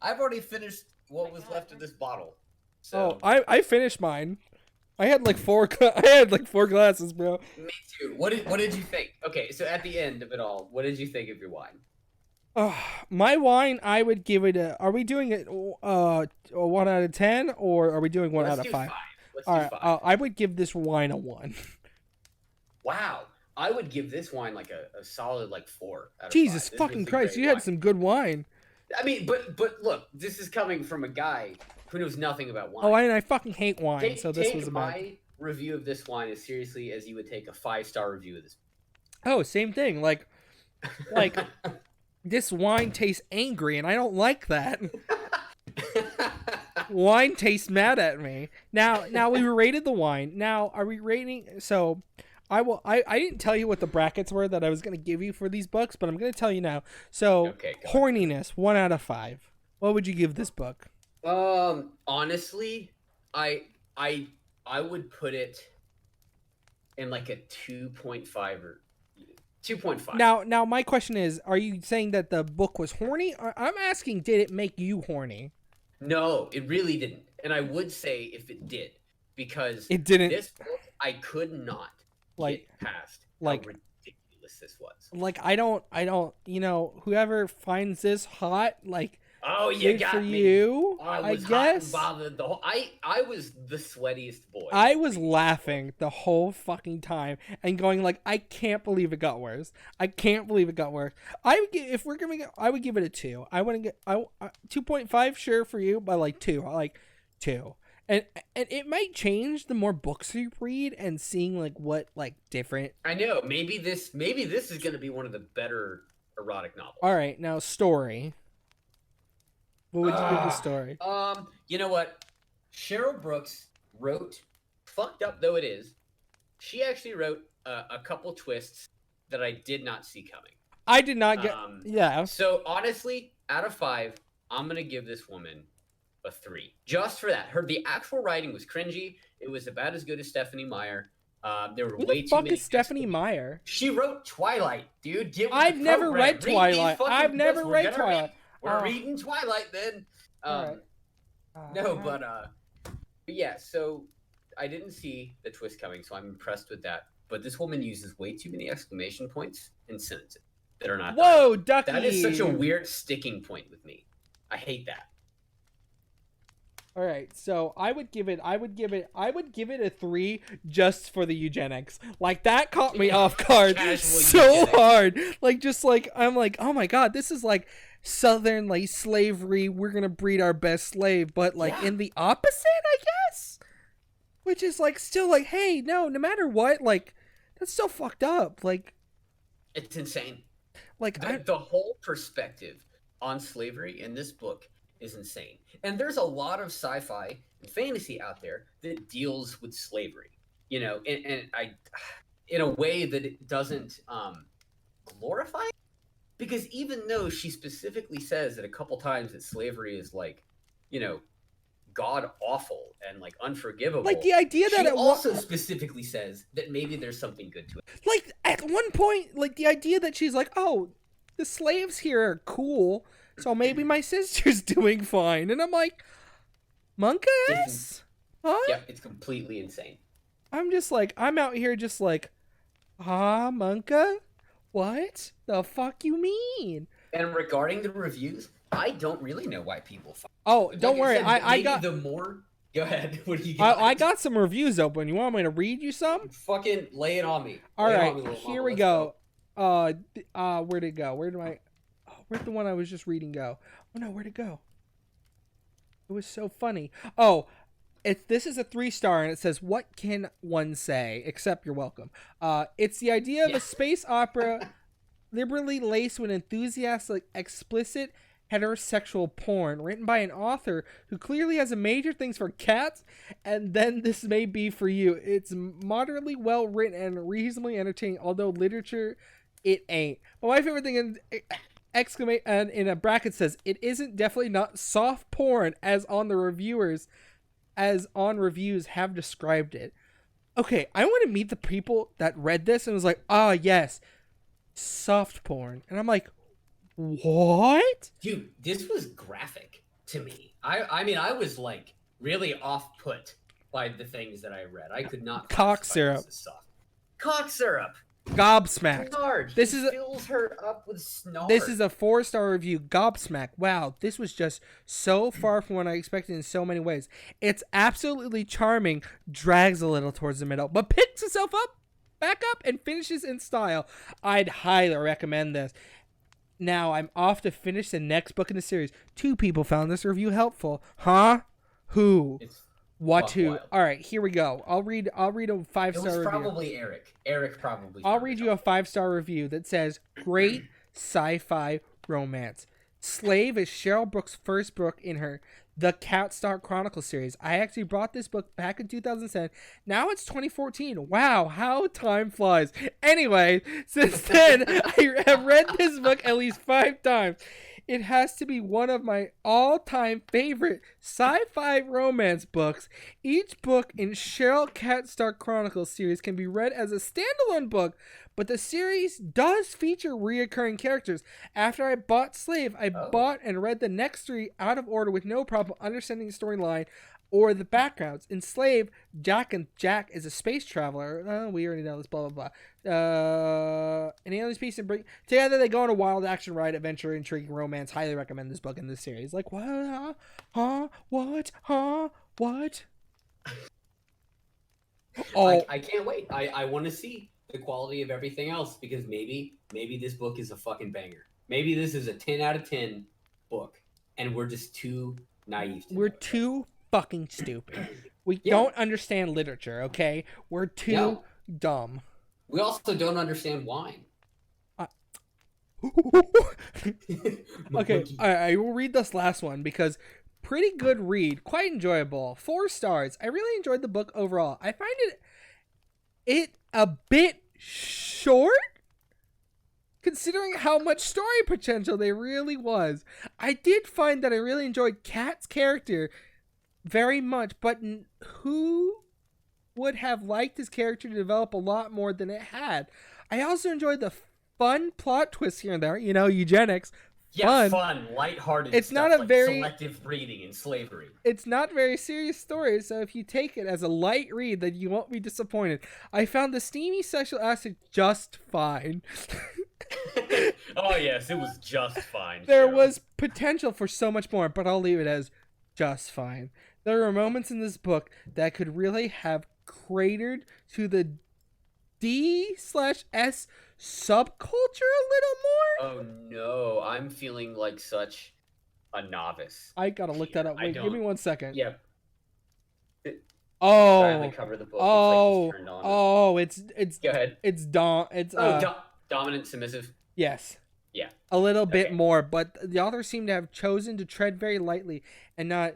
I've already finished what was left of this bottle. So. Oh, I finished mine. I had like four glasses, bro. Me too. What did you think? Okay, so at the end of it all, what did you think of your wine? My wine, I would give it a. Are we doing it 1 out of 10, or are we doing 1 out of 5? All right, I would give this wine a 1. Wow, I would give this wine like a solid 4 out of Jesus 5. fucking Christ, you had some good wine. I mean, but look, this is coming from a guy who knows nothing about wine. Oh, I fucking hate wine, so this was about. My review of this wine as seriously as you would take a 5-star review of this. Oh, same thing. Like, this wine tastes angry, and I don't like that. Wine tastes mad at me. Now we rated the wine. Now, are we rating? So, I didn't tell you what the brackets were that I was going to give you for these books, but I'm going to tell you now. So, okay, horniness, 1 out of 5. What would you give this book? Honestly, I would put it in like a 2.5 or 2.5. Now my question is, are you saying that the book was horny? I'm asking, did it make you horny? No, it really didn't. And I would say if it did, because it didn't. This book, I could not get past how ridiculous this was. I don't, whoever finds this hot, oh, you got for me. You, I guess. I was the sweatiest boy. I was laughing the whole fucking time and going I can't believe it got worse. I can't believe it got worse. I would give it a 2. I wouldn't get 2.5 sure for you, but 2. I like 2. And it might change the more books you read and seeing what different. I know. Maybe this is going to be one of the better erotic novels. All right, now story. What would you give the story? You know what? Cheryl Brooks wrote, fucked up though it is, she actually wrote a couple twists that I did not see coming. I did not get. Yeah. So honestly, out of 5, I'm gonna give this woman a 3, just for that. The actual writing was cringy. It was about as good as Stephanie Meyer. There were Who way the too fuck many. is Stephanie Meyer? She wrote Twilight, dude. I've never read Twilight. I've never read Twilight. We're reading Twilight then. But yeah. So I didn't see the twist coming, so I'm impressed with that. But this woman uses way too many exclamation points in sentences that are not. Whoa, Ducky! That is such a weird sticking point with me. I hate that. All right, so I would give it a 3 just for the eugenics. Like that caught me off guard so hard. Like just like I'm like, oh my god, this is like Southern like slavery. We're gonna breed our best slave, but like in the opposite, I guess. Which is like still like, hey, no matter what, like that's so fucked up. Like it's insane. Like the whole perspective on slavery in this book is insane. And there's a lot of sci-fi and fantasy out there that deals with slavery, you know, and I, in a way that it doesn't glorify it. Because even though she specifically says that a couple times that slavery is like, you know, god awful and like unforgivable. Like the idea that it also specifically says that maybe there's something good to it. Like at one point, like the idea that she's like, oh, the slaves here are cool, so maybe my sister's doing fine. And I'm like, Monka-ass? Huh? Yeah, it's completely insane. I'm just like, I'm out here just like, Monka? What the fuck you mean? And regarding the reviews, I don't really know why people find. Oh, don't worry. I got the more. Go ahead. What do you got? I got some reviews open. You want me to read you some? Fucking lay it on me. All right, here we go. Where'd it go? Where'd the one I was just reading go? Oh no, where'd it go? It was so funny. Oh, this is a 3-star and it says, "What can one say? Except you're welcome." It's the idea of a space opera liberally laced with enthusiastic, explicit heterosexual porn written by an author who clearly has a major things for cats, and then this may be for you. It's moderately well written and reasonably entertaining, although literature it ain't. But my favorite thing in a bracket says, it isn't definitely not soft porn as on reviews have described it. Okay, I want to meet the people that read this and was like, yes, soft porn. And I'm like, what? Dude, this was graphic to me. I mean, I was like really off put by the things that I read. I could not. Cock syrup. Cock syrup. Gobsmacked. Snard. Fills her up with snard. This is a 4-star review. Gobsmacked. Wow, this was just so far from what I expected in so many ways. It's absolutely charming. Drags a little towards the middle, but picks itself up, back up, and finishes in style. I'd highly recommend this. Now I'm off to finish the next book in the series. 2 people found this review helpful. Huh? Who? What who? All right, here we go. I'll read a 5-star review. It was probably Eric. Eric probably. I'll read you a 5-star review that says, great sci-fi romance. Slave is Cheryl Brooks' first book in her The Catstar Chronicles series. I actually brought this book back in 2007. Now it's 2014. Wow, how time flies. Anyway, since then, I have read this book at least 5 times. It has to be one of my all-time favorite sci-fi romance books. Each book in Cheryl Catstar Chronicles series can be read as a standalone book, but the series does feature reoccurring characters. After I bought Slave, I bought and read the next 3 out of order with no problem understanding the storyline or the backgrounds. In Slave, Jack is a space traveler. We already know this, blah, blah, blah. Any other piece and bring together, they go on a wild action ride, adventure, intriguing romance. Highly recommend this book in this series. Like, what? Huh? What? Huh? What? Oh, I can't wait. I want to see the quality of everything else, because maybe this book is a fucking banger. Maybe this is a 10 out of 10 book, and we're just too naive. We're too fucking stupid. We don't understand literature, okay? We're too dumb. We also don't understand wine. Okay, I will read this last one because pretty good read, quite enjoyable. 4 stars. I really enjoyed the book overall. I find it a bit short, considering how much story potential there really was. I did find that I really enjoyed Kat's character very much, but who would have liked his character to develop a lot more than it had? I also enjoyed the fun plot twists here and there, eugenics. Yeah, fun, lighthearted. It's stuff, not a like very selective breeding and slavery. It's not very serious story, so if you take it as a light read, then you won't be disappointed. I found the steamy sexual acid just fine. Oh yes, it was just fine. There was potential for so much more, but I'll leave it as just fine. There are moments in this book that could really have cratered to the D/S subculture a little more. Oh no, I'm feeling like such a novice. I gotta look that up. Wait, give me 1 second. Yeah. Oh. Cover the book. It's Go ahead. It's dominant, submissive. Yes. Yeah. A little bit more, but the author seemed to have chosen to tread very lightly and not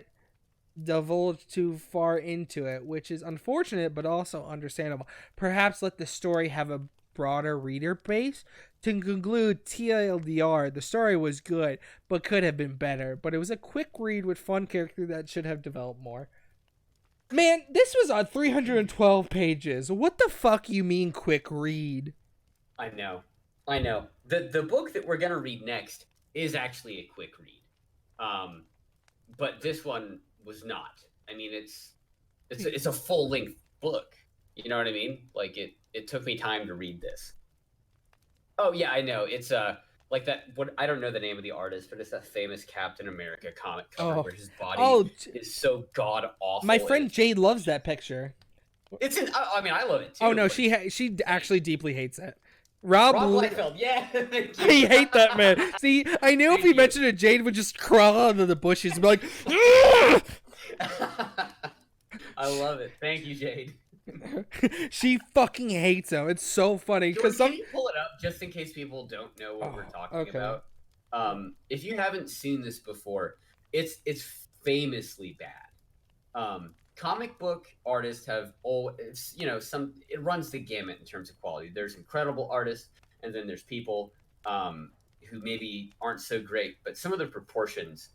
divulge too far into it, which is unfortunate but also understandable. Perhaps let the story have a broader reader base. To conclude, TLDR, the story was good but could have been better, but it was a quick read with fun character that should have developed more. Man, this was on 312 pages. What the fuck you mean quick read? I know. The book that we're gonna read next is actually a quick read, but this one was not. I mean, it's a full length book. You know what I mean? Like it took me time to read this. Oh yeah, I know. It's like that. What I don't know the name of the artist, but it's that famous Captain America comic cover where his body is so god awful. My friend Jade loves that picture. I mean, I love it too. Oh no, she actually deeply hates it. Rob Liefeld, yeah. I hate that man. See, I knew if he mentioned it, Jade would just crawl out of the bushes and be like, I love it. Thank you, Jade. She fucking hates him. It's so funny because can you pull it up just in case people don't know what we're talking about? If you haven't seen this before, it's famously bad. Comic book artists have it runs the gamut in terms of quality. There's incredible artists, and then there's people who maybe aren't so great, but some of the proportions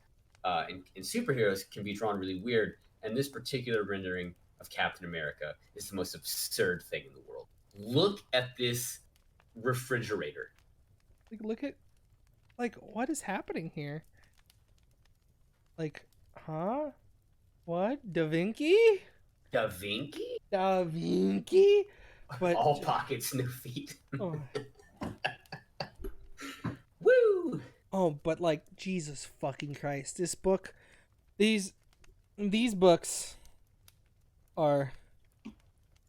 in superheroes can be drawn really weird. And this particular rendering of Captain America is the most absurd thing in the world. Look at this refrigerator. Look at, what is happening here? Huh? What? Da Vinci? Da Vinci? Da Vinci? But all pockets, no feet. Oh. Woo! Oh, but Jesus fucking Christ. This book, these books are...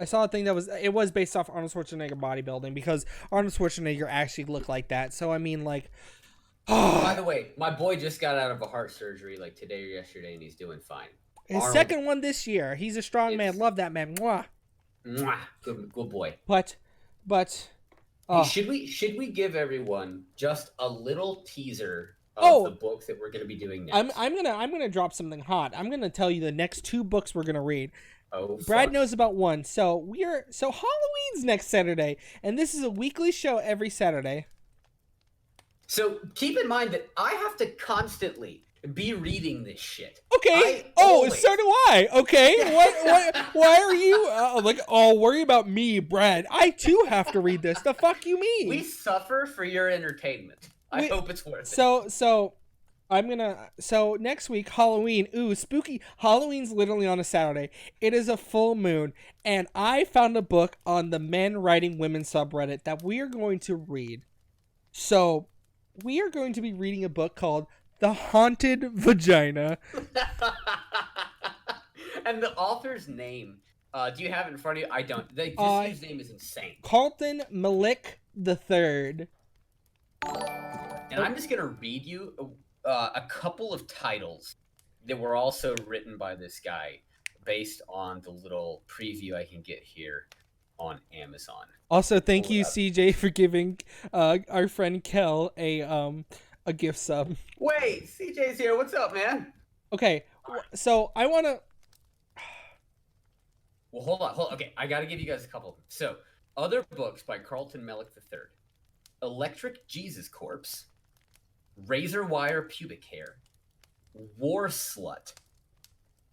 I saw a thing that was based off Arnold Schwarzenegger bodybuilding because Arnold Schwarzenegger actually looked like that. So, I mean, By the way, my boy just got out of a heart surgery today or yesterday, and he's doing fine. His second one this year. He's a strong man. Love that man. Mwah. Mwah. Good boy. But hey, should we give everyone just a little teaser of the book that we're going to be doing next? I'm gonna drop something hot. I'm gonna tell you the next 2 books we're gonna read. Oh, Brad knows about one. So Halloween's next Saturday, and this is a weekly show every Saturday. So keep in mind that I have to constantly be reading this shit. Okay. So do I. Okay. What? Why are you worry about me, Brad? I too have to read this. The fuck you mean? We suffer for your entertainment. I hope it's worth it. So next week, Halloween. Ooh, spooky. Halloween's literally on a Saturday. It is a full moon, and I found a book on the Men Writing Women subreddit that we are going to read. So we are going to be reading a book called The Haunted Vagina. And the author's name, do you have it in front of you? I don't. His name is insane. Carlton Malik III. And I'm just going to read you a couple of titles that were also written by this guy based on the little preview I can get here on Amazon. Also, thank you, CJ, for giving our friend Kel a gift sub. Wait, CJ's here. What's up, man? Okay, So I want to. Well, hold on. Okay, I got to give you guys a couple of them. So, other books by Carlton Mellick III: Electric Jesus Corpse, Razor Wire Pubic Hair, War Slut,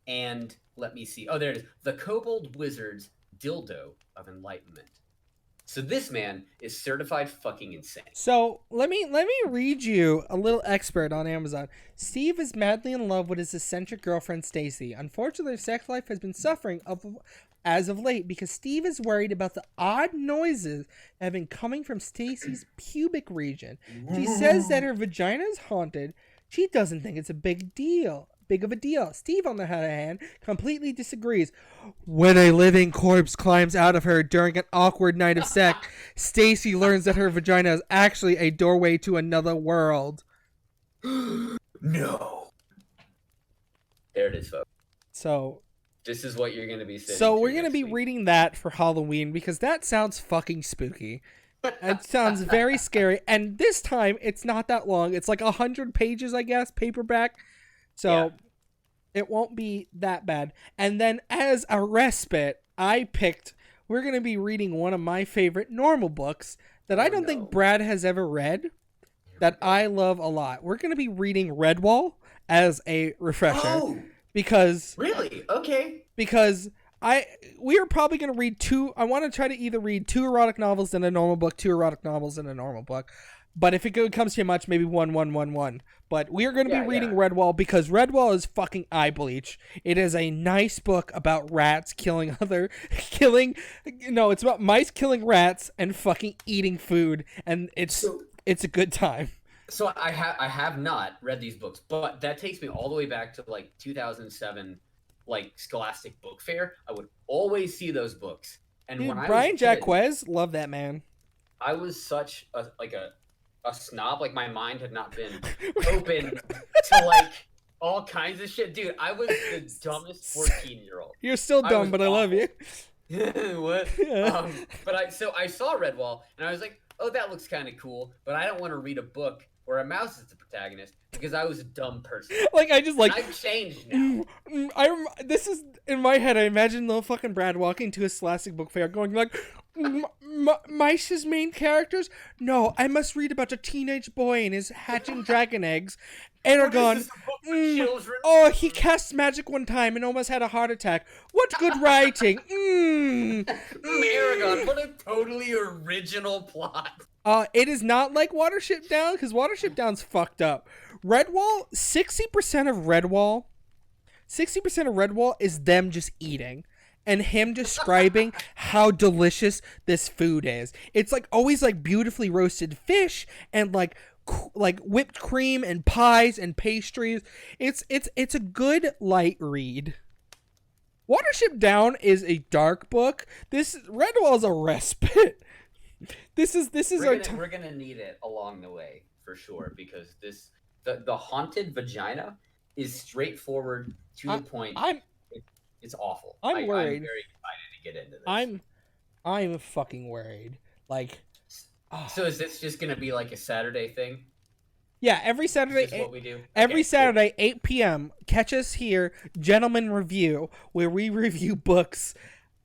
and let me see. Oh, there it is. The Kobold Wizard's Dildo of Enlightenment. So this man is certified fucking insane. So let me read you a little expert on Amazon. Steve is madly in love with his eccentric girlfriend Stacy. Unfortunately, their sex life has been suffering as of late because Steve is worried about the odd noises that have been coming from Stacy's pubic region. She says that her vagina is haunted. She doesn't think it's a big of a deal. Steve, on the other hand, completely disagrees. When a living corpse climbs out of her during an awkward night of sex, Stacy learns that her vagina is actually a doorway to another world. No. There it is, folks. So this is what you're going to be saying. So we're going to be reading that for Halloween because that sounds fucking spooky. It sounds very scary. And this time, it's not that long. It's like 100 pages, I guess, paperback. So it won't be that bad. And then as a respite, we're going to be reading one of my favorite normal books that I don't think Brad has ever read, that I love a lot. We're going to be reading Redwall as a refresher. Oh! Because... Really? Okay. Because we are probably going to read I want to try to either read 2 erotic novels in a normal book, 2 erotic novels in a normal book. But if it comes too much, maybe 1, 1, 1, 1. But we are going to be reading Redwall because Redwall is fucking eye bleach. It is a nice book about rats it's about mice killing rats and fucking eating food. And it's a good time. So I have not read these books, but that takes me all the way back to like 2007, like Scholastic Book Fair. I would always see those books. And Dude, when Brian Jacquez, love that man. I was such a snob. Like my mind had not been open to like all kinds of shit. Dude, I was the dumbest 14-year-old. You're still dumb, but awful. I love you. What? But I saw Redwall and I was like, oh, that looks kind of cool, but I don't want to read a book where a mouse is the protagonist because I was a dumb person. Like I've changed now. This is in my head. I imagine little fucking Brad walking to a Scholastic Book Fair, going like, "Mice as main characters? No, I must read about a teenage boy and his hatching dragon eggs." Aragon. Oh, he cast magic one time and almost had a heart attack. What good writing? Aragon, what a totally original plot. It is not like Watership Down, because Watership Down's fucked up. Redwall, 60% of Redwall is them just eating. And him describing how delicious this food is. It's like always like beautifully roasted fish and like whipped cream and pies and pastries. It's a good light read. Watership Down is a dark book. Redwall is a respite. We're gonna need it along the way for sure because the haunted vagina is straightforward to the point. It's awful. I'm worried. I'm very excited to get into this. I'm fucking worried. Like, so is this just gonna be like a Saturday thing? Yeah, every Saturday. Is this what we do? Every Saturday, 8 p.m. Catch us here, Gentleman Review, where we review books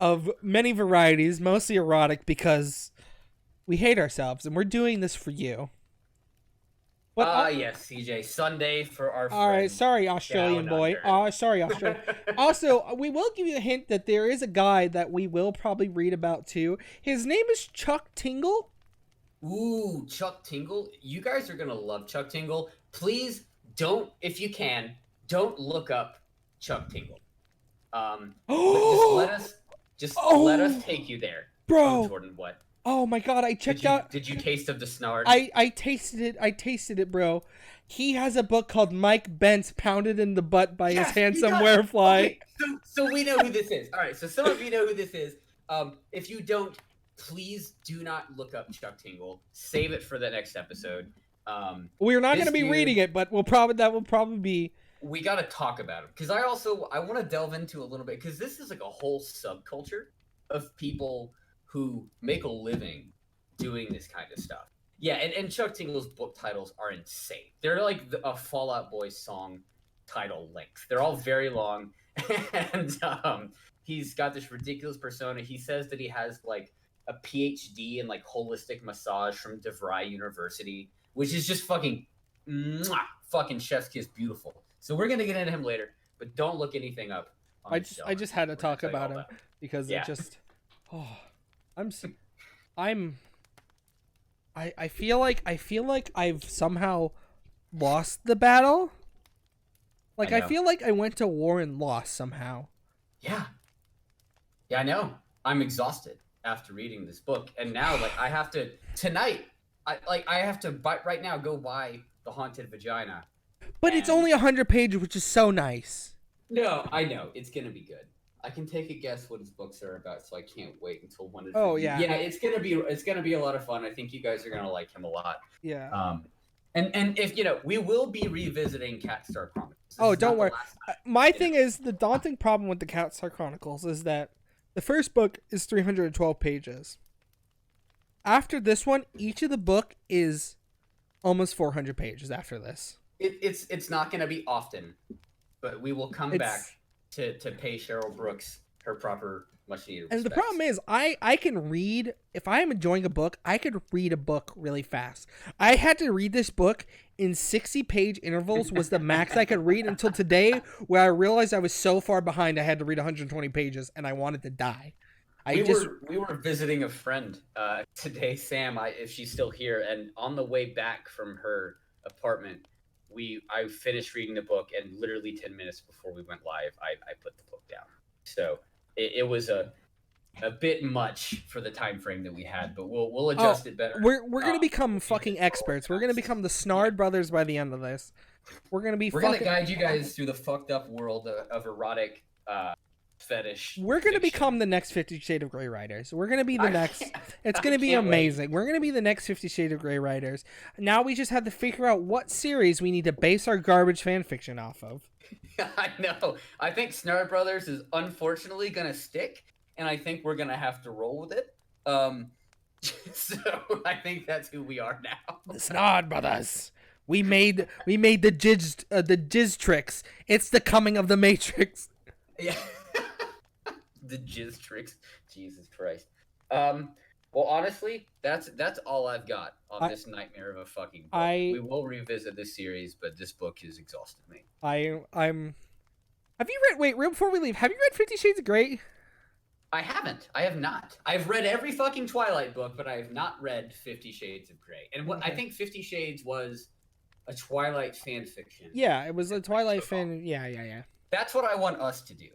of many varieties, mostly erotic, because we hate ourselves, and we're doing this for you. Yes, CJ. Sunday for our friend. All right, sorry, Australian boy. Sorry, Australia. Also, we will give you a hint that there is a guy that we will probably read about too. His name is Chuck Tingle. Ooh, Chuck Tingle. You guys are gonna love Chuck Tingle. Please don't, if you can, don't look up Chuck Tingle. Just let us take you there. Bro. Jordan, what? Oh my god, I checked out. Did you taste of the snard? I tasted it, bro. He has a book called Mike Bent's Pounded in the Butt by His Handsome Werefly. Okay, so we know who this is. All right, so some of you know who this is. If you don't, please do not look up Chuck Tingle. Save it for the next episode. We're not going to be reading it, but that will probably be. We got to talk about him because I want to delve into a little bit because this is like a whole subculture of people who make a living doing this kind of stuff. Yeah, and Chuck Tingle's book titles are insane. They're like a Fall Out Boy song title length. They're all very long, and he's got this ridiculous persona. He says that he has like a PhD in like holistic massage from DeVry University, which is just fucking chef's kiss beautiful. So we're gonna get into him later, but don't look anything up. I just had to talk about him because it just I feel like I've somehow lost the battle. Like I feel like I went to war and lost somehow. Yeah, I know. I'm exhausted after reading this book, and now like I have to tonight. I have to right now go buy The Haunted Vagina. But it's only 100 pages, which is so nice. No, I know it's gonna be good. I can take a guess what his books are about, so I can't wait until one of. Oh yeah, yeah, it's gonna be a lot of fun. I think you guys are gonna like him a lot. Yeah. And if we will be revisiting Cat Star Chronicles. Oh, don't worry. My thing is the daunting problem with the Cat Star Chronicles is that the first book is 312 pages. After this one, each of the book is almost 400 pages. After this, it's not gonna be often, but we will come back to pay Cheryl Brooks her proper much needed respects. And the problem is I can read, if I'm enjoying a book, I could read a book really fast. I had to read this book in 60-page intervals was the max I could read until today, where I realized I was so far behind I had to read 120 pages and I wanted to die. We were visiting a friend today, Sam, if she's still here, and on the way back from her apartment, I finished reading the book, and literally 10 minutes before we went live, I put the book down. So it was a bit much for the time frame that we had, but we'll adjust it better. We're gonna become fucking experts. We're gonna become the Snard brothers by the end of this. We're gonna guide you guys through the fucked up world of erotic fetish. We're gonna become the next 50 Shades of Grey writers. We're gonna be the next. It's gonna be amazing. We're gonna be the next 50 Shades of Grey writers. Now we just have to figure out what series we need to base our garbage fan fiction off of. I know. I think Snard Brothers is unfortunately gonna stick, and I think we're gonna have to roll with it. So I think that's who we are now. The Snard Brothers. We made the jizz tricks. It's the coming of the Matrix. Yeah. The jizz tricks. Jesus Christ. Well, honestly, that's all I've got on this nightmare of a fucking book. We will revisit this series, but this book has exhausted me. Have you read? Wait, real before we leave, have you read 50 Shades of Grey? I haven't. I have not. I've read every fucking Twilight book, but I have not read 50 Shades of Grey. And I think 50 Shades was a Twilight fan fiction. Yeah, it was a Twilight fan. Yeah. That's what I want us to do.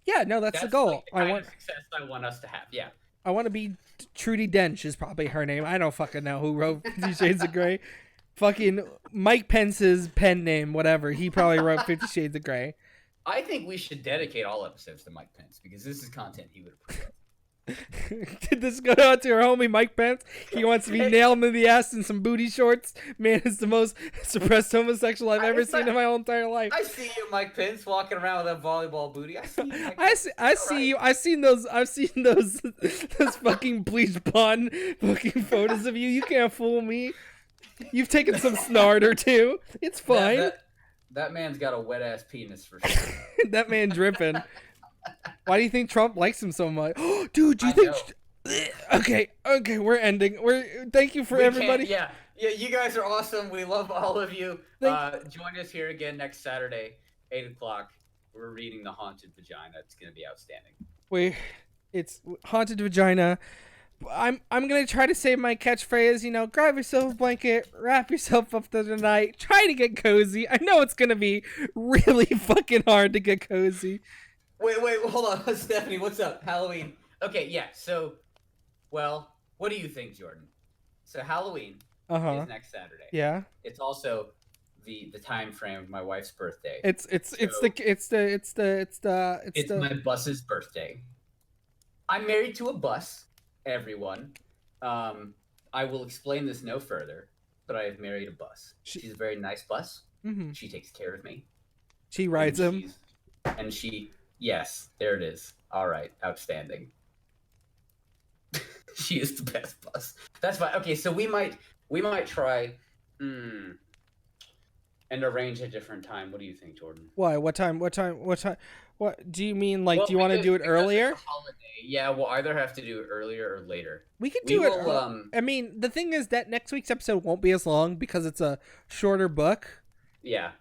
Yeah, no, that's the goal. Like the kind of success I want us to have. Yeah. I want to be Trudy Dench is probably her name. I don't fucking know who wrote 50 Shades of Grey. Fucking Mike Pence's pen name, whatever. He probably wrote 50 Shades of Grey. I think we should dedicate all episodes to Mike Pence because this is content he would appreciate. Did this go out to our homie Mike Pence? He wants to be nailed in the ass in some booty shorts. Man is the most suppressed homosexual I've ever seen in my whole entire life. I see you, Mike Pence, walking around with that volleyball booty. I see you, Mike Pence. I see you. I've seen those fucking bleach blonde fucking photos of you. You can't fool me. You've taken some snard or two. It's fine. That man's got a wet ass penis for sure. That man dripping. Why do you think Trump likes him so much? Dude, do you think... Okay, we're ending. Thank you for everybody. Yeah, you guys are awesome. We love all of you. Join us here again next Saturday, 8 o'clock. We're reading The Haunted Vagina. It's going to be outstanding. It's Haunted Vagina. I'm going to try to say my catchphrase, grab yourself a blanket, wrap yourself up for the night, try to get cozy. I know it's going to be really fucking hard to get cozy. Wait, hold on. Stephanie, what's up? Halloween. Okay, yeah, so, well, what do you think, Jordan? So Halloween is next Saturday. Yeah. It's also the time frame of my wife's birthday. It's my bus's birthday. I'm married to a bus, everyone. I will explain this no further, but I have married a bus. She's a very nice bus. Mm-hmm. She takes care of me. She rides him. Yes, there it is. All right, outstanding. She is the best bus. That's fine. Okay, so we might try. And arrange a different time. What do you think, Jordan? Why? What time? What do you mean? Like, Well, do you want to do it earlier? It's a holiday. Yeah, we'll either have to do it earlier or later. We could do it. I mean, the thing is that next week's episode won't be as long because it's a shorter book. Yeah.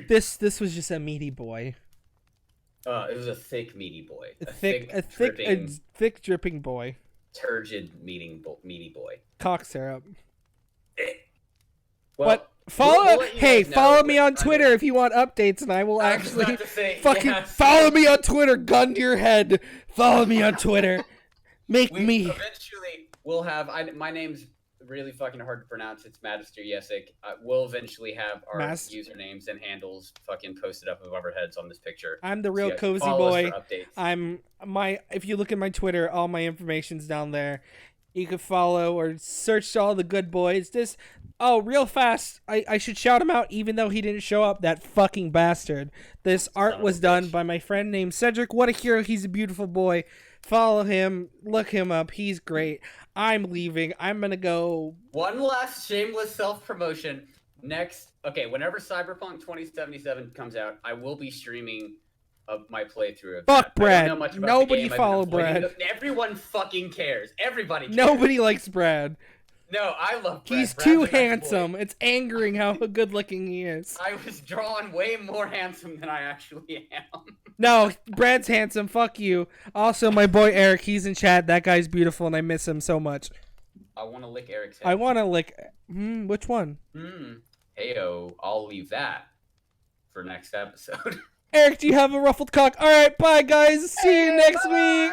This was just a meaty boy. It was a thick meaty boy. A thick dripping boy. Turgid meaty boy. Cock syrup. Well, but follow me on Twitter if you want updates, and I will actually follow me on Twitter. Gun to your head. Follow me on Twitter. Eventually, we'll have. My name's really fucking hard to pronounce. It's Magister Yesic. We'll eventually have our usernames and handles fucking posted up above our heads on this picture. I'm the real cozy boy. If you look at my Twitter, all my information's down there. You can follow or search all the good boys. Real fast, I should shout him out even though he didn't show up, that fucking bastard. This art was done by my friend named Cedric. What a hero. He's a beautiful boy. Follow him. Look him up. He's great. I'm leaving. I'm going to go. One last shameless self-promotion. Whenever Cyberpunk 2077 comes out, I will be streaming my playthrough of Fuck Brad. Nobody follow Brad. Everyone fucking cares. Everybody cares. Nobody likes Brad. No, I love Brad. He's too handsome. It's angering how good looking he is. I was drawn way more handsome than I actually am. No, Brad's handsome. Fuck you. Also, my boy Eric, he's in chat. That guy's beautiful and I miss him so much. I want to lick Eric's head. I want to lick... which one? Heyo, I'll leave that for next episode. Eric, do you have a ruffled cock? All right, bye, guys. See you next week.